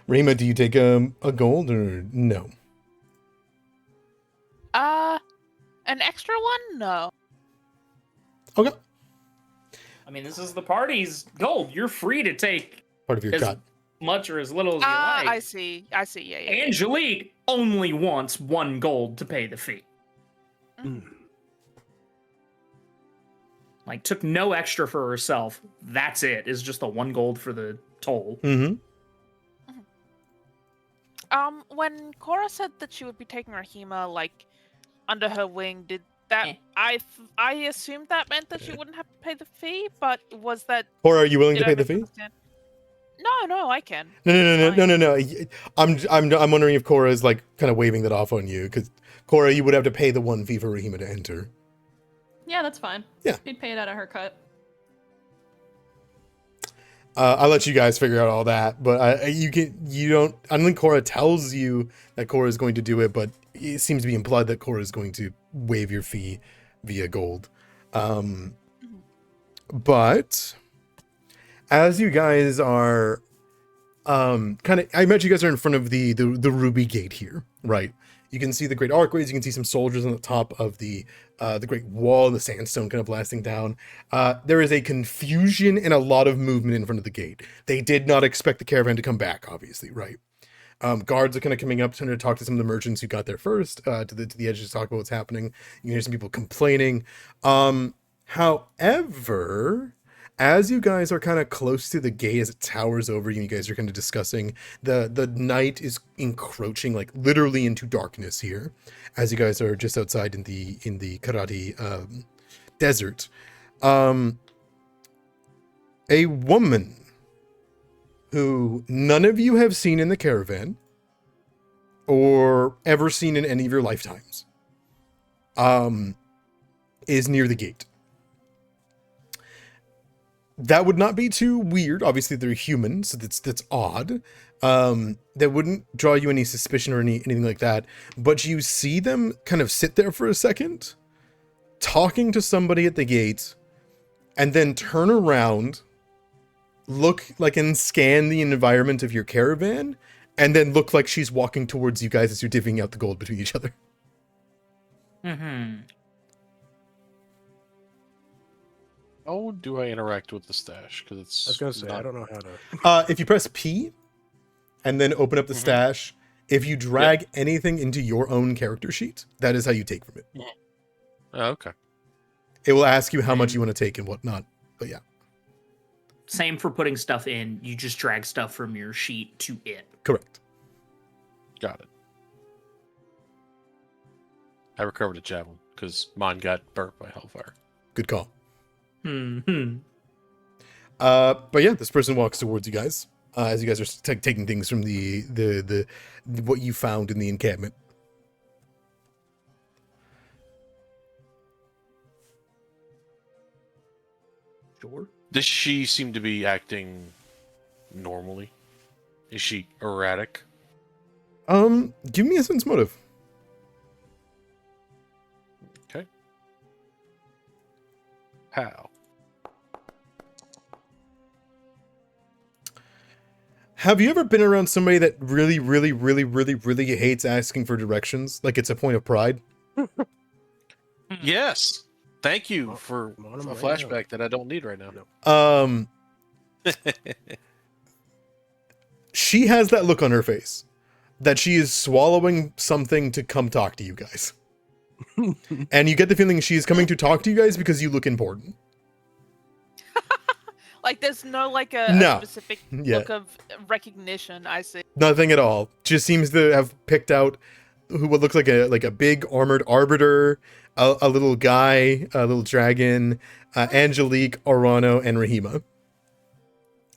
Rima, do you take a gold or no? An extra one? No. Okay. I mean, this is the party's gold. You're free to take Part of your as cut. much or as little as you like. I see. Yeah, yeah. Angelique only wants 1 gold to pay the fee. Like, took no extra for herself. That's it. Is just the 1 gold for the toll. Mm-hmm. When Cora said that she would be taking Rahima, like, under her wing, did that... I assumed that meant that she wouldn't have to pay the fee, but was that... Or are you willing to did I pay the fee? misunderstand? No, I can. No. I'm wondering if Cora is like kind of waving that off on you, because Cora, you would have to pay the 1 fee for Rahima to enter. Yeah, that's fine. Yeah. He'd pay it out of her cut. I'll let you guys figure out all that, but I don't think Cora tells you that Cora is going to do it, but it seems to be implied that Cora is going to waive your fee via gold. But as you guys are I imagine you guys are in front of the Ruby Gate here, right? You can see the great archways, you can see some soldiers on the top of the great wall, the sandstone kind of blasting down. There is a confusion and a lot of movement in front of the gate. They did not expect the caravan to come back, obviously, right? Guards are kind of coming up, trying to talk to some of the merchants who got there first, to the edge to talk about what's happening. You can hear some people complaining. However, as you guys are kind of close to the gate, as it towers over you, you guys are kind of discussing, the night is encroaching, like literally into darkness here, as you guys are just outside in the Kirat desert. A woman who none of you have seen in the caravan or ever seen in any of your lifetimes, is near the gate. That would not be too weird. Obviously, they're human, so that's odd. That wouldn't draw you any suspicion or anything like that. But you see them kind of sit there for a second, talking to somebody at the gate, and then turn around, look like and scan the environment of your caravan, and then look like she's walking towards you guys as you're divvying out the gold between each other. Mm-hmm. How do I interact with the stash? Because it's. I was gonna say not... I don't know how to. If you press P and then open up the stash, if you drag anything into your own character sheet, that is how you take from it. Oh, okay. It will ask you how much you want to take and whatnot. But yeah. Same for putting stuff in. You just drag stuff from your sheet to it. Correct. Got it. I recovered a javelin because mine got burnt by hellfire. Good call. Hmm. But yeah, this person walks towards you guys as you guys are taking things from the what you found in the encampment. Does she seem to be acting normally? Is she erratic? Give me a sense motive. Okay. How? Have you ever been around somebody that really hates asking for directions? Like it's a point of pride? Yes. Thank you for I'm a on 'em right flashback that I don't need right now. Um, she has that look on her face that she is swallowing something to come talk to you guys. And you get the feeling she is coming to talk to you guys because you look important. Like, there's no, like, a No. specific Yeah. look of recognition, I see. Nothing at all. Just seems to have picked out who would look like a big armored arbiter, a little guy, a little dragon, Angelique, Orano, and Rahima.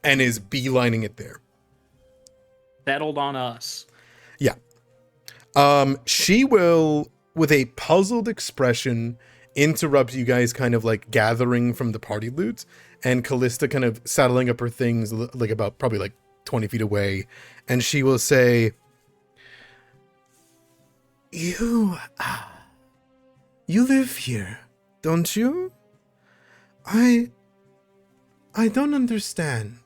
And is beelining it there. Settled on us. Yeah. She will, with a puzzled expression, interrupt you guys kind of like gathering from the party loot, and Callista kind of saddling up her things like about probably like 20 feet away, and she will say, You live here, don't you? I don't understand.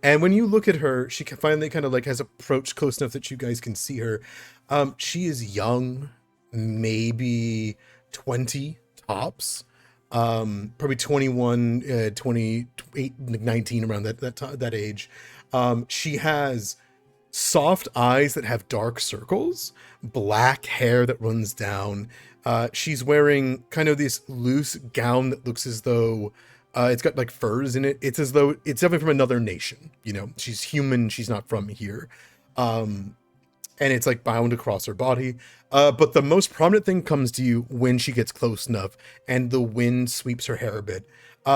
And when you look at her, she finally kind of like has approached close enough that you guys can see her. She is young, maybe 20 tops. Probably 21, 28, 19, around that age. She has soft eyes that have dark circles, black hair that runs down. She's wearing kind of this loose gown that looks as though it's got like furs in it. It's as though it's definitely from another nation. You know, she's human. She's not from here. And it's like bound across her body. But the most prominent thing comes to you when she gets close enough and the wind sweeps her hair a bit.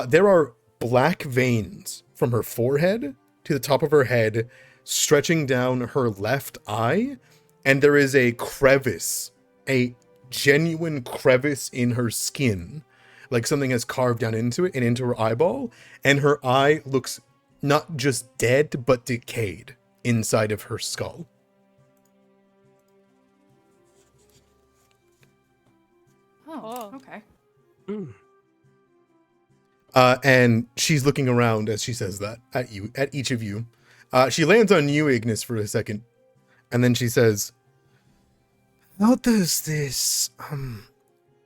There are black veins from her forehead to the top of her head, stretching down her left eye. And there is a crevice, a genuine crevice in her skin. Like something has carved down into it and into her eyeball. And her eye looks not just dead, but decayed inside of her skull. Oh, okay. And she's looking around as she says that at you, at each of you. She lands on you, Ignis, for a second. And then she says, How does this,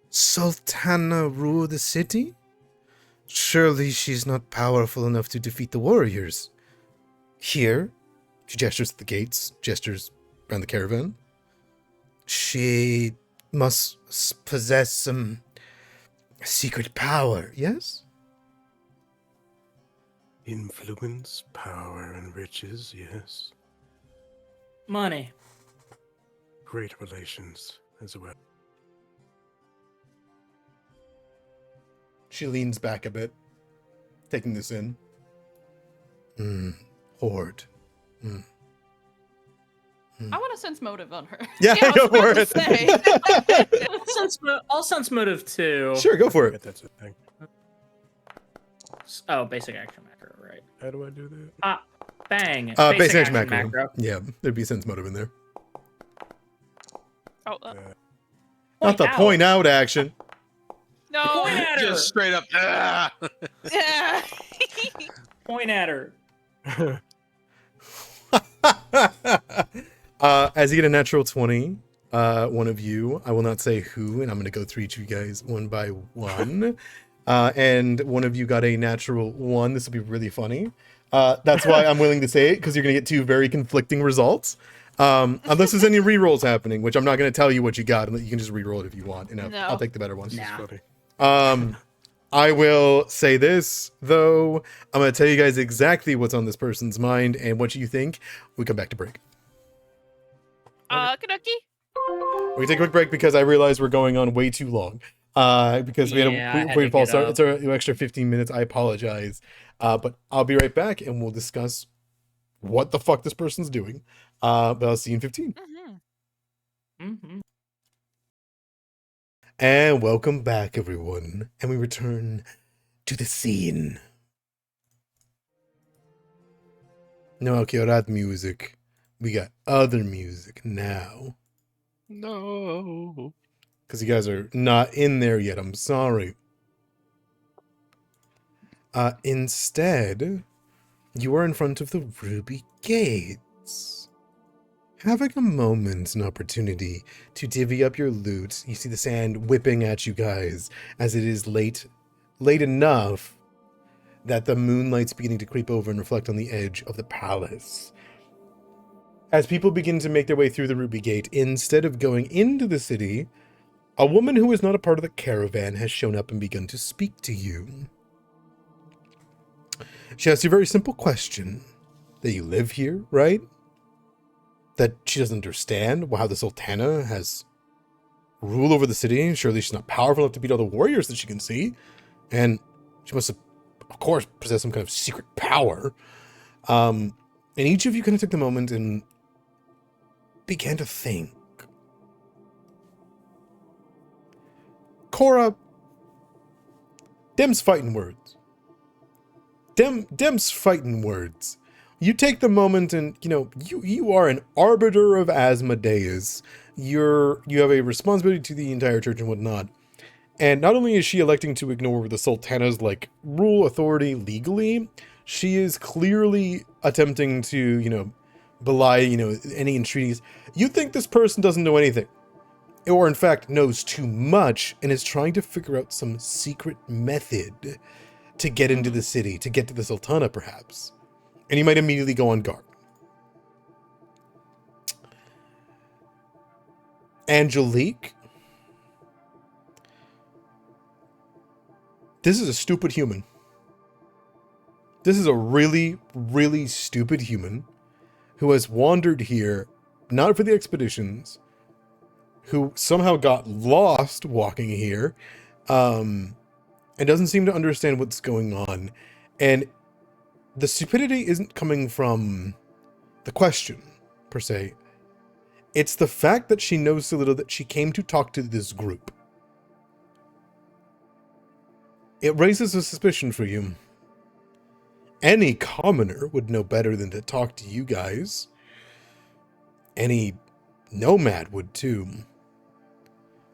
Sultana rule the city? Surely she's not powerful enough to defeat the warriors. Here, she gestures at the gates, gestures around the caravan. She must possess some secret power, yes? Influence, power, and riches, yes. Money. Great relations as well. She leans back a bit, taking this in. Horde. I want a sense motive on her. Yeah, Yeah, I go was for about it. to say. I'll sense motive too. Sure, go for But it. that's a thing. Oh, basic action macro, right? How do I do that? Bang. Basic action macro. Yeah, there'd be sense motive in there. Oh, Not the point out action. no. Point at her. Just straight up. Ah! Yeah. Point at her. As you get a natural 20, one of you, I will not say who, and I'm going to go through each of you guys one by one. And one of you got a natural 1. This will be really funny. That's why I'm willing to say it, because you're going to get 2 very conflicting results. Unless there's any rerolls happening, which I'm not going to tell you what you got, and you can just reroll it if you want, and No. I'll take the better one. This is funny. I will say this, though. I'm going to tell you guys exactly what's on this person's mind and what you think. We come back to break. Kanuki? We take a quick break because I realize we're going on way too long. Because we Yeah, I had had a to false get start. up. It's an extra 15 minutes. I apologize. But I'll be right back and we'll discuss what the fuck this person's doing. But I'll see you in 15. Mm-hmm. And welcome back, everyone. And we return to the scene. No, Kirat music. We got other music now. No. Because you guys are not in there yet. I'm sorry. Instead, you are in front of the ruby gates. Having a moment, an opportunity to divvy up your loot. You see the sand whipping at you guys as it is late enough that the moonlight's beginning to creep over and reflect on the edge of the palace. As people begin to make their way through the ruby gate, instead of going into the city, a woman who is not a part of the caravan has shown up and begun to speak to you. She asks you a very simple question. That you live here, right? That she doesn't understand how the Sultana has rule over the city. Surely she's not powerful enough to beat all the warriors that she can see. And she must have, of course, possess some kind of secret power. And each of you kind of took the moment and began to think. Cora, dem's fighting words. Dem's fighting words. You take the moment and, you are an arbiter of Asmodeus. You have a responsibility to the entire church and whatnot. And not only is she electing to ignore the Sultana's, rule authority legally, she is clearly attempting to, belie, any entreaties. You think this person doesn't know anything. Or, in fact, knows too much and is trying to figure out some secret method to get into the city, to get to the Sultana, perhaps. And you might immediately go on guard. Angelique. This is a stupid human. This is a really, really stupid human who has wandered here, not for the expeditions, who somehow got lost walking here, and doesn't seem to understand what's going on. And the stupidity isn't coming from the question, per se. It's the fact that she knows so little that she came to talk to this group. It raises a suspicion for you. Any commoner would know better than to talk to you guys. Any nomad would too.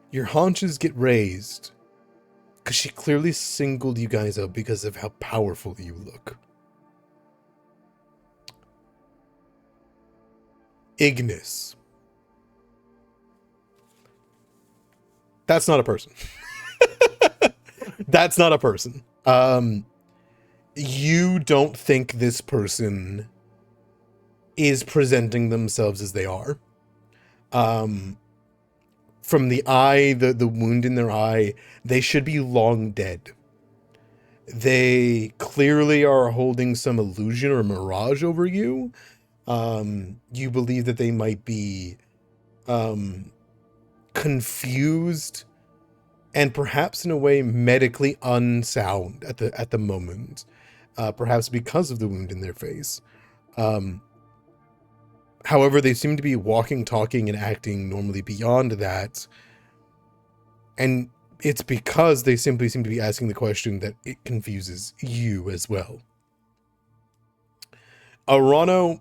Your haunches get raised, because she clearly singled you guys out because of how powerful you look. Ignis. That's not a person. That's not a person. You don't think this person is presenting themselves as they are. From the eye, the wound in their eye, they should be long dead. They clearly are holding some illusion or mirage over you. You believe that they might be confused and perhaps in a way medically unsound at the moment, perhaps because of the wound in their face. However, they seem to be walking, talking, and acting normally beyond that. And it's because they simply seem to be asking the question that it confuses you as well. Arano,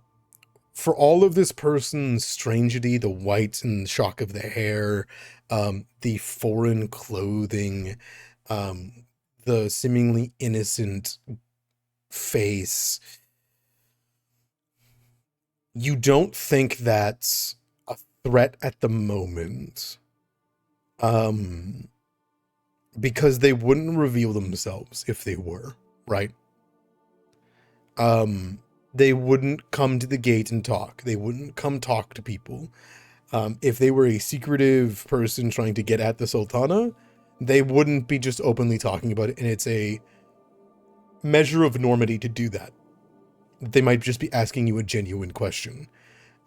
for all of this person's strangity, the white and shock of the hair, the foreign clothing, the seemingly innocent face, you don't think that's a threat at the moment. Because they wouldn't reveal themselves if they were, right? They wouldn't come to the gate and talk. They wouldn't come talk to people. If they were a secretive person trying to get at the Sultana, they wouldn't be just openly talking about it, and it's a measure of normity to do that. They might just be asking you a genuine question,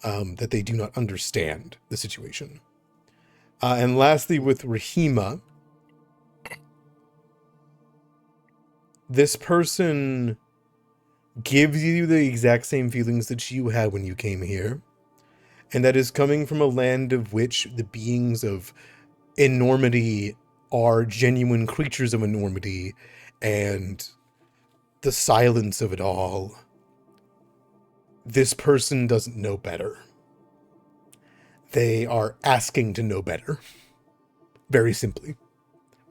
that they do not understand the situation. And lastly, with Rahima, this person gives you the exact same feelings that you had when you came here. And that is coming from a land of which the beings of enormity are genuine creatures of enormity. and the silence of it all. This person doesn't know better. They are asking to know better. Very simply.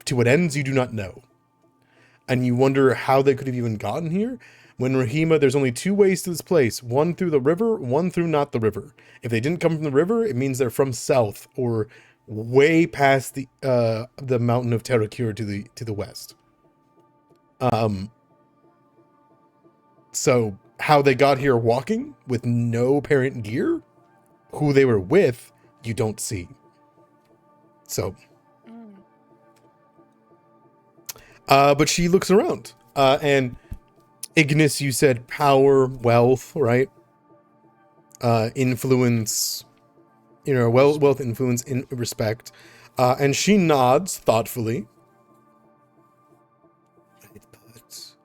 To what ends, you do not know. And you wonder how they could have even gotten here? When Rahima, there's only two ways to this place. One through the river, one through not the river. If they didn't come from the river, it means they're from south or way past the mountain of Terrakir to the west. So how they got here walking with no apparent gear, who they were with, you don't see. So, but she looks around, and Ignis, you said power, wealth, right? Influence, wealth, influence, in respect. And she nods thoughtfully. But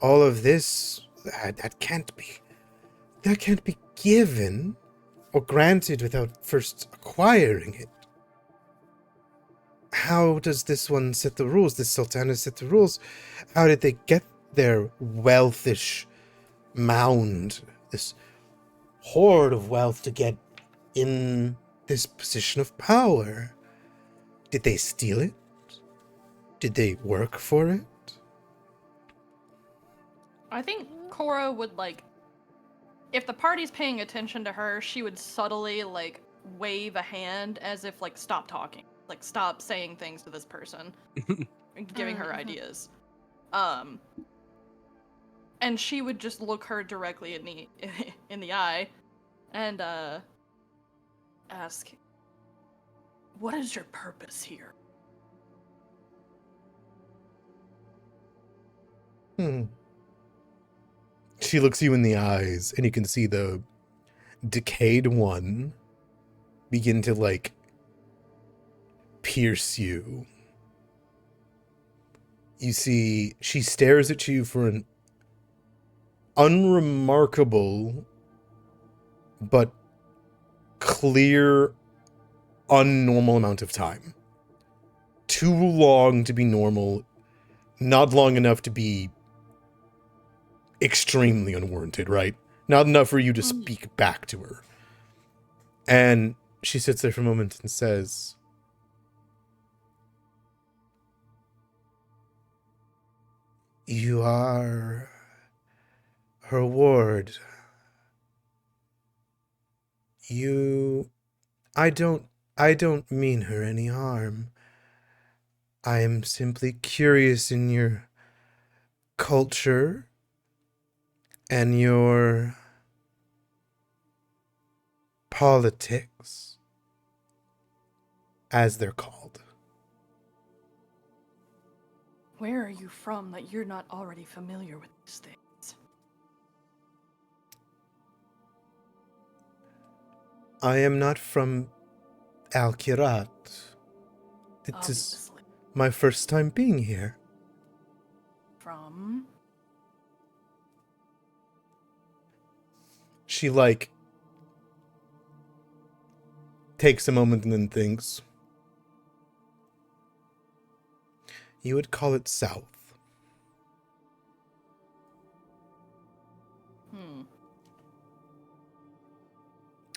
all of this, that can't be given or granted without first acquiring it. How does this one set the rules? This Sultana set the rules. How did they get their wealthish mound, this hoard of wealth to get in this position of power? Did they steal it? Did they work for it? I think Cora would, if the party's paying attention to her, she would subtly, wave a hand as if, stop talking. Stop saying things to this person. Giving her ideas. And she would just look her directly in the eye and ask, "What is your purpose here?" She looks you in the eyes, and you can see the decayed one begin to pierce you. You see, she stares at you for an unremarkable but clear, unnormal amount of time. Too long to be normal, not long enough to be extremely unwarranted, right? Not enough for you to speak back to her. And she sits there for a moment and says, "You are her ward. I don't mean her any harm. I am simply curious in your culture and your politics, as they're called." Where are you from that you're not already familiar with these things? I am not from Kirat. It is Obviously. my first time being here. From? She takes a moment and then thinks. You would call it south.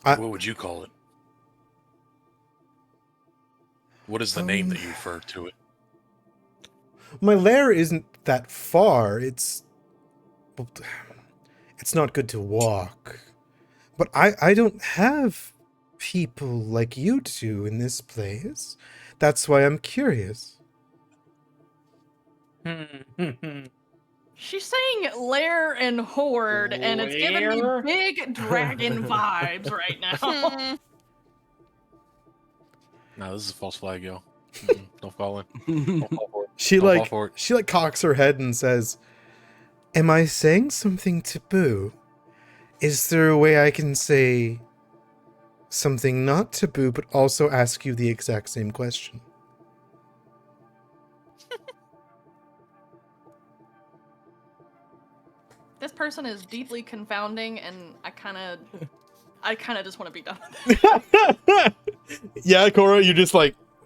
What would you call it? What is the name that you refer to it? My lair isn't that far. It's not good to walk. But I don't have people like you two in this place. That's why I'm curious. She's saying lair and horde, and it's giving me big dragon vibes right now. No, this is a false flag, yo. Don't fall in. Don't fall for it. She Don't fall for it. she cocks her head and says, "Am I saying something taboo? Is there a way I can say something not taboo, but also ask you the exact same question?" This person is deeply confounding, and I kind of just want to be done with it. Yeah, Cora, you just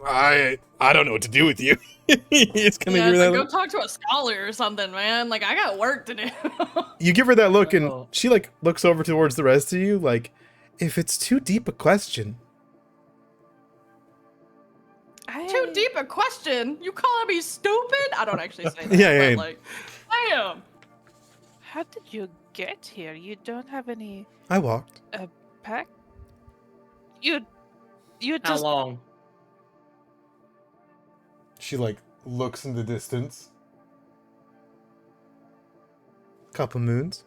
I don't know what to do with you. It's gonna Yeah, give it's her like, that go look. talk to a scholar or something, man. Like, I got work to do. You give her that look, and Oh. she like looks over towards the rest of you, like, if it's too deep a question. Too deep a question? You calling me stupid? I don't actually say that, Yeah, but like, damn. How did you get here? You don't have any I walked. pack? You How just long? She like looks in the distance. Couple moons.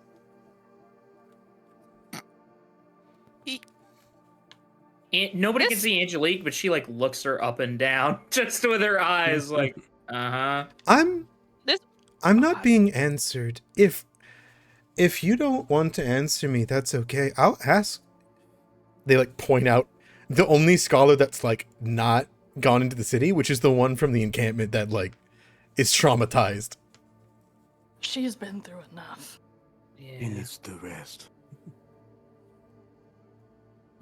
Nobody can This- see Angelique, but she like looks her up and down just with her eyes, like, I'm This- not being answered. If you don't want to answer me, that's okay. I'll ask. They like point out the only scholar that's like not gone into the city, which is the one from the encampment that like is traumatized. She's been through enough. He needs to rest.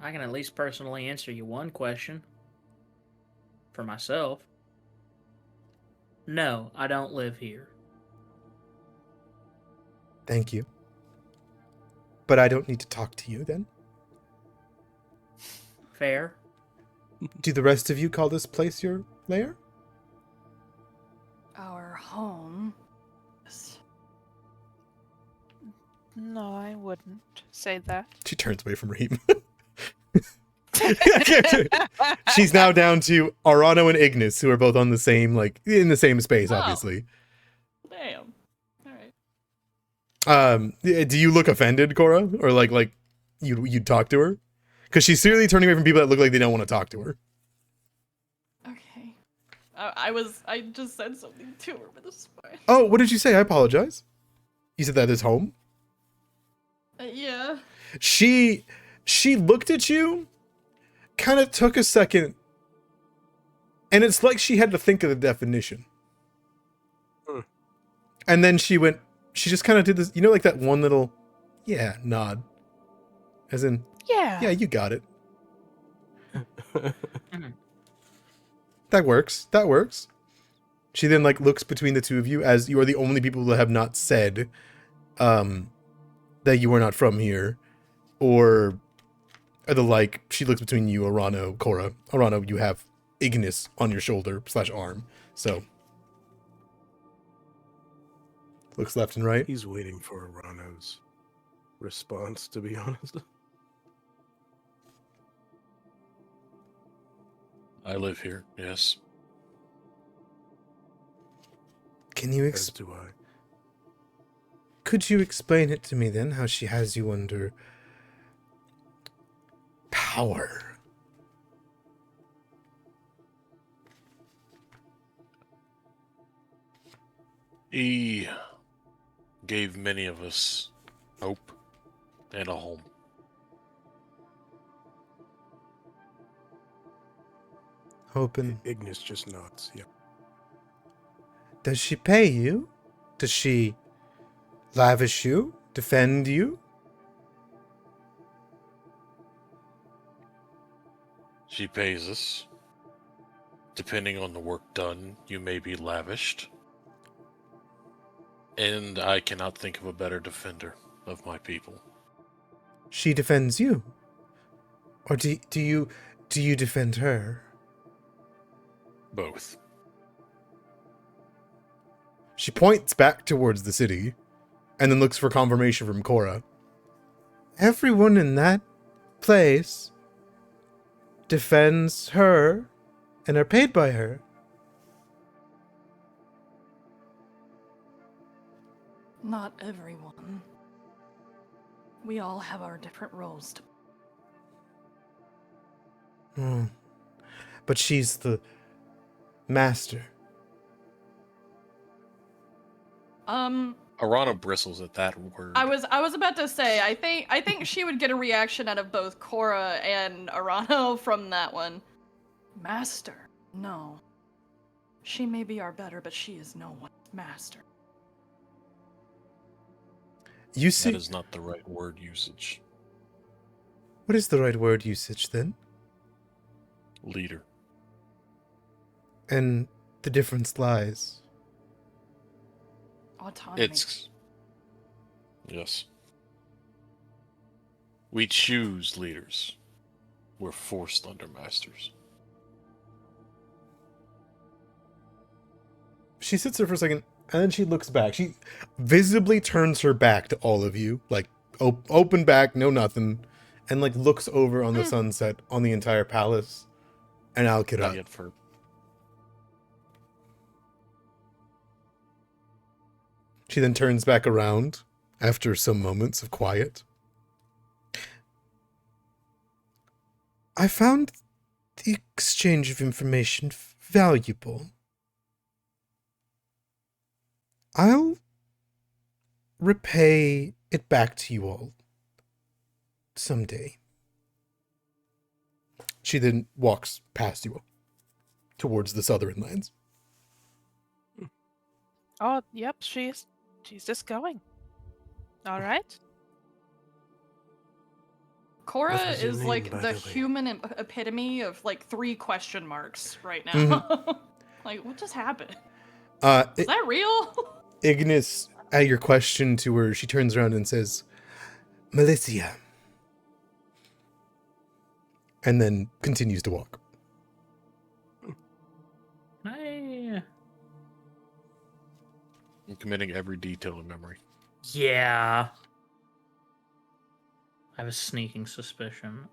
I can at least personally answer you one question. For myself. No, I don't live here. Thank you. But I don't need to talk to you then. Fair. Do the rest of you call this place your lair? Our home. Yes. No, I wouldn't say that. She turns away from Reem. She's now down to Arano and Ignis, who are both on the same, like, in the same space, Oh. obviously. Damn. Alright. Do you look offended, Cora? Or like you'd talk to her? Because she's seriously turning away from people that look like they don't want to talk to her. Okay. I just said something to her, but this is fine. Oh, what did you say? I apologize. You said that is home? Yeah. She looked at you, kind of took a second, and it's like she had to think of the definition. And then she just kind of did this, you know, like that one little, yeah, nod. As in, yeah, you got it. That works. She then like looks between the two of you as you are the only people that have not said that you are not from here, or the like. She looks between you, Arano, Cora. Arano, you have Ignis on your shoulder / arm, so looks left and right. He's waiting for Arano's response, to be honest. I live here, yes. Can you As do I. Could you explain it to me then, how she has you under power? He gave many of us hope and a home. Hoping. Ignis just nods. Yep. Does she pay you? Does she lavish you? Defend you? She pays us. Depending on the work done, you may be lavished. And I cannot think of a better defender of my people. She defends you? Or do you defend her? Both. She points back towards the city, and then looks for confirmation from Cora. Everyone in that place defends her and are paid by her. Not everyone. We all have our different roles to. But she's the master. Arana bristles at that word. I was about to say, I think she would get a reaction out of both Cora and Arano from that one. Master? No. She may be our better, but she is no one's master. You see, That is not the right word usage. what is the right word usage then? Leader. and the difference lies. Autonomy. Yes. We choose leaders. We're forced under masters. She sits there for a second, and then she looks back. She visibly turns her back to all of you, like open back, no nothing, and like looks over on the sunset on the entire palace and Not Kirat. yet for She then turns back around after some moments of quiet. I found the exchange of information valuable. I'll repay it back to you all someday. She then walks past you all towards the southern lands. Oh, yep, she's just going. All right. Cora What was your is name, like by the the way? human epitome of like 3 question marks right now. Mm-hmm. Like, what just happened? Uh, Is that real? Ignis, at your question to her, she turns around and says, Militia. And then continues to walk. I'm committing every detail in memory. Yeah. I have a sneaking suspicion.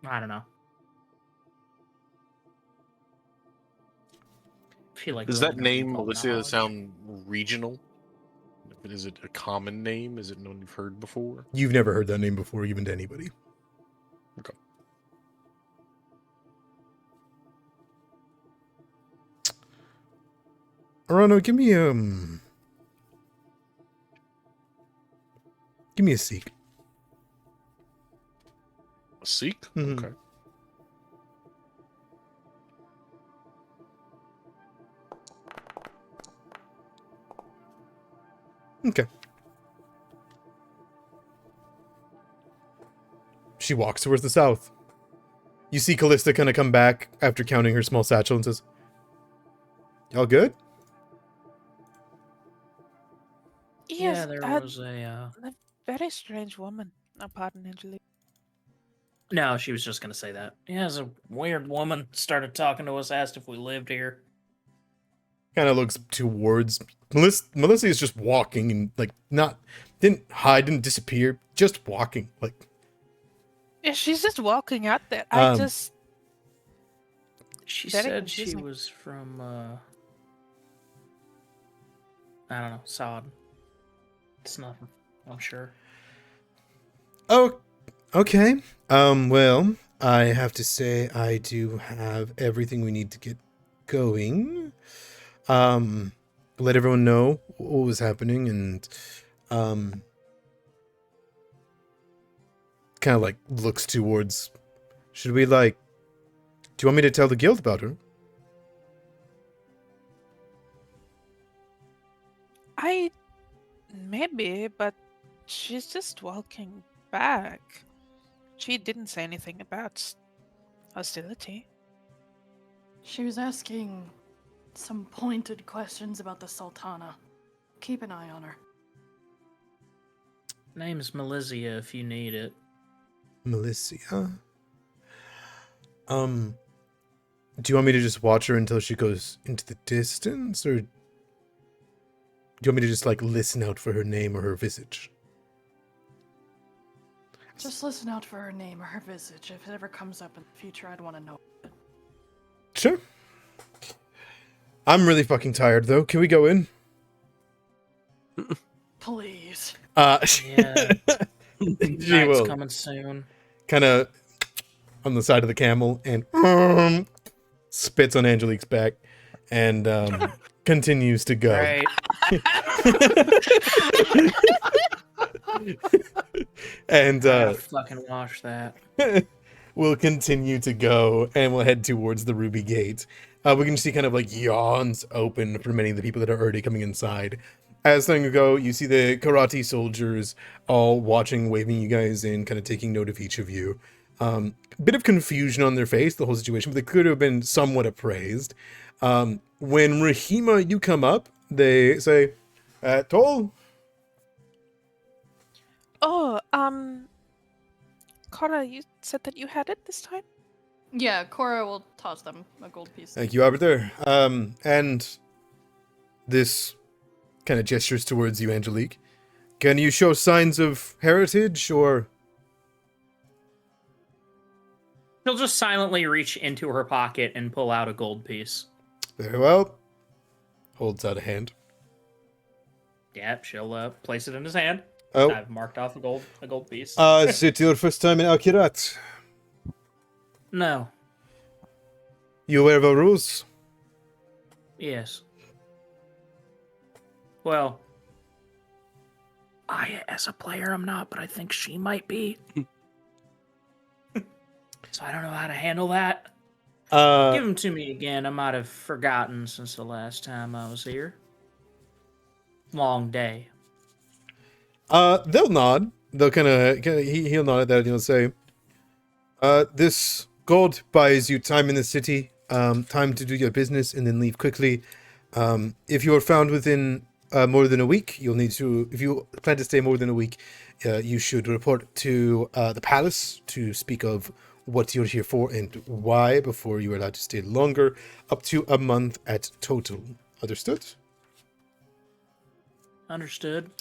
I don't know. I feel like Does letting that her name, default Melissa, knowledge. sound regional? Is it a common name? Is it one you've heard before? You've never heard that name before, even to anybody. Okay. Arano, give me a seek. A Sikh? Mhm. Okay. Okay. She walks towards the south. You see Callista kind of come back after counting her small satchel and says, Y'all good? Yes, Yeah, there was a very strange woman. Oh, pardon, Angelique. No, she was just gonna say that. Yeah, there's a weird woman started talking to us, asked if we lived here. Kind of looks towards Melissa. Melissa is just walking and like didn't hide, didn't disappear, just walking. Like Yeah, she's just walking out there. She Very said she confusing. was from I don't know, Sod. It's nothing, I'm sure. oh, okay. Well, I have to say I do have everything we need to get going. Let everyone know what was happening and kind of like looks towards. Should we like? Do you want me to tell the guild about her? Maybe, but she's just walking back. She didn't say anything about hostility. She was asking some pointed questions about the Sultana. Keep an eye on her. Name's Melizia if you need it. Melissa. Do you want me to just watch her until she goes into the distance, or do you want me to just like listen out for her name or her visage? Just listen out for her name or her visage. If it ever comes up in the future, I'd want to know. Sure. I'm really fucking tired though. Can we go in? Please. Yeah. She Night's will coming soon. kind of on the side of the camel and spits on Angelique's back and continues to go. Right. And Gotta fucking wash that. we'll continue to go and we'll head towards the Ruby Gate. We can see kind of like yawns open for many of the people that are already coming inside as things go, you see the karate soldiers all watching, waving you guys in, kind of taking note of each of you. Bit of confusion on their face, the whole situation, but they could have been somewhat appraised. When Rahima, you come up, they say, Toll? Oh, Cora, you said that you had it this time? Yeah, Cora will toss them a gold piece. Thank you, Arbiter. And this kind of gestures towards you, Angelique. Can you show signs of heritage, or... She'll just silently reach into her pocket and pull out a gold piece. Very well. Holds out a hand. Yep, she'll place it in his hand. Oh. I've marked off a gold piece. Is it your first time in Kirat? No. You aware of our rules? Yes. Well, I, as a player, I'm not, but I think she might be. So I don't know how to handle that. Give them to me again. I might have forgotten since the last time I was here. Long day. They'll nod. They'll he'll nod at that and he'll say, this gold buys you time in the city, time to do your business and then leave quickly. If you are found within more than a week, you'll need to, if you plan to stay more than a week, you should report to the palace to speak of what you're here for and why before you are allowed to stay longer, up to a month at total. Understood? Understood.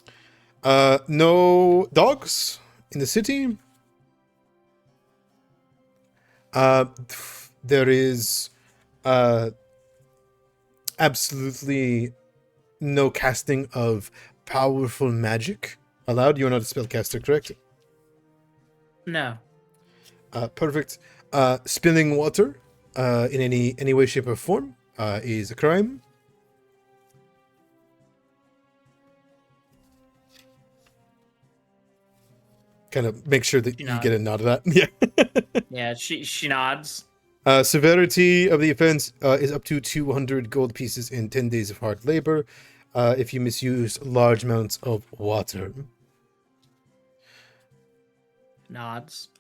No dogs in the city. There is absolutely no casting of powerful magic allowed. You're not a spellcaster, correct? No. Perfect. Spilling water in any way, shape, or form is a crime. Kind of make sure that you get a nod of that. Yeah. Yeah, she nods. Severity of the offense is up to 200 gold pieces in 10 days of hard labor if you misuse large amounts of water. Nods.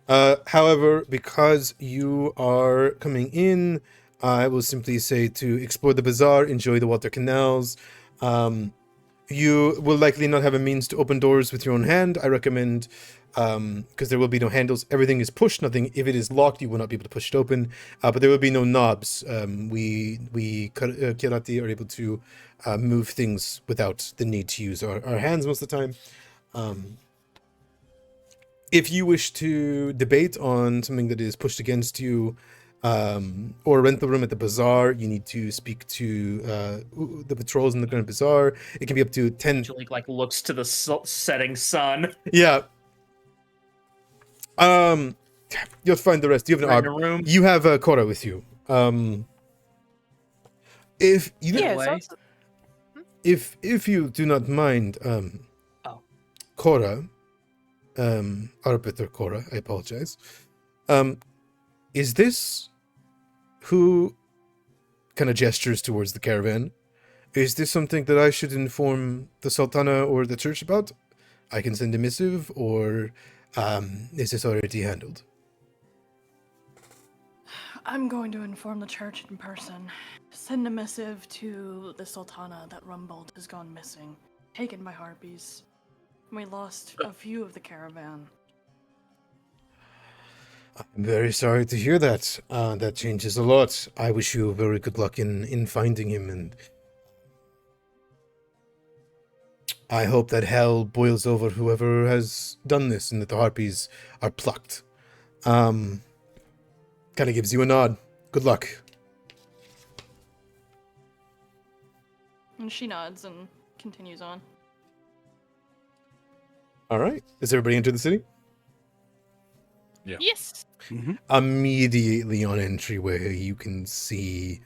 However, because you are coming in, I will simply say to explore the bazaar, enjoy the water canals. You will likely not have a means to open doors with your own hand. I recommend, because there will be no handles, everything is pushed. Nothing, if it is locked, you will not be able to push it open. But there will be no knobs. We Kirati are able to move things without the need to use our hands most of the time. If you wish to debate on something that is pushed against you, or rent the room at the bazaar, you need to speak to the patrols in the Grand Bazaar. It can be up to 10. Angelique looks to the setting sun. Yeah. You'll find the rest. You have an room. You have Cora with you. If you if you do not mind, Cora, Arbiter Cora, I apologize. Is this who kind of gestures towards the caravan? Is this something that I should inform the Sultana or the church about? I can send a missive, or is this already handled? I'm going to inform the church in person. Send a missive to the Sultana that Rumbold has gone missing, taken by harpies. We lost a few of the caravan. I'm very sorry to hear that. That changes a lot. I wish you very good luck in finding him, and I hope that hell boils over whoever has done this and that the harpies are plucked. Kind of gives you a nod. Good luck. And she nods and continues on. All right. Has everybody entered the city? Yeah. Yes. Mm-hmm. Immediately on entryway, you can see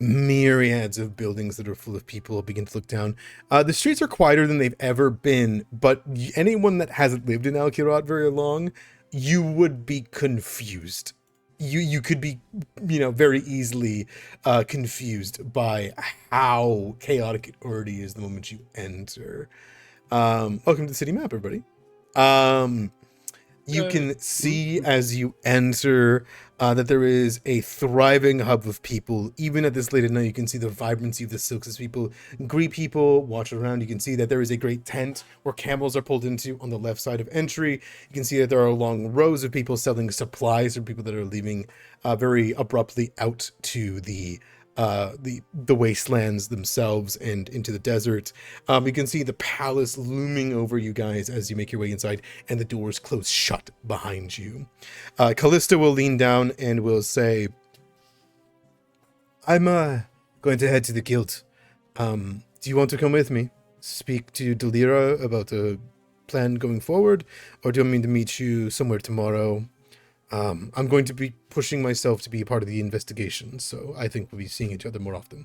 myriads of buildings that are full of people. Begin to look down. The streets are quieter than they've ever been, but anyone that hasn't lived in Kirat very long, you would be confused you could be, very easily confused by how chaotic it already is the moment you enter. Welcome to the city map, everybody. You can see as you enter that there is a thriving hub of people. Even at this late at night, you can see the vibrancy of the silks as people greet people, watch around. You can see that there is a great tent where camels are pulled into on the left side of entry. You can see that there are long rows of people selling supplies or people that are leaving very abruptly out to the wastelands themselves and into the desert. You can see the palace looming over you guys as you make your way inside, and the doors close shut behind you. Callista will lean down and will say, I'm going to head to the guild. Do you want to come with me? Speak to Delira about a plan going forward, or do you want me to meet you somewhere tomorrow? I'm going to be pushing myself to be a part of the investigation, so I think we'll be seeing each other more often.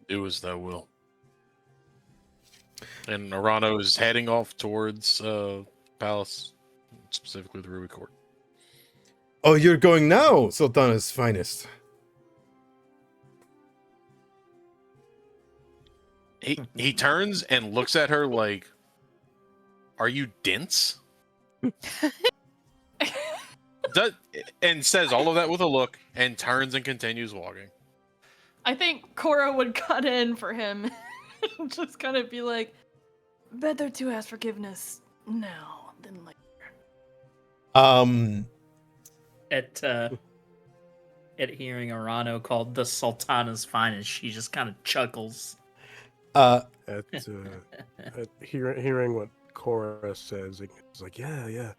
Do as thou will. And Arano is heading off towards Palace, specifically the Ruby Court. Oh, you're going now, Sultana's finest. He turns and looks at her like, are you dense? And says all of that with a look and turns and continues walking. I think Cora would cut in for him and just kind of be like, better to ask forgiveness now than later. At hearing Arano called the Sultana's finest, she just kind of chuckles. At hearing what Cora says, it's like, yeah,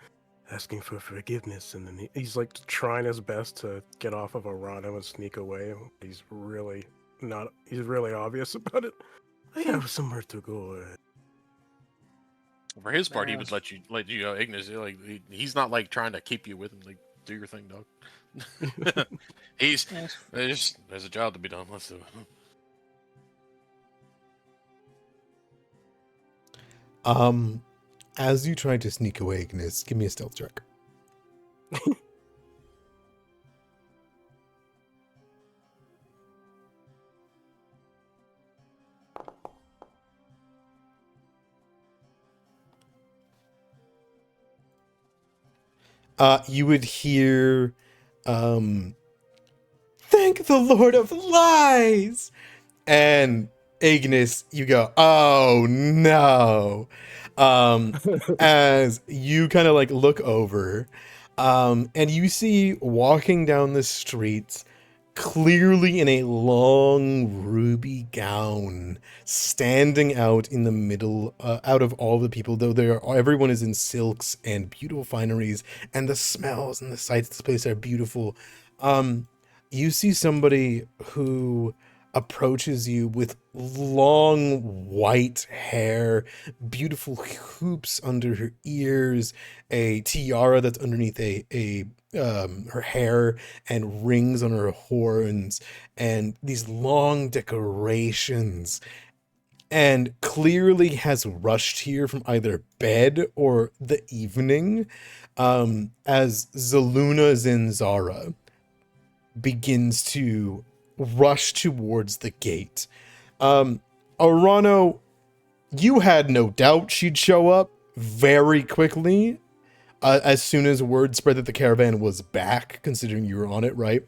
asking for forgiveness, and then he's like trying his best to get off of Arano and sneak away. He's really obvious about it. I have somewhere to go. For his part, he would let you go, Ignis. Like he's not like trying to keep you with him. Like, do your thing, dog. There's a job to be done. Let's do it. As you try to sneak away, Ignis, give me a stealth check. You would hear, thank the Lord of Lies! And Ignis, you go, oh no. As you kind of like look over, and you see walking down the streets, clearly in a long ruby gown, standing out in the middle, out of all the people, though everyone is in silks and beautiful fineries, and the smells and the sights of this place are beautiful. You see somebody who approaches you with long white hair, beautiful hoops under her ears, a tiara that's underneath her hair, and rings on her horns, and these long decorations, and clearly has rushed here from either bed or the evening, as Zaluna Zenzara begins to rush towards the gate. Arano, you had no doubt she'd show up very quickly, as soon as word spread that the caravan was back, considering you were on it, right?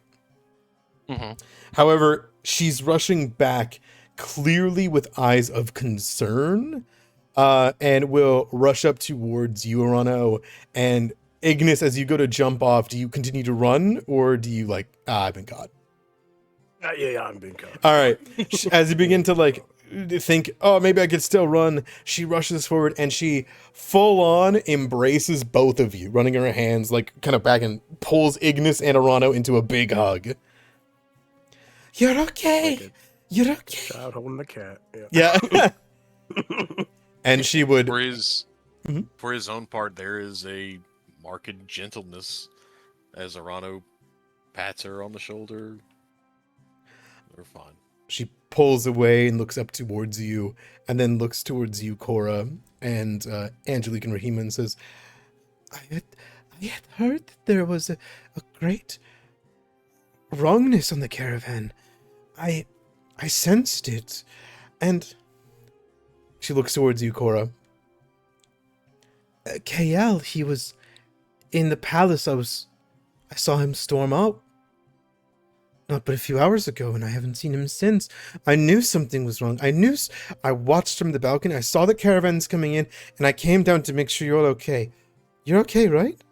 Mm-hmm. However, she's rushing back clearly with eyes of concern, and will rush up towards you, Arano. And Ignis, as you go to jump off, do you continue to run, or do you I've been caught? Yeah, I'm being caught. All right. As you begin to think, oh, maybe I could still run, she rushes forward and she full on embraces both of you, running her hands kind of back, and pulls Ignis and Arano into a big hug. You're okay. You're okay. Child holding the cat. Yeah. And she would. For his own part, there is a marked gentleness as Arano pats her on the shoulder. They're fine. She pulls away and looks up towards you, and then looks towards you, Cora, and Angelique and Rahima, and says, I I had heard that there was a great wrongness on the caravan. I sensed it, and she looks towards you, Cora. KL, he was in the palace. I saw him storm out not but a few hours ago, and I haven't seen him since. I knew something was wrong. I watched from the balcony. I saw the caravans coming in, and I came down to make sure you're all okay. You're okay, right?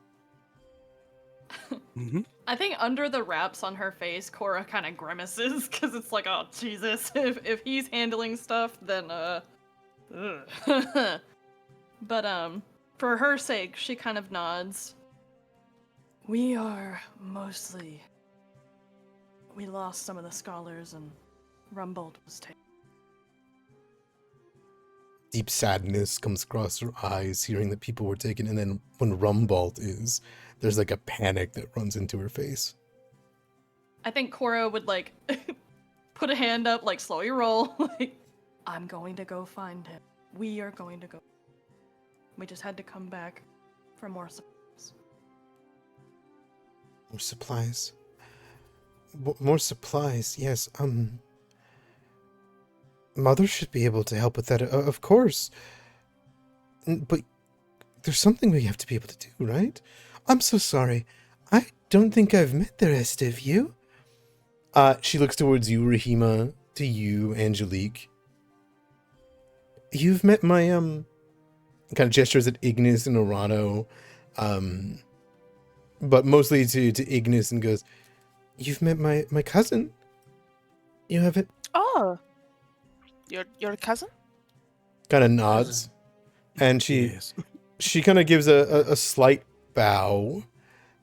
Mm-hmm. I think under the wraps on her face, Cora kind of grimaces because it's like, oh Jesus, if he's handling stuff, then ugh. But for her sake, she kind of nods. We lost some of the scholars and Rumbold was taken. Deep sadness comes across her eyes, hearing that people were taken, and then when Rumbold is, there's like a panic that runs into her face. I think Cora would like put a hand up, like slow your roll. Like, I'm going to go find him. We are going to go. We just had to come back for more supplies. More supplies. More supplies, yes. Mother should be able to help with that, of course. But there's something we have to be able to do, right? I'm so sorry. I don't think I've met the rest of you. She looks towards you, Rahima, to you, Angelique. You've met my, kind of gestures at Ignis and Orano, but mostly to Ignis, and goes, you've met my cousin. You haven't? Oh, your cousin? Kind of nods, and Yes. she kind of gives a slight bow,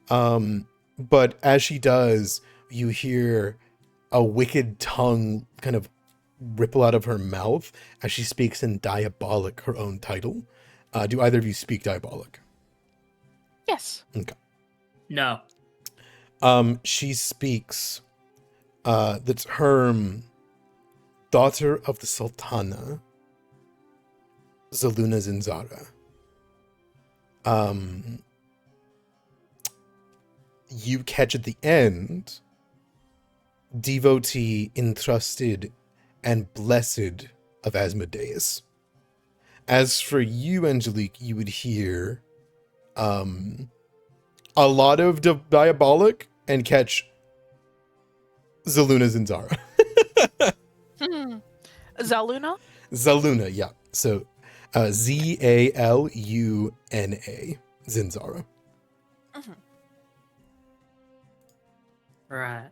but as she does, you hear a wicked tongue kind of ripple out of her mouth as she speaks in Diabolic, her own title. Do either of you speak Diabolic? Yes. Okay. No. She speaks that's Herm, daughter of the Sultana, Zaluna Zinzara. You catch at the end, devotee entrusted and blessed of Asmodeus. As for you, Angelique, you would hear a lot of Diabolic and catch Zaluna Zinzara. Zaluna? Zaluna, yeah. So Zaluna, Zinzara. Right.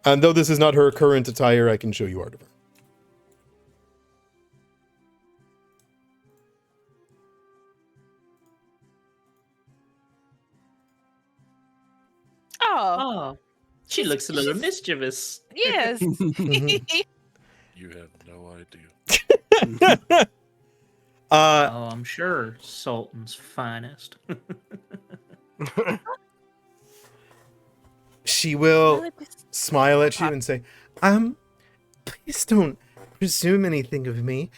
And though this is not her current attire, I can show you art of her. Oh, Oh, she looks a little mischievous. yes. You have no idea. Oh, I'm sure Sultan's finest. She will smile at you and say, please don't presume anything of me.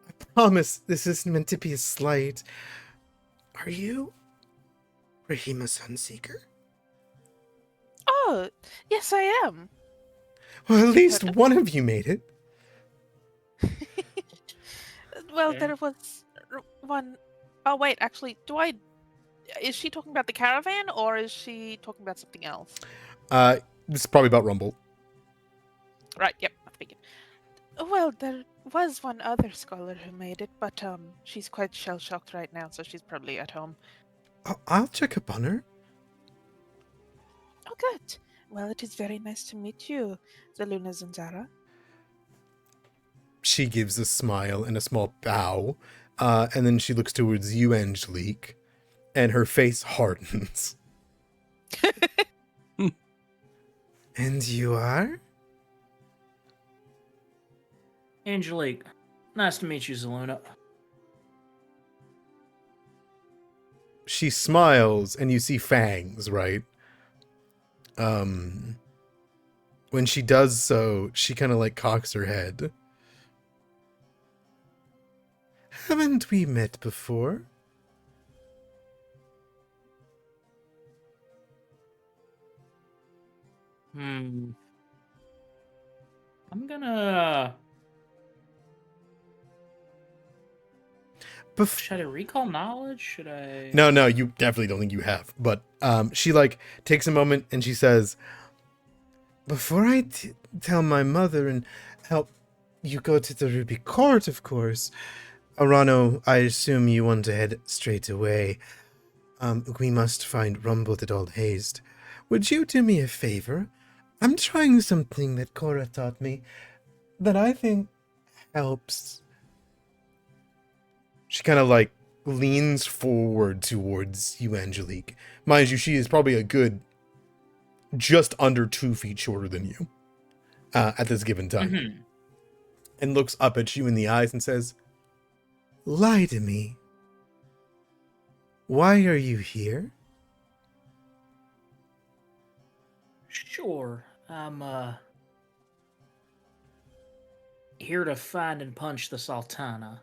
I promise this isn't meant to be a slight. Are you Rahima Sunseeker? Oh, yes, I am. Well, at least one of you made it. Well, Okay. there was one. Oh, wait, actually, is she talking about the caravan or is she talking about something else? This is probably about Rumble. Right, yep, I figured. Well, there was one other scholar who made it, but she's quite shell-shocked right now, so she's probably at home. I'll check up on her. Oh, good. Well, it is very nice to meet you, Zaluna Zanzara. She gives a smile and a small bow, and then she looks towards you, Angelique, and her face hardens. And you are? Angelique, nice to meet you, Zaluna. She smiles, and you see fangs, right? When she does so, she kind of like cocks her head. Haven't we met before? gonna... Should I recall knowledge? Should I... No, you definitely don't think you have. But she like takes a moment and she says, "Before I tell my mother and help you go to the Ruby Court, of course, Arano, I assume you want to head straight away. We must find Rumble at all haste. Would you do me a favor? I'm trying something that Cora taught me that I think helps." She kind of like leans forward towards you, Angelique. Mind you, she is probably a good just under 2 feet shorter than you at this given time. Mm-hmm. And looks up at you in the eyes and says, "Lie to me. Why are you here?" Sure. I'm, here to find and punch the Sultana.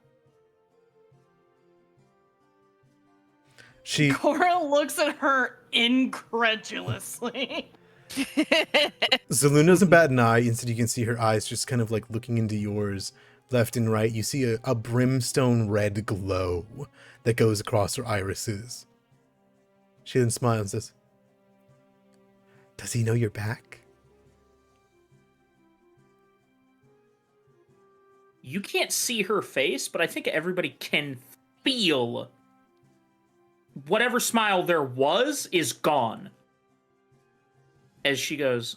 Cora looks at her incredulously. Zaluna doesn't bat an eye. Instead, you can see her eyes just kind of like looking into yours, left and right. You see a brimstone red glow that goes across her irises. She then smiles and says, "Does he know you're back?" You can't see her face, but I think everybody can feel whatever smile there was is gone. As she goes,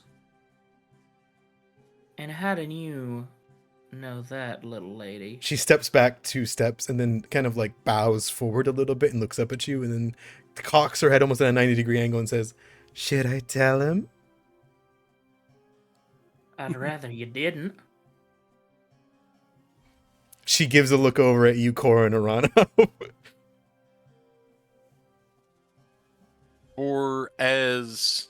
"And how did you know that, little lady?" She steps back 2 steps and then kind of like bows forward a little bit and looks up at you and then cocks her head almost at a 90-degree angle and says, "Should I tell him?" I'd rather you didn't. She gives a look over at you, Cora and Arano. Or as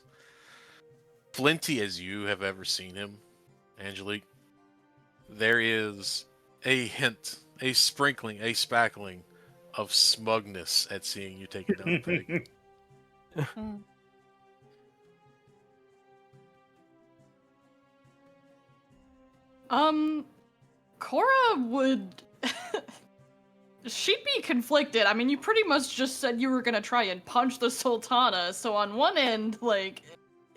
flinty as you have ever seen him, Angelique, there is a hint, a sprinkling, a spackling of smugness at seeing you take it down the peg. Cora would... She'd be conflicted. I mean, you pretty much just said you were gonna try and punch the Sultana, so on one end, like,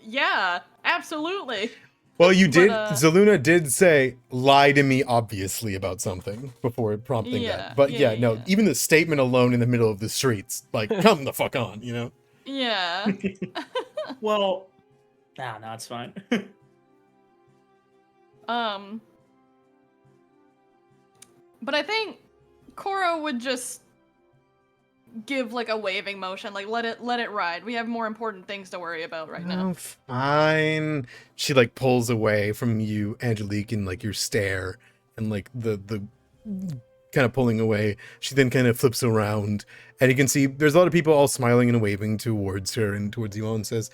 yeah, absolutely. Well, you did. But, Zaluna did say, "Lie to me," obviously, about something before prompting that. But no, even the statement alone in the middle of the streets, like, come the fuck on, you know? Yeah. Well, no, it's fine. But I think Cora would just give like a waving motion, like let it ride. We have more important things to worry about right now. Oh, fine. She like pulls away from you, Angelique, and like your stare and like the kind of pulling away. She then kind of flips around and you can see there's a lot of people all smiling and waving towards her and towards you all and says,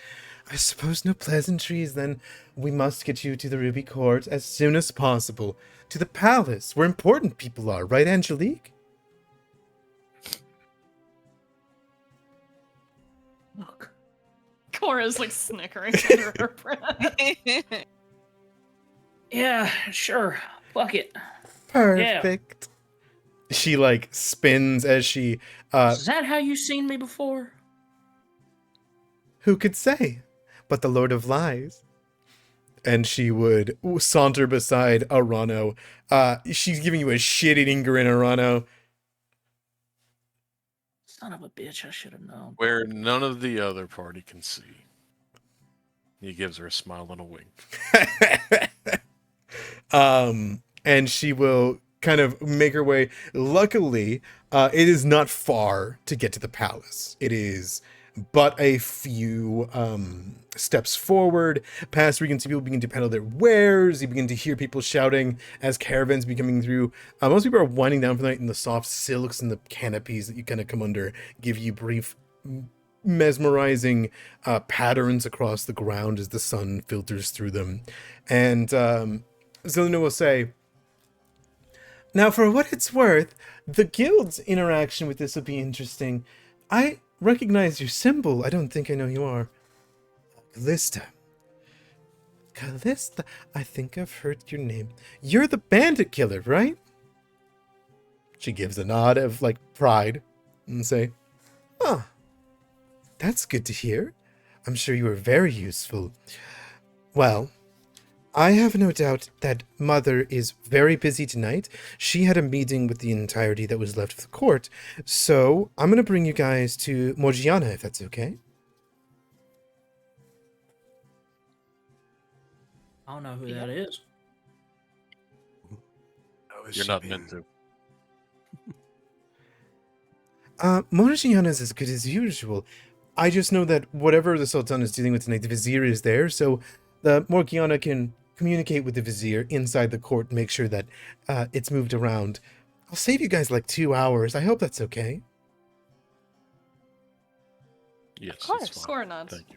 "I suppose no pleasantries, then we must get you to the Ruby Court as soon as possible. To the palace, where important people are, right, Angelique?" Look. Cora's like snickering under her breath. Yeah, sure. Fuck it. Perfect. Yeah. She like spins as she Is that how you seen me before? Who could say? But the Lord of Lies. And she would saunter beside Arano. She's giving you a shit-eating grin, Arano. Son of a bitch, I should have known. Where none of the other party can see. He gives her a smile and a wink. And she will kind of make her way. Luckily, it is not far to get to the palace. It is but a few steps forward, past where you can see people begin to peddle their wares. You begin to hear people shouting as caravans be coming through. Most people are winding down for the night, and the soft silks and the canopies that you kind of come under give you brief, mesmerizing patterns across the ground as the sun filters through them. And Zelina will say, "Now, for what it's worth, the guild's interaction with this will be interesting. I recognize your symbol. I don't think I know who you are. Callista. Callista, I think I've heard your name. You're the bandit killer, right? She gives a nod of, like, pride and say, "Oh, that's good to hear. I'm sure you were very useful. Well, I have no doubt that Mother is very busy tonight. She had a meeting with the entirety that was left of the court, so I'm going to bring you guys to Morgiana, if that's okay." I don't know who Yeah. that is. How has You're she not been? meant to. Morgiana is as good as usual. I just know that whatever the Sultan is dealing with tonight, the Vizier is there, so the Morgiana can communicate with the Vizier inside the court and make sure that it's moved around. I'll save you guys like 2 hours. I hope that's okay. Yes, course. it's fine. Score nods. Thank you.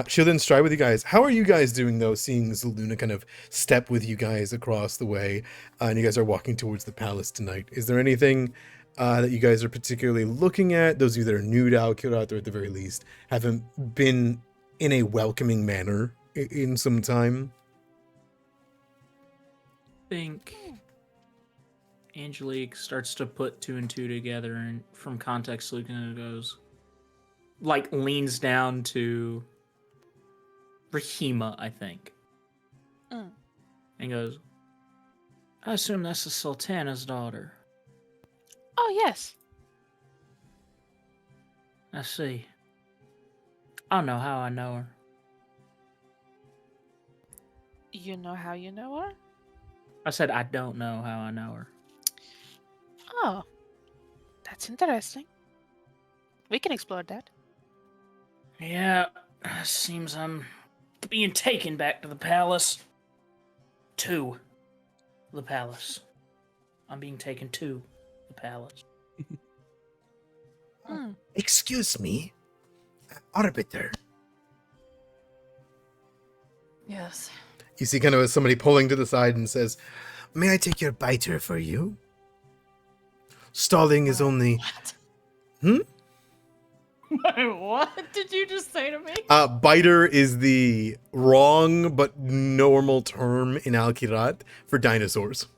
She'll then stride with you guys. How are you guys doing, though, seeing Zaluna kind of step with you guys across the way, and you guys are walking towards the palace tonight? Is there anything that you guys are particularly looking at? Those of you that are new to Kirat, or at the very least, haven't been in a welcoming manner in some time? I think Angelique starts to put 2 and 2 together, and from context, looking at it goes, like, leans down to Rahima, I think, Mm. and goes, "I assume that's the Sultana's daughter." Oh, yes. I see. I don't know how I know her. You know how you know her? I said I don't know how I know her. Oh, that's interesting. We can explore that. Yeah, seems I'm being taken back to the palace. To the palace. I'm being taken to the palace. Hmm. Excuse me, Arbiter. Yes. You see kind of somebody pulling to the side and says, "May I take your biter for you? Stalling is only..." What? Hmm? What did you just say to me? Biter is the wrong but normal term in Al-Kirat for dinosaurs.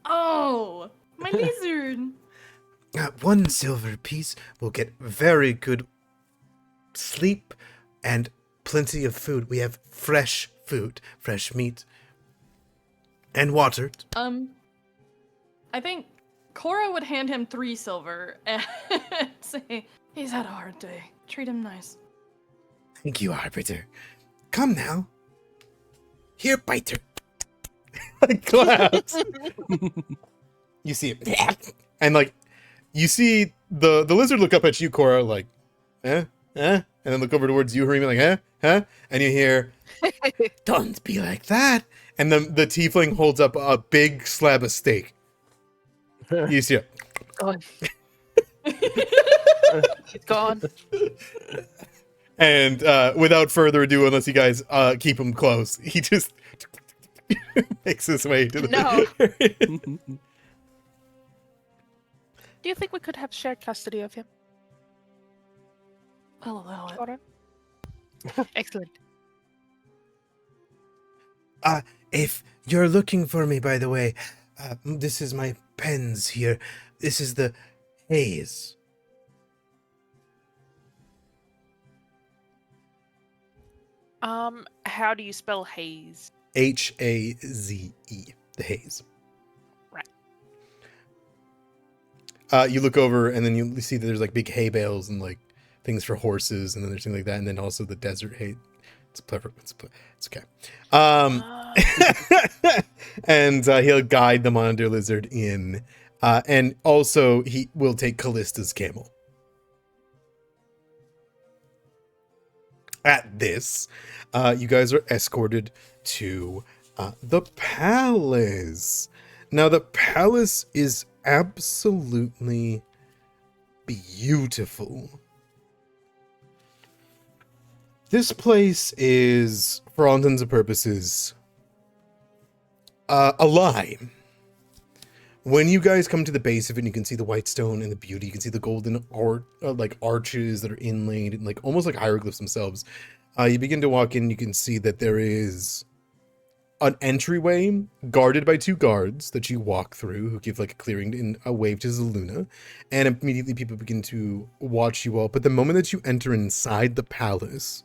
Oh, my lizard. 1 silver piece will get very good sleep and plenty of food. We have fresh food, fresh meat, and water. I think Cora would hand him 3 silver and say, "He's had a hard day. Treat him nice." Thank you, Arbiter. Come now. Here, Biter. Like claps. You see it. And like, you see the lizard look up at you, Cora, like, and then look over towards you, Harima, like, and you hear, "Don't be like that." And then the tiefling holds up a big slab of steak. You see it. Gone. It's gone. And without further ado, unless you guys keep him close, he just makes his way to the... No. Do you think we could have shared custody of him? I'll allow it. Cora? Excellent. If you're looking for me, by the way, this is my pens here. This is the haze. How do you spell haze? Haze, the haze. Right. You look over and then you see that there's like big hay bales and like things for horses, and then there's things like that, and then also the desert hay. It's clever. It's okay. And he'll guide the monitor lizard in, and also he will take Callista's camel. At this, you guys are escorted to the palace. Now, the palace is absolutely beautiful. This place is, for all intents and purposes, a lie. When you guys come to the base of it, and you can see the white stone and the beauty. You can see the golden arches that are inlaid, and like almost like hieroglyphs themselves. You begin to walk in, you can see that there is an entryway guarded by 2 guards that you walk through, who give like a clearing in a wave to Zaluna, and immediately people begin to watch you all. But the moment that you enter inside the palace,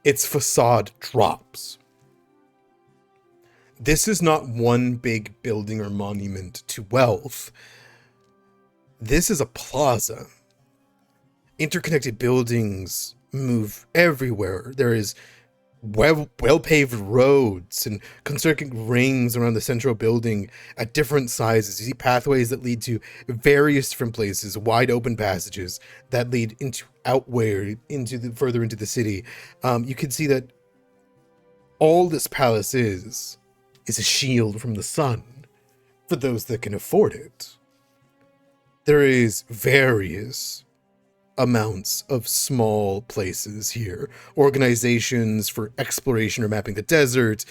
its facade drops. This is not one big building or monument to wealth. This is a plaza. Interconnected buildings move everywhere. There is well-paved roads and concentric rings around the central building at different sizes. You see pathways that lead to various different places, wide open passages that lead into further into the city. You can see that all this palace is a shield from the sun for those that can afford it. There is various amounts of small places here, organizations for exploration or mapping the desert,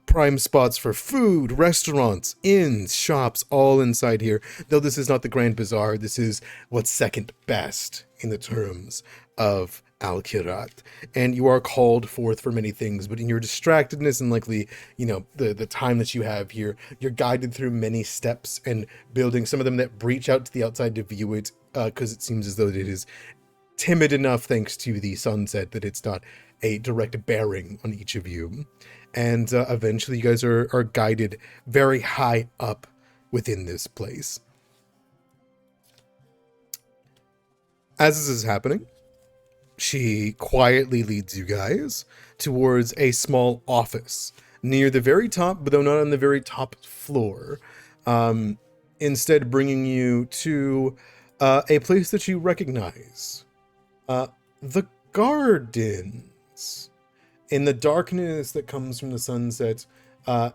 prime spots for food, restaurants, inns, shops, all inside here. Though this is not the Grand Bazaar, this is what's second best in the terms of Kirat. And you are called forth for many things, but in your distractedness and likely, the time that you have here, you're guided through many steps and buildings, some of them that breach out to the outside to view it, because it seems as though it is timid enough, thanks to the sunset, that it's not a direct bearing on each of you. And eventually you guys are guided very high up within this place. As this is happening, she quietly leads you guys towards a small office near the very top, but though not on the very top floor. Instead bringing you to a place that you recognize. The gardens. In the darkness that comes from the sunset,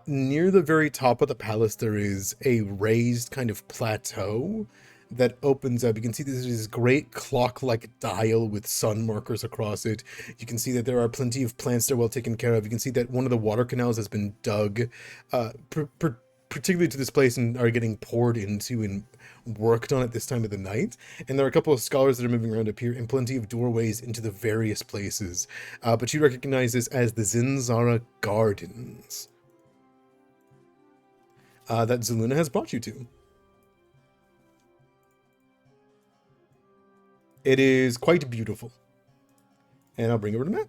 near the very top of the palace, there is a raised kind of plateau that opens up. You can see there's this great clock-like dial with sun markers across it. You can see that there are plenty of plants that are well taken care of. You can see that one of the water canals has been dug, particularly to this place, and are getting poured into and worked on at this time of the night. And there are a couple of scholars that are moving around up here, and plenty of doorways into the various places. But you recognize this as the Zinzara Gardens that Zaluna has brought you to. It is quite beautiful. And I'll bring over to Matt.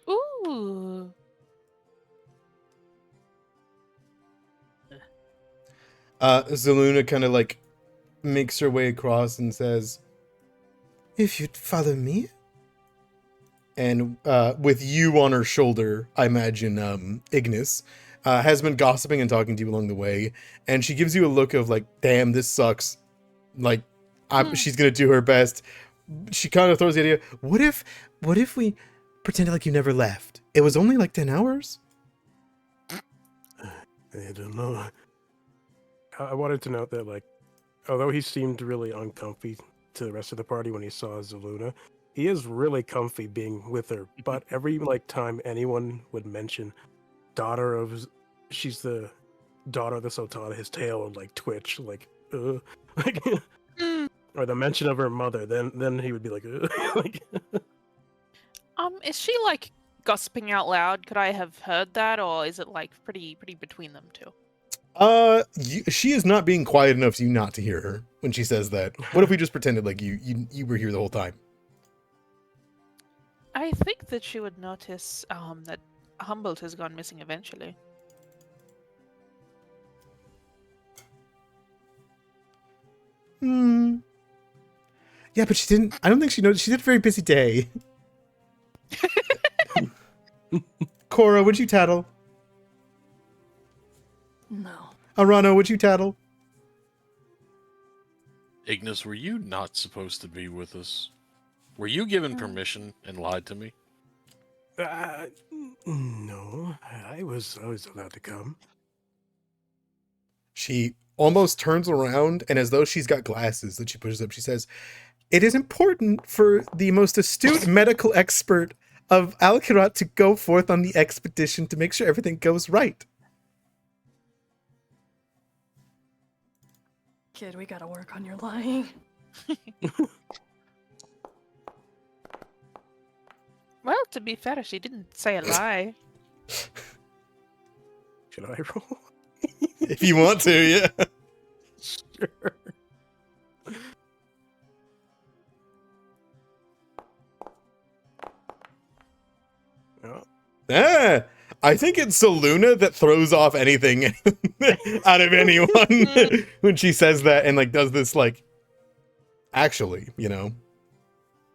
Ooh. Zaluna kind of like makes her way across and says, "If you'd follow me." And with you on her shoulder, I imagine Ignis has been gossiping and talking to you along the way, and she gives you a look of like, "Damn, this sucks." Like, she's gonna do her best. She kind of throws the idea, what if we pretended like you never left? It was only like 10 hours. I don't know. I wanted to note that, like, although he seemed really uncomfy to the rest of the party when he saw Zaluna, he is really comfy being with her. But every time anyone would mention she's the daughter of the Sultana, his tail would like twitch, like, like, or the mention of her mother, then he would be like, like. Is she like gossiping out loud? Could I have heard that, or is it like pretty between them two? She is not being quiet enough for you not to hear her when she says that. What if we just pretended like you were here the whole time? I think that she would notice that Humboldt has gone missing eventually. Yeah, but she didn't. I don't think she noticed. She had a very busy day. Cora, would you tattle? No. Arano, would you tattle? Ignis, were you not supposed to be with us? Were you given permission and lied to me? No, I was allowed to come. She almost turns around, and as though she's got glasses that she pushes up, she says, "It is important for the most astute medical expert of Kirat to go forth on the expedition to make sure everything goes right." Kid, we gotta work on your lying. Well, to be fair, she didn't say a lie. Should I roll? If you want to, yeah. Sure. Ah, I think it's Seluna that throws off anything out of anyone when she says that and like does this like actually, you know.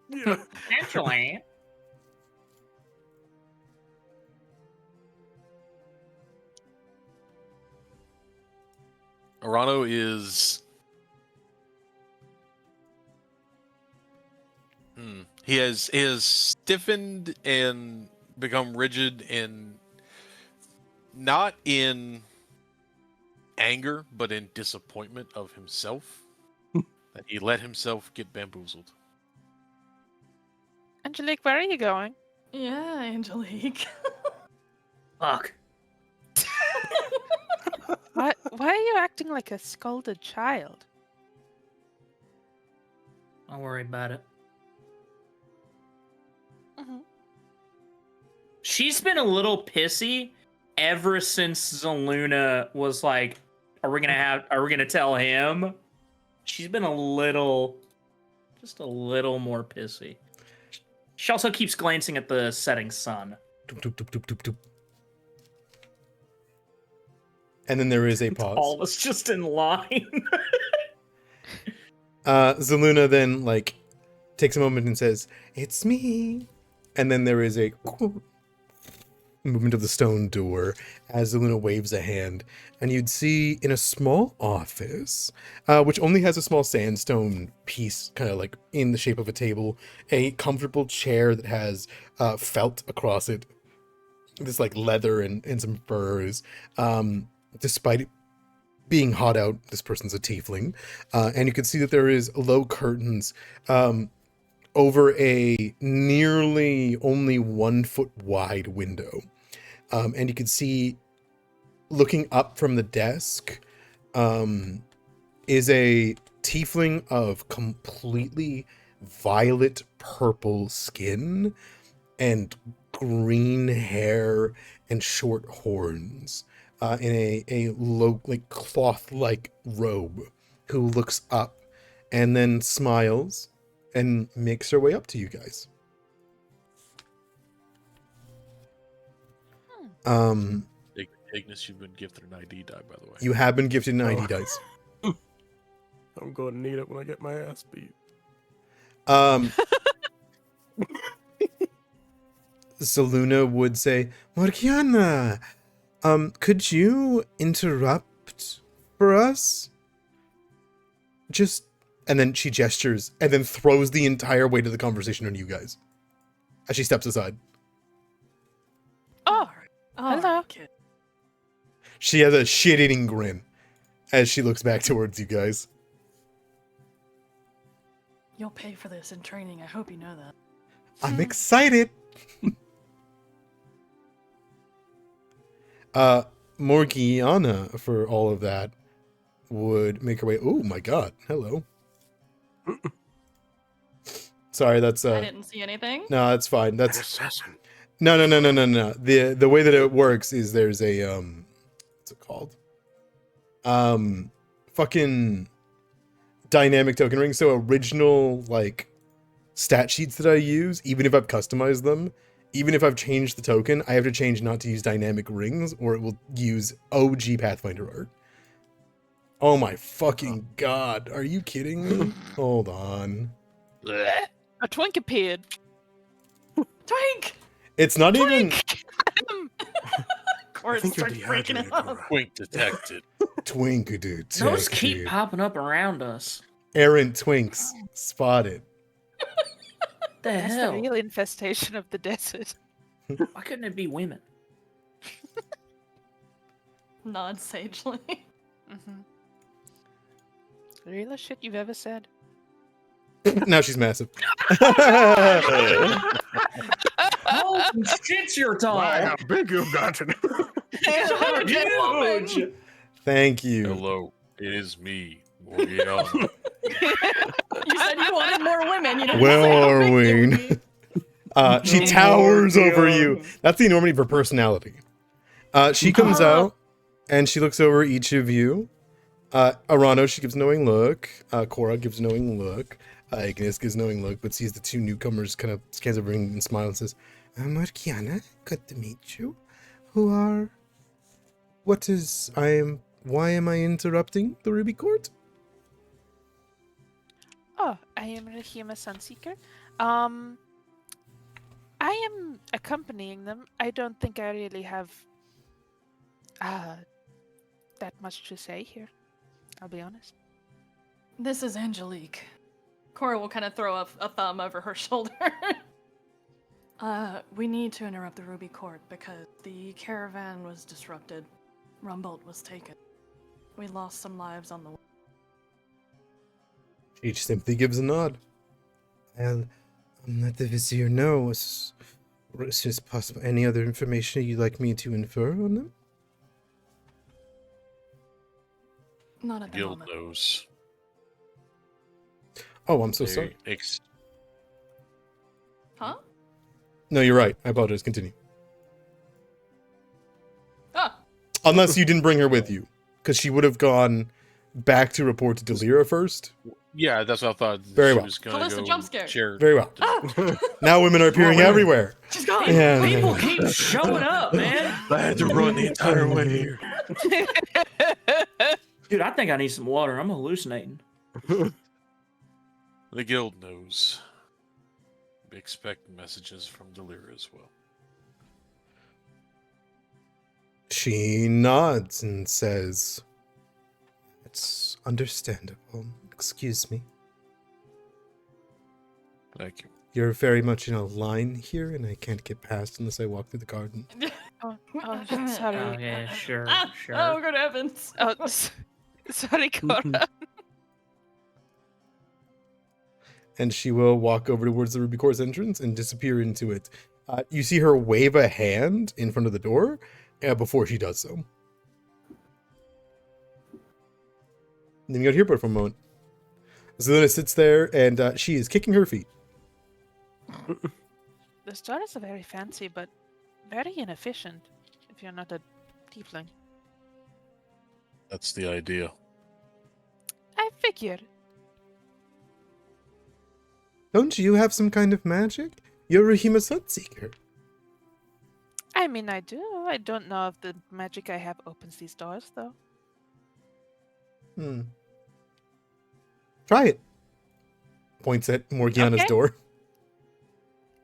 Yeah. Actually. Arano is. He has stiffened and become rigid, and not in anger, but in disappointment of himself that he let himself get bamboozled. Angelique, where are you going? Yeah, Angelique. Fuck. Why are you acting like a scolded child? Don't worry about it. Mhm. She's been a little pissy ever since Zeluna was like, are we gonna tell him? She's been just a little more pissy. She also keeps glancing at the setting sun. Doop, doop, doop, doop, doop, doop. And then there is a pause. All of us just in line. Zeluna then like takes a moment and says, "It's me." And then there is a movement of the stone door as Zeluna waves a hand, and you'd see in a small office, which only has a small sandstone piece, kind of like in the shape of a table, a comfortable chair that has felt across it, this like leather and some furs. Despite it being hot out, this person's a tiefling, and you can see that there is low curtains over a nearly only 1 foot wide window. And you can see, looking up from the desk, is a tiefling of completely violet purple skin and green hair and short horns, in a low, like cloth-like robe, who looks up and then smiles and makes her way up to you guys. Ignis, you've been gifted an ID die, by the way. You have been gifted an ID dice. I'm going to need it when I get my ass beat. Zeluna would say, "Morgiana, could you interrupt for us? Just..." And then she gestures and then throws the entire weight of the conversation on you guys as she steps aside. Oh, All hello. right, kid. She has a shit-eating grin as she looks back towards you guys. You'll pay for this in training. I hope you know that. I'm excited. Morgiana, for all of that, would make her way. Oh my god, hello. Sorry, that's I didn't see anything. no, that's fine. An That's assassin. no. The way that it works is there's a what's it called? Fucking dynamic token ring. So original like stat sheets that I use, even if I've customized them, even if I've changed the token, I have to change not to use dynamic rings, or it will use OG Pathfinder art. Oh my fucking god! Are you kidding me? Hold on. A twink appeared. Twink! It's not even Court think you're starts freaking dehydrated, out. Nora. Twink detected. twink dude. Those keep popping up around us. Errant twinks spotted. The That's hell? the real infestation of the desert. Why couldn't it be women? Nod sagely. Mm-hmm. The realest shit you've ever said. Now she's massive. Oh, shit, you're tall. Wow, how big you've gotten. Huge. Thank you. Hello, it is me, Oh, yeah. You said you wanted more women. You didn't Well, say how big they would Arween. be. She towers over you. That's the enormity of her personality. She comes out and she looks over each of you. Arano, she gives knowing look. Cora gives knowing look. Ignis gives knowing look, but sees the two newcomers, kind of scans over and smiles and says, Morgiana, good to meet you. Why am I interrupting the Ruby Court? Oh, I am Rahima Sunseeker. I am accompanying them. I don't think I really have that much to say here. I'll be honest. This is Angelique. Cora will kind of throw a thumb over her shoulder. We need to interrupt the Ruby Court because the caravan was disrupted. Rumbolt was taken. We lost some lives on the way. She simply gives a nod. I'll let the Vizier know as soon as possible. Any other information you'd like me to infer on them? Not at the Guild moment. knows. Oh, I'm so sorry. Huh? No, you're right. I apologize. Continue. Ah. Unless you didn't bring her with you, because she would have gone back to report to Delira first. Yeah, that's what I thought. Very she well. was gonna Calista go jump scare. share- Very well. Ah! Now women are appearing women. everywhere. She's gone! Yeah. People keep showing up, man. I had to run the entire way here. Dude, I think I need some water. I'm hallucinating. The guild knows. We expect messages from Delira as well. She nods and says, "It's understandable. Excuse me. Thank you. You're very much in a line here, and I can't get past unless I walk through the garden." Oh, sorry. Oh, yeah, sure, Ah! sure. Oh, good heavens. Oh, sorry, Cora. And she will walk over towards the Ruby Court's entrance and disappear into it. You see her wave a hand in front of the door before she does so. And then you go to Hereport for a moment. Zelina sits there and she is kicking her feet. The stars are very fancy, but very inefficient if you're not a tiefling. That's the idea. I figured. Don't you have some kind of magic? You're a Sunseeker. I mean, I do. I don't know if the magic I have opens these doors, though. Try it. Points at Morgiana's Okay. door.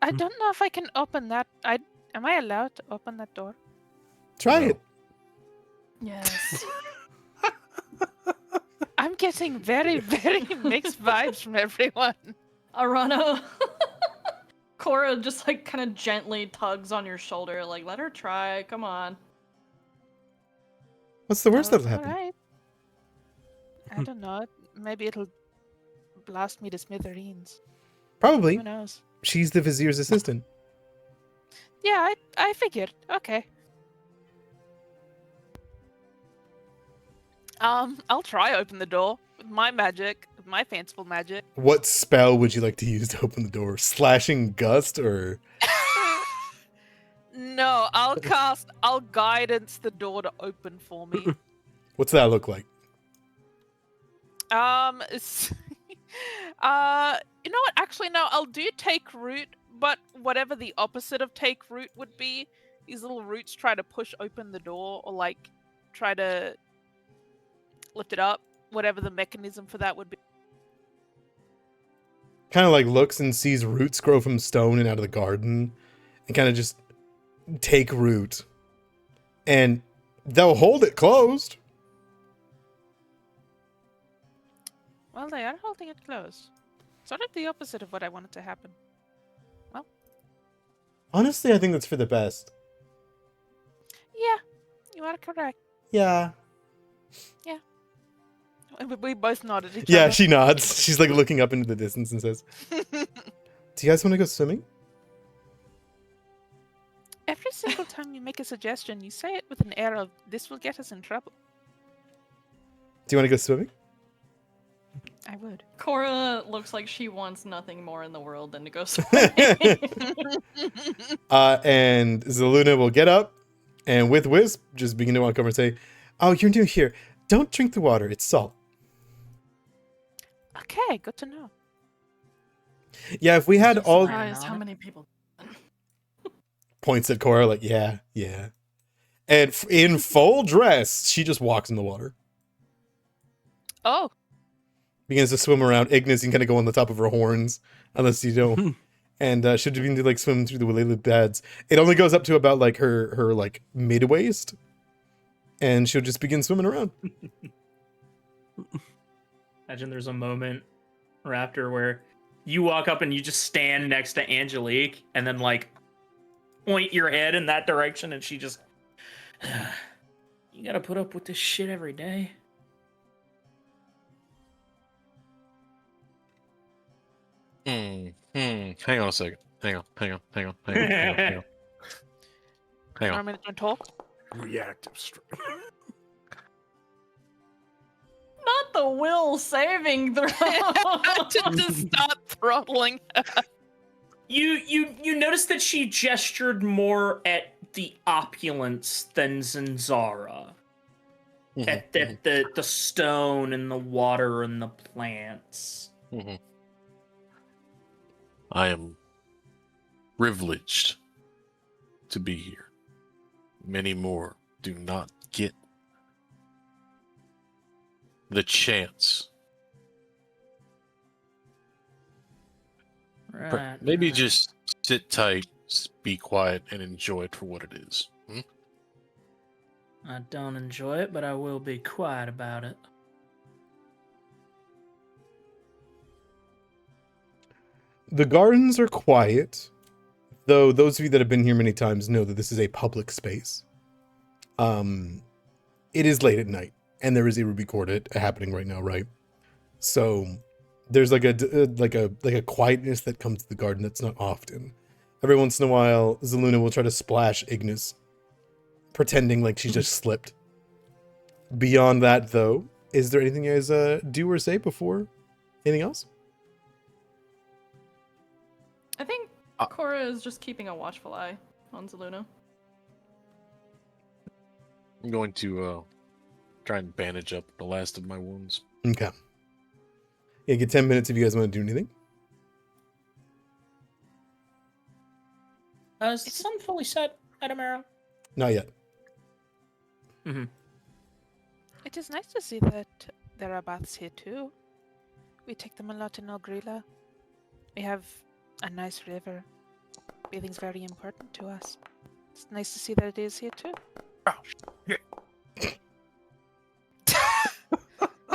I don't know if I can open that. Am I allowed to open that door? Try No. it. Yes. I'm getting very, very mixed vibes from everyone. Arano. Cora just like kind of gently tugs on your shoulder, like, let her try, come on. What's the worst that'll happen? Alright. I don't know. Maybe it'll blast me to smithereens. Probably. Who knows? She's the Vizier's assistant. Yeah, I figured. Okay. I'll try open the door with my magic, with my fanciful magic. What spell would you like to use to open the door? Slashing Gust or... No, I'll guidance the door to open for me. What's that look like? It's- you know what? Actually, no, I'll do take root, but whatever the opposite of take root would be, these little roots try to push open the door or like try to lift it up, whatever the mechanism for that would be. Kind of like looks and sees roots grow from stone and out of the garden and kind of just take root. And they'll hold it closed. Well, they are holding it closed. Sort of the opposite of what I wanted to happen. Honestly, I think that's for the best. Yeah, you are correct. Yeah. We both nodded at each Yeah, other. she nods. She's like looking up into the distance and says, "Do you guys want to go swimming?" Every single time you make a suggestion, you say it with an air of, this will get us in trouble. Do you want to go swimming? I would. Cora looks like she wants nothing more in the world than to go swimming. And Zaluna will get up and with Wisp just begin to walk over and say, "Oh, you're new here. Don't drink the water. It's salt." Okay, good to know. Yeah, if we had Just all like- Surprised how many people. points at Cora, like, yeah. And in full dress, she just walks in the water. Oh, Begins to swim around. Ignis, you can kind of go on the top of her horns, unless you don't. And she'll begin to like swim through the lily pads. It only goes up to about like her like mid waist, and she'll just begin swimming around. Imagine there's a moment, Raptor, where you walk up and you just stand next to Angelique and then like point your head in that direction, and she just, you gotta put up with this shit every day. Hang on a second. Hang on. Hang on. want me to talk? Reactive strength. Not the will saving throw. to stop throttling. You notice that she gestured more at the opulence than Zanzara. At the stone and the water and the plants. I am privileged to be here. Many more do not get the chance. Right. Maybe right. just sit tight, be quiet, and enjoy it for what it is. I don't enjoy it, but I will be quiet about it. The gardens are quiet, though those of you that have been here many times know that this is a public space. It is late at night, and there is a Ruby Quartet happening right now, right? So there's like a quietness that comes to the garden that's not often. Every once in a while, Zaluna will try to splash Ignis, pretending like she just slipped. Beyond that, though, is there anything you guys do or say before anything else? I think Cora is just keeping a watchful eye on Zaluna. I'm going to try and bandage up the last of my wounds. Okay. Yeah, get 10 minutes if you guys want to do anything. Is the sun fully set, Adamara? Not yet. It is nice to see that there are baths here too. We take them a lot in Ogrila. We have a nice river. Bathing's very important to us. It's nice to see that it is here too.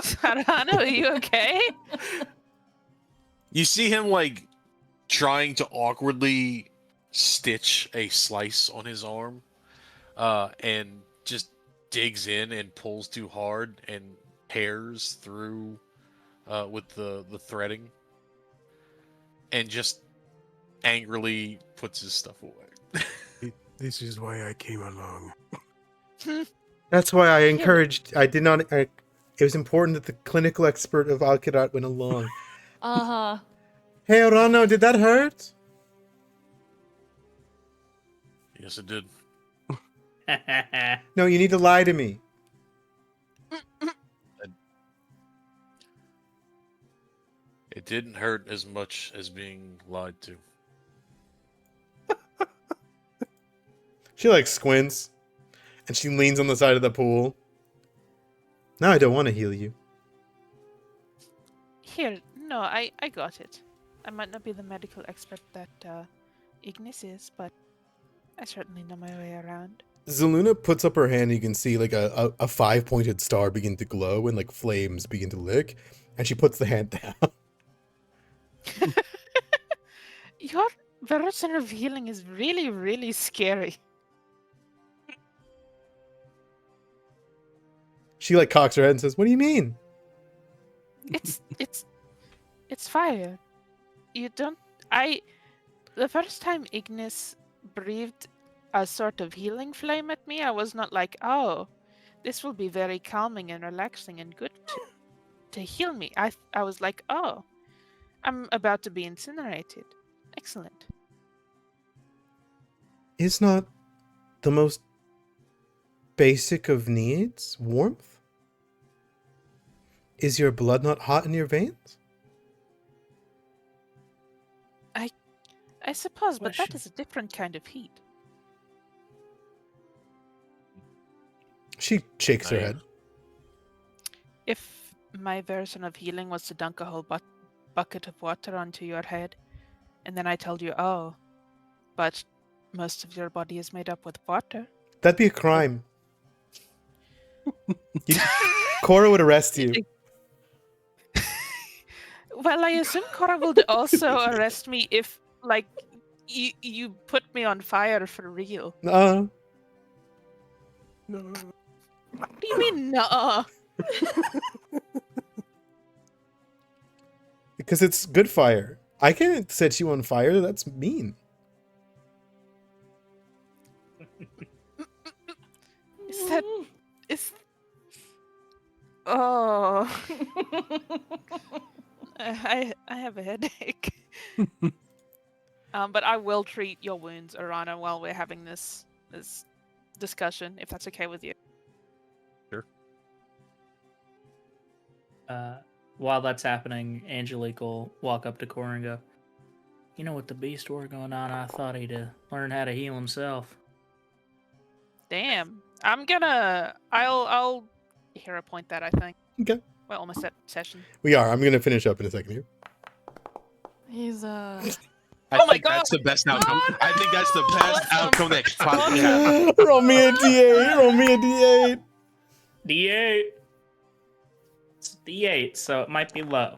Sarano, are you okay? You see him like trying to awkwardly stitch a slice on his arm, and just digs in and pulls too hard and tears through with the threading, and just angrily puts his stuff away. This is why I came along. That's why I encouraged. I did not. It was important that the clinical expert of Kirat went along. Uh-huh. Hey, Orano, did that hurt? Yes, it did. No, you need to lie to me. It didn't hurt as much as being lied to. She like squints, and she leans on the side of the pool. No, I don't want to heal you. Here, no, I got it. I might not be the medical expert that Ignis is, but I certainly know my way around. Zaluna puts up her hand. You can see like a 5-pointed star begin to glow and like flames begin to lick, and she puts the hand down. Your version of healing is really, really scary. She like cocks her head and says, "What do you mean?" It's fire. You don't. The first time Ignis breathed a sort of healing flame at me, I was not like, oh, this will be very calming and relaxing and good. to heal me. I was like, oh, I'm about to be incinerated. Excellent. Is not the most basic of needs warmth? Is your blood not hot in your veins? I suppose, but that Question. is a different kind of heat. She shakes her I- head. If my version of healing was to dunk a whole bucket of water onto your head, and then I told you, oh, but most of your body is made up with water. That'd be a crime. Cora would arrest you. Well, I assume Cora will also arrest me if, like, you put me on fire for real. Uh, No. What do you mean, no? because it's good fire. I can't set you on fire. That's mean. Is that is? Oh, I have a headache. But I will treat your wounds, Arana, while we're having this discussion, if that's okay with you. While that's happening, Angelique will walk up to Cora and go, "You know, with the beast war going on, I thought he'd learn how to heal himself." Damn, I'll hero point that. I think Okay. we're almost at session. We are. I'm going to finish up in a second here. He's I Oh my think that's the best outcome. Oh, I think that's the no! best outcome that could possibly happen. Roll me a D8. Roll me a D8. D8. It's D8, so it might be low.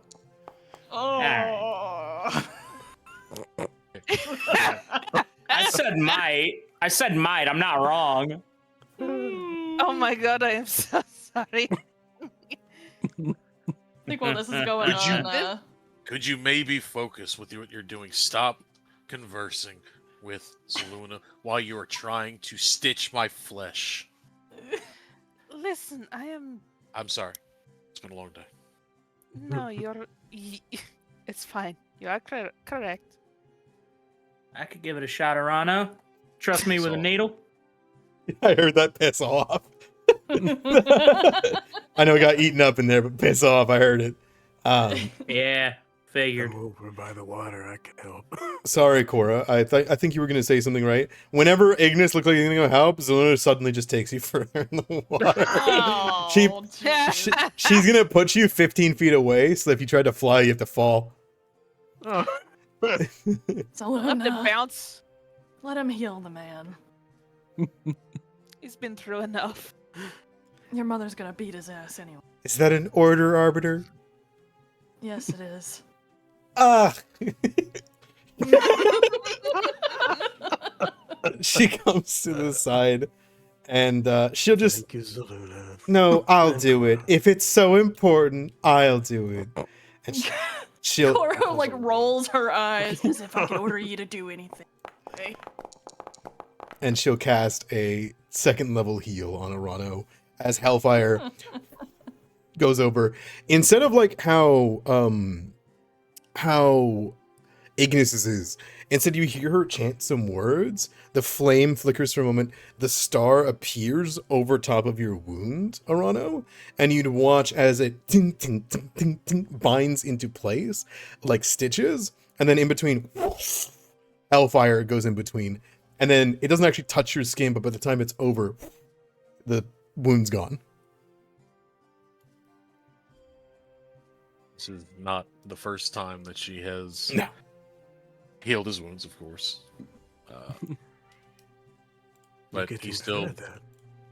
Oh. I said might. I said might. I'm not wrong. Oh my god, I am so sorry. I think while this is going Would you- on, Could you maybe focus with what you're doing? Stop conversing with Zaluna while you are trying to stitch my flesh. Listen, I am. I'm sorry. It's been a long day. No, it's fine. You are correct. I could give it a shot, Arano. Trust me with a So- needle. I heard that piss off. I know it got eaten up in there, but piss off. I heard it. Yeah, figured. I'm over by the water. I can help. Sorry, Cora. I think you were going to say something right. Whenever Ignis looks like he's going to help, Zeluna suddenly just takes you further in the water. Oh, She- jeez. She's going to put you 15 feet away, so if you try to fly, you have to fall. Oh. I'll have to Zeluna, bounce. let him heal the man. He's been through enough. Your mother's gonna beat his ass anyway. Is that an order, Arbiter? Yes, it is. Ah! She comes to the side, and she'll just... Thank you, Zaluna. No, I'll do it. If it's so important, I'll do it. And she'll... Cora like rolls her eyes as if I could order you to do anything. Okay. And she'll cast a second level heal on Arano as Hellfire goes over. Instead of like how Ignis's is, instead you hear her chant some words, the flame flickers for a moment, the star appears over top of your wound, Arano, and you'd watch as it ting, ting, ting, ting, ting, binds into place like stitches, and then in between Hellfire goes in between. And then it doesn't actually touch your skin, but by the time it's over, the wound's gone. This is not the first time that she has No. healed his wounds, of course. But Getting he better still at that.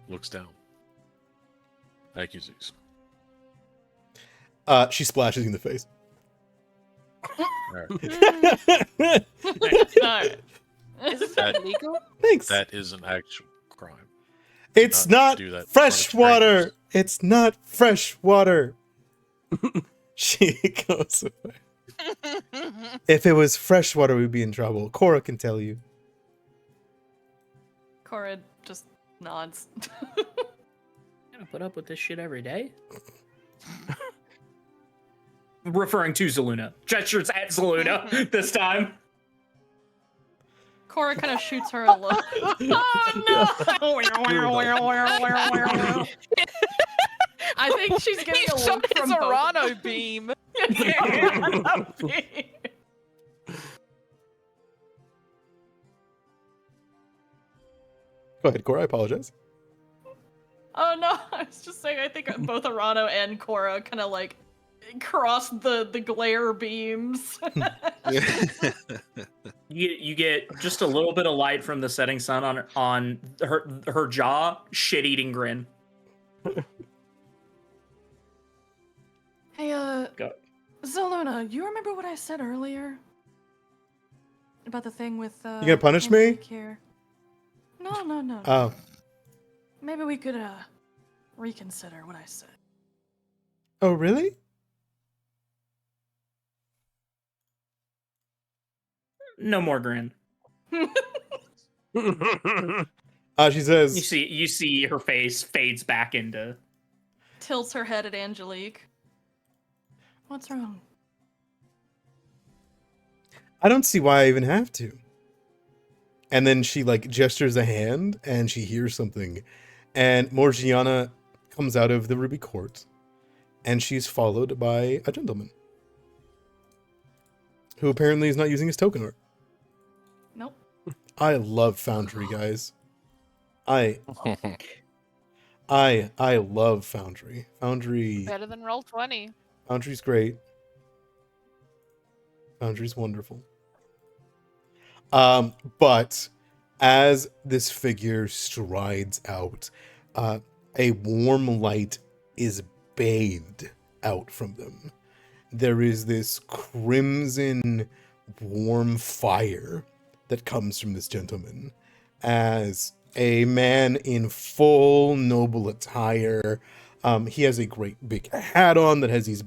looks down. Accuses. She splashes you in the face. Alright. Is That- it illegal? Thanks. That is an actual crime. It's not not do that in fresh front of water. strangers. It's not fresh water. She goes away. If it was fresh water, we'd be in trouble. Cora can tell you. Cora just nods. Gotta put up with this shit every day. referring to Zaluna. Gestures at Zaluna this time. Cora kind of shoots her a look. Oh no! I think she's getting He a shot look his from both. Arano beam. Go ahead, Cora. I apologize. Oh no, I was just saying I think both Arano and Cora kind of like cross the glare beams. You get just a little bit of light from the setting sun on her jaw, shit-eating grin. Hey, Go. Zaluna, you remember what I said earlier? About the thing with, You gonna punish me? Angelique here? No. Oh. Maybe we could, reconsider what I said. Oh, really? No more grin. She says, You see her face fades back into. Tilts her head at Angelique. What's wrong? I don't see why I even have to. And then she like gestures a hand and she hears something. And Morgiana comes out of the Ruby Court. And she's followed by a gentleman. Who apparently is not using his token art. Nope. I love Foundry, guys. I love Foundry. Better than Roll20. Foundry's great. Foundry's wonderful. But as this figure strides out, a warm light is bathed out from them. There is this crimson warm fire that comes from this gentleman as a man in full noble attire. He has a great big hat on that has these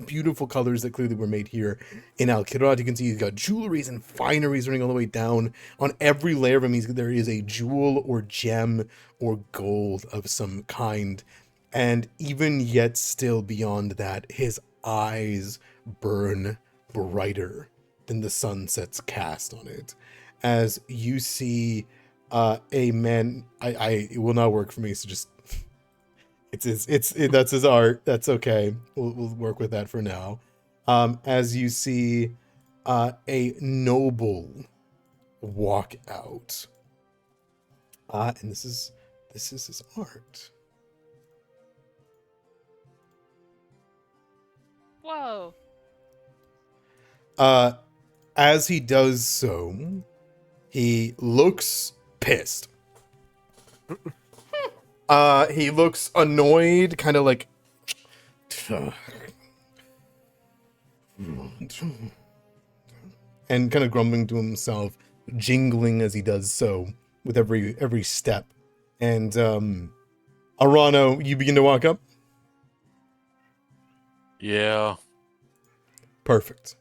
beautiful colors that clearly were made here in Kirat. You can see he's got jewelries and fineries running all the way down. On every layer of him, there is a jewel or gem or gold of some kind. And even yet still beyond that, his eyes burn brighter than the sunset's cast on it. As you see a man, it will not work for me, so just that's his art. That's okay. We'll work with that for now. As you see a noble walk out. And this is his art. Whoa. As he does so, he looks pissed. He looks annoyed, kind of like and kind of grumbling to himself, jingling as he does so with every step. And Arano, you begin to walk up. Yeah. Perfect.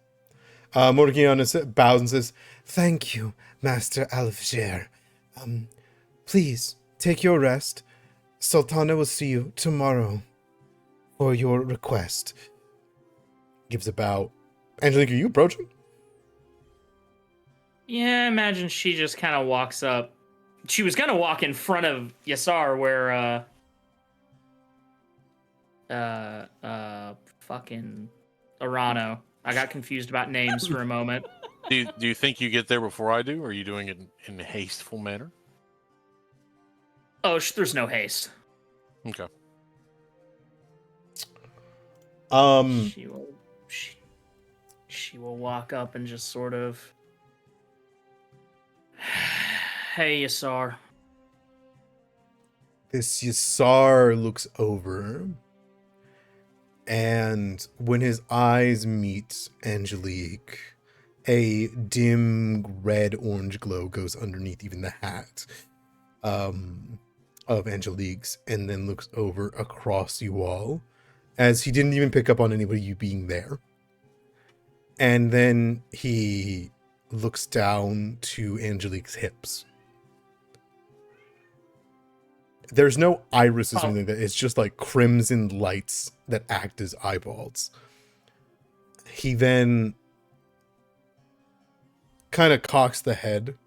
Morgiana bows and says, "Thank you, Master Alfjer. Please take your rest. Sultana will see you tomorrow for your request." Gives a bow. Angelique, are you approaching? Yeah, I imagine she just kind of walks up. She was gonna walk in front of Yasar where fucking Arano. I got confused about names for a moment. Do you think you get there before I do, or are you doing it in a hasteful manner? Oh, there's no haste. Okay. She will walk up and just sort of, "Hey, Yasar." This Yasar looks over, and when his eyes meet Angelique, a dim red-orange glow goes underneath even the hat of Angelique's, and then looks over across you all, as he didn't even pick up on anybody you being there. And then he looks down to Angelique's hips. There's no iris or something like that. It's just like crimson lights that act as eyeballs. He then kind of cocks the head.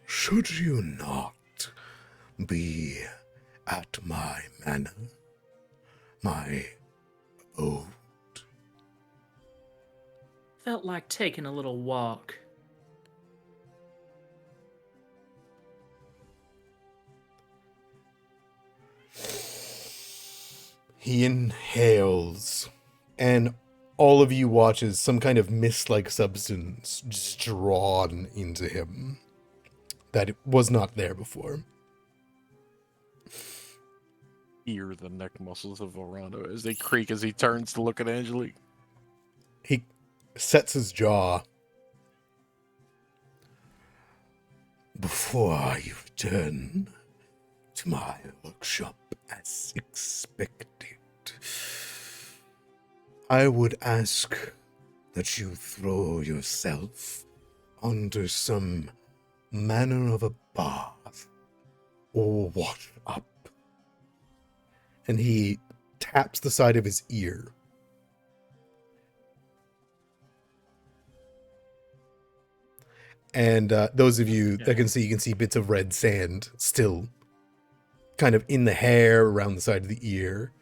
Should you not be at my manor, my abode? Felt like taking a little walk. He inhales, and all of you watch as some kind of mist-like substance just drawn into him that it was not there before. Hear the neck muscles of Orlando as they creak as he turns to look at Angelique. He sets his jaw. Before you return to my workshop as expected, I would ask that you throw yourself under some manner of a bath or wash up. And he taps the side of his ear. And those of you that can see, you can see bits of red sand still kind of in the hair around the side of the ear.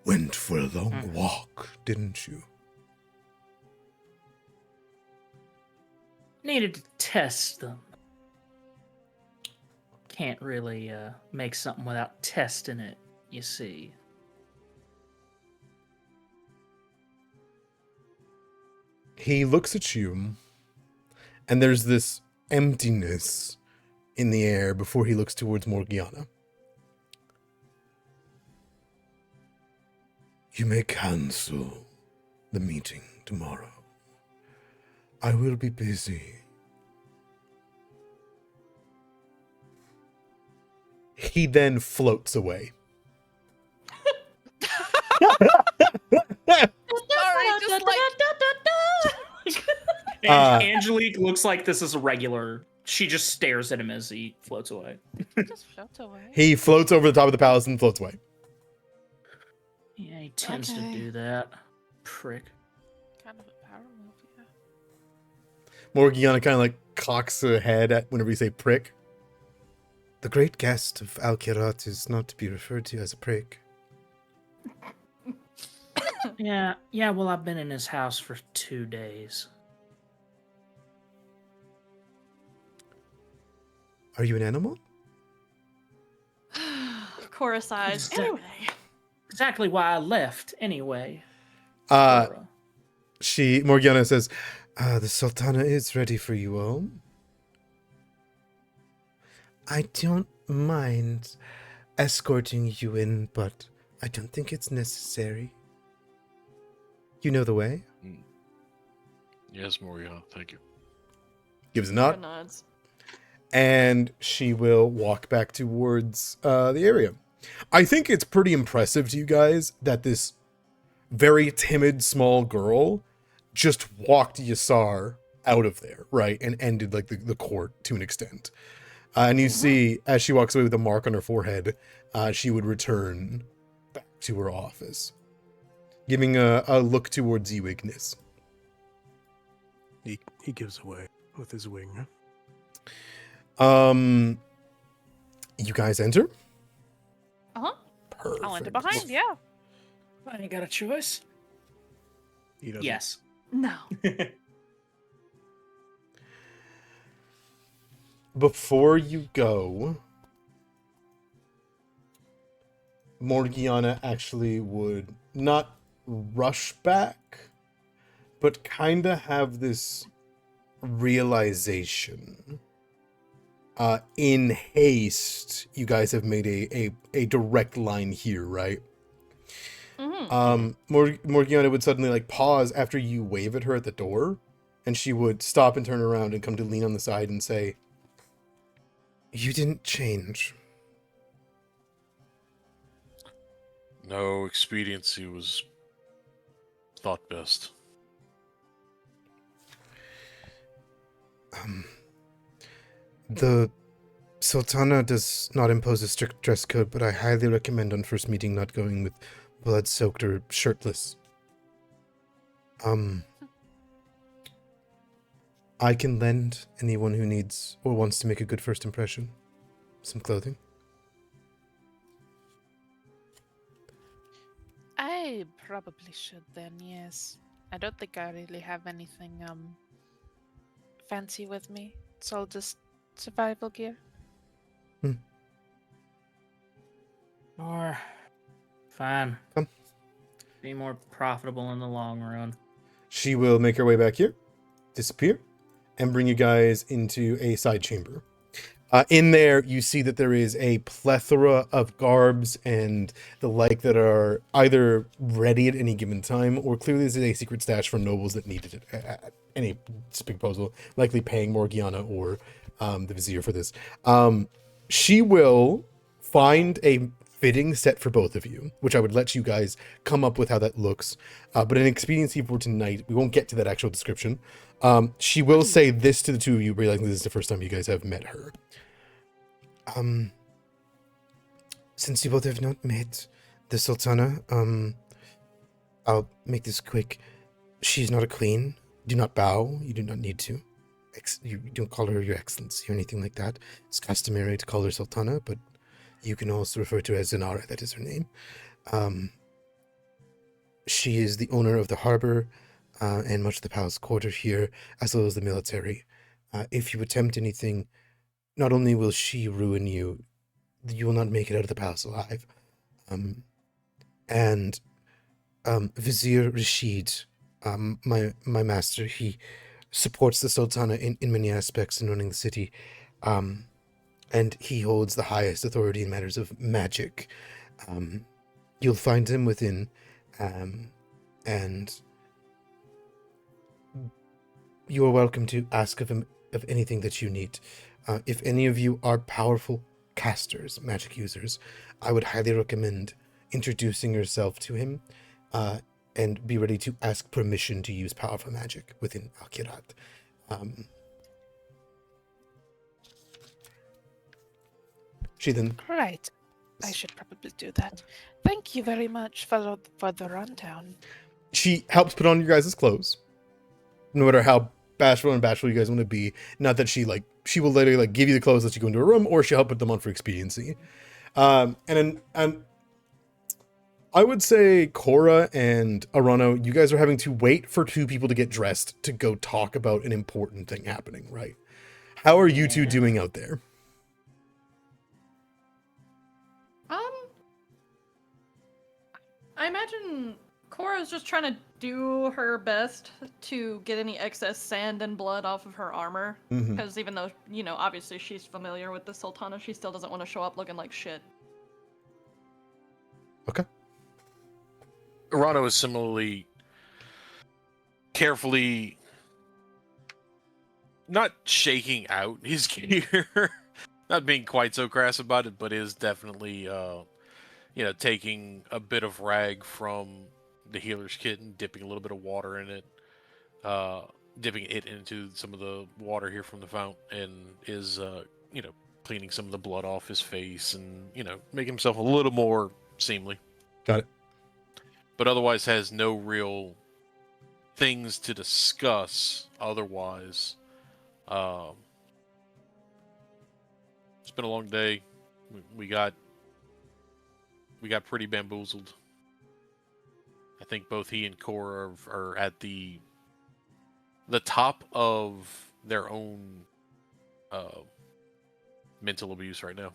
Went for a long walk, didn't you? Needed to test them. Can't really make something without testing it, you see. He looks at you, and there's this emptiness in the air before he looks towards Morgiana. You may cancel the meeting tomorrow. I will be busy. He then floats away. Sorry, just like Angelique looks like this is a regular. She just stares at him as he floats away. just float away. He floats over the top of the palace and floats away. Yeah, he tends to Okay. do that. Prick. Kind of a power move, yeah. Morgiana kind of like cocks her head at whenever you say prick. The great guest of Kirat is not to be referred to as a prick. Yeah, well, I've been in his house for 2 days. Are you an animal? Chorus eyes. Exact- Anyway. Exactly why I left, anyway. Morgiana says, the Sultana is ready for you all. I don't mind escorting you in, but I don't think it's necessary. You know the way? Yes, Morgiana, thank you. Gives a nod. Nods. And she will walk back towards the area. I think it's pretty impressive to you guys that this very timid small girl just walked Yassar out of there, right? And ended like the court to an extent. And you see, as she walks away with a mark on her forehead, she would return back to her office, giving a look towards you, Ignis. He gives away with his wing. Huh? You guys enter? Uh-huh. Perfect. I'll enter behind, yeah. I ain't got a choice. He doesn't. Yes. No. Before you go, Morgiana actually would not rush back, but kind of have this realization. In haste, you guys have made a direct line here, right? Morgiana would suddenly like pause after you wave at her at the door, and she would stop and turn around and come to lean on the side and say, "You didn't change." No, expediency was thought best. The Sultana does not impose a strict dress code, but I highly recommend on first meeting not going with blood-soaked or shirtless. I can lend anyone who needs or wants to make a good first impression some clothing. I probably should then, yes. I don't think I really have anything fancy with me. It's all just survival gear. Or fine. Come. Be more profitable in the long run. She will make her way back here, disappear, and bring you guys into a side chamber. In there, you see that there is a plethora of garbs and the like that are either ready at any given time, or clearly this is a secret stash from nobles that needed it at any proposal, likely paying Morgiana or the vizier for this. She will find a fitting set for both of you, which I would let you guys come up with how that looks. But an expediency for tonight, we won't get to that actual description. She will say this to the two of you, realizing this is the first time you guys have met her. Since you both have not met the Sultana, I'll make this quick. She's not a queen. Do not bow. You do not need to. You don't call her your excellency or anything like that. It's customary to call her Sultana, but you can also refer to her as Zanara. That is her name. She is the owner of the harbor and much of the palace quarter here, as well as the military. If you attempt anything, not only will she ruin you, you will not make it out of the palace alive. Vizier Rashid, my master, he supports the Sultana in many aspects in running the city. And he holds the highest authority in matters of magic. You'll find him within, and you are welcome to ask of him of anything that you need. If any of you are powerful casters, magic users, I would highly recommend introducing yourself to him, and be ready to ask permission to use powerful magic within Kirat. She then... Right. I should probably do that. Thank you very much for the rundown. She helps put on your guys' clothes, no matter how bashful and bashful you guys want to be. Not that she will literally give you the clothes that you go into a room, or she'll help put them on for expediency. And I would say Cora and Arano, you guys are having to wait for two people to get dressed to go talk about an important thing happening, right? How are you two doing out there? I imagine Cora's just trying to do her best to get any excess sand and blood off of her armor. Because even though, obviously she's familiar with the Sultana, she still doesn't want to show up looking like shit. Okay. Arano is similarly carefully not shaking out his gear, not being quite so crass about it, but is definitely taking a bit of rag from the healer's kit and dipping a little bit of water in it, dipping it into some of the water here from the fountain, and is cleaning some of the blood off his face and making himself a little more seemly. Got it. But otherwise has no real things to discuss otherwise. It's been a long day. We got pretty bamboozled. I think both he and Cora are at the top of their own mental abuse right now.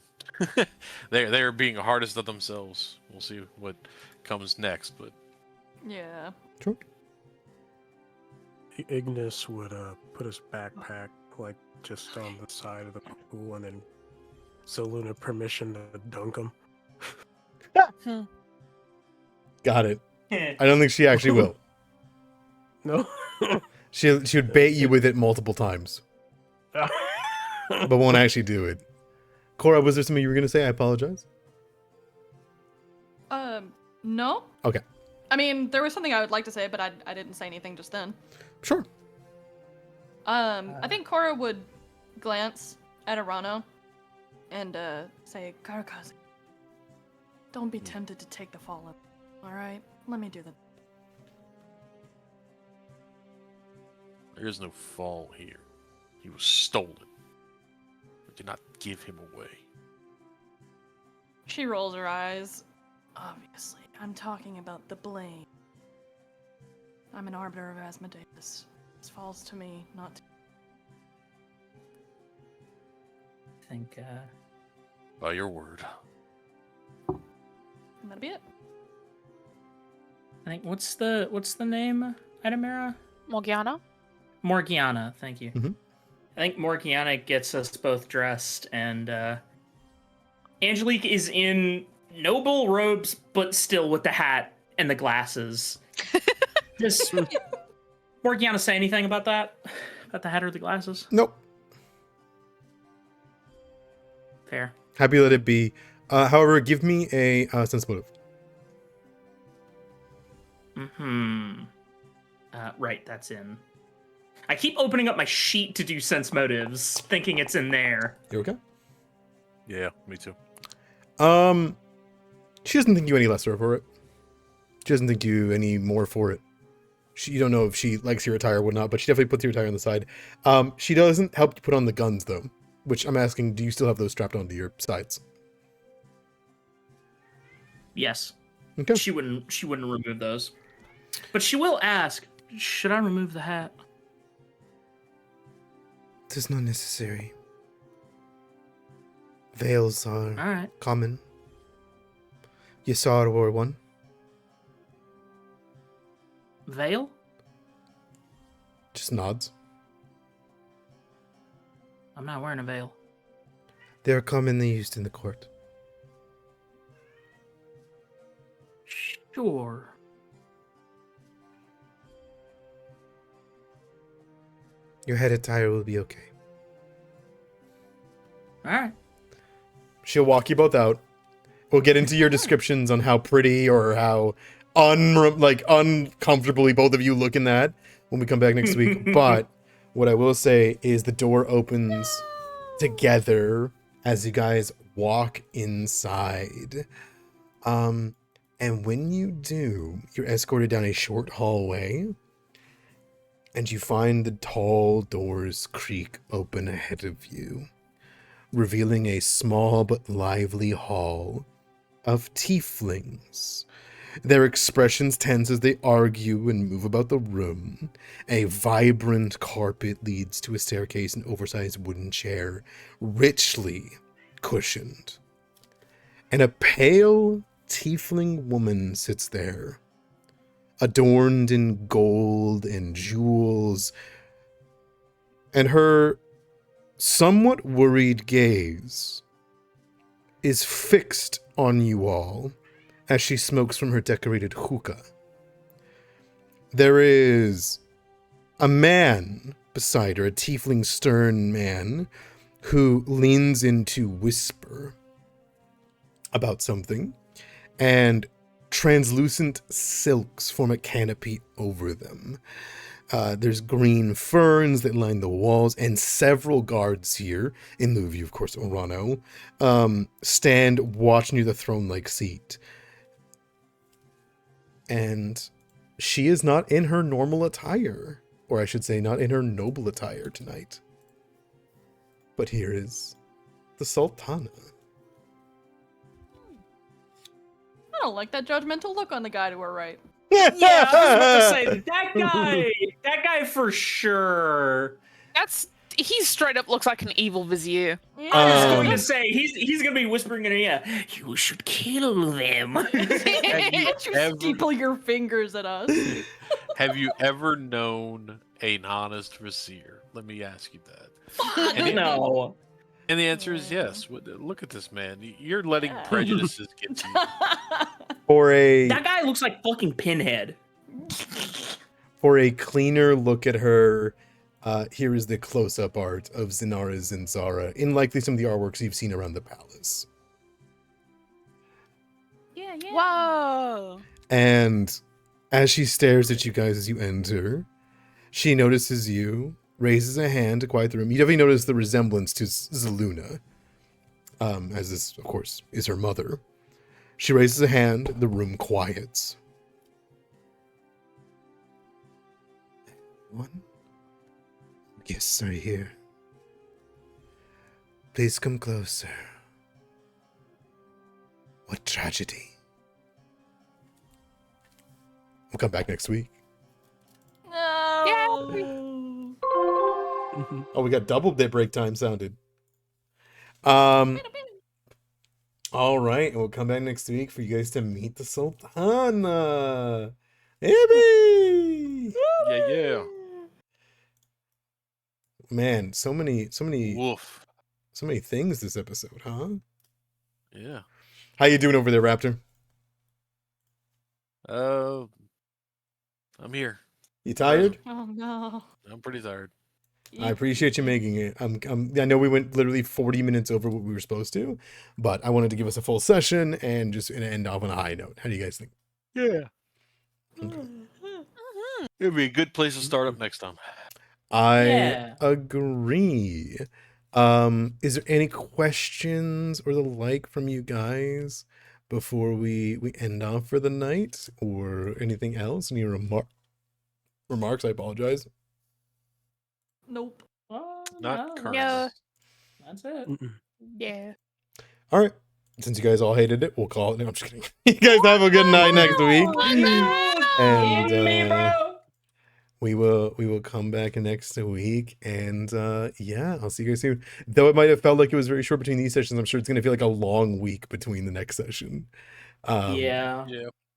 They're being hardest of themselves. We'll see what comes next, but Yeah. True. Ignis would put his backpack just on the side of the pool, and then Seluna permission to dunk him. Got it. I don't think she actually will. No. She would bait you with it multiple times, but won't actually do it. Cora, was there something you were going to say? I apologize. No. Okay. I mean, there was something I would like to say, but I didn't say anything just then. Sure. I think Cora would glance at Arano and say, Karakaze, don't be tempted to take the fall up. All right, let me do that. There is no fall here. He was stolen. We cannot give him away. She rolls her eyes. Obviously, I'm talking about the blame. I'm an arbiter of Asmodeus. This falls to me, not to... I think, By your word. And that'll be it. I think, what's the name, Idamira? Morgiana? Morgiana, thank you. Mhm. I think Morgiana gets us both dressed, and Angelique is in noble robes, but still with the hat and the glasses. Does Morgiana say anything about that? About the hat or the glasses? Nope. Fair. Happy let it be. However, give me a sense motive. Right, that's in. I keep opening up my sheet to do sense motives, thinking it's in there. You okay? Yeah, me too. She doesn't think you any lesser for it. She doesn't think you any more for it. You don't know if she likes your attire or whatnot, but she definitely puts your attire on the side. She doesn't help you put on the guns, though. Which I'm asking, do you still have those strapped onto your sides? Yes. Okay. She wouldn't remove those. But she will ask, should I remove the hat? It is not necessary. Veils are Alright. common. Yasar wore one. Veil? Just nods. I'm not wearing a veil. They are commonly used in the court. Sure. Your head attire will be okay. Alright. She'll walk you both out. We'll get into your descriptions on how pretty or how uncomfortably both of you look in that when we come back next week. But what I will say is the door opens together as you guys walk inside. And when you do, you're escorted down a short hallway, and you find the tall doors creak open ahead of you, revealing a small but lively hall of tieflings. Their expressions tense as they argue and move about the room. A vibrant carpet leads to a staircase and oversized wooden chair, richly cushioned. And a pale tiefling woman sits there, adorned in gold and jewels, and her somewhat worried gaze is fixed on you all as she smokes from her decorated hookah. There is a man beside her, a tiefling stern man, who leans in to whisper about something, and translucent silks form a canopy over them. There's green ferns that line the walls, and several guards here, in lieu of you, of course, Orano, stand watching you the throne-like seat. And she is not in her normal attire, or I should say, not in her noble attire tonight. But here is the Sultana. I don't like that judgmental look on the guy to her right. Yeah, I was about to say, that guy for sure. He straight up looks like an evil vizier. I was going to say, he's going to be whispering in her ear, you should kill them. You steeple your fingers at us. Have you ever known an honest vizier? Let me ask you that. No. And the answer is yes. Look at this man. You're letting prejudices get to you. That guy looks like fucking Pinhead. For a cleaner look at her, here is the close-up art of Zinara Zinzara, in likely some of the artworks you've seen around the palace. Yeah. Whoa! And as she stares at you guys as you enter, she notices you, raises a hand to quiet the room. You definitely notice the resemblance to Zaluna. as this, of course, is her mother. She raises a hand, the room quiets. One? Guests are here. Please come closer. What tragedy. We'll come back next week. No. Oh, we got double day break time sounded. All right, and we'll come back next week for you guys to meet the Sultana. Yippee! Yeah. Man, so many Woof. things this episode, huh? Yeah. How you doing over there, Raptor? I'm here. You tired? Oh no. I'm pretty tired. I appreciate you making it. I know we went literally 40 minutes over what we were supposed to, but I wanted to give us a full session and just end off on a high note. How do you guys think? Yeah. It'd be a good place to start up next time. I agree. Is there any questions or the like from you guys before we end off for the night, or anything else? Any remarks? I apologize. Nope. Not currently. No. That's it. Yeah. All right. Since you guys all hated it, we'll call it. No, I'm just kidding. You guys have a good night next week. And we will come back next week, and yeah, I'll see you guys soon. Though it might have felt like it was very short between these sessions, I'm sure it's gonna feel like a long week between the next session. Yeah. Yeah.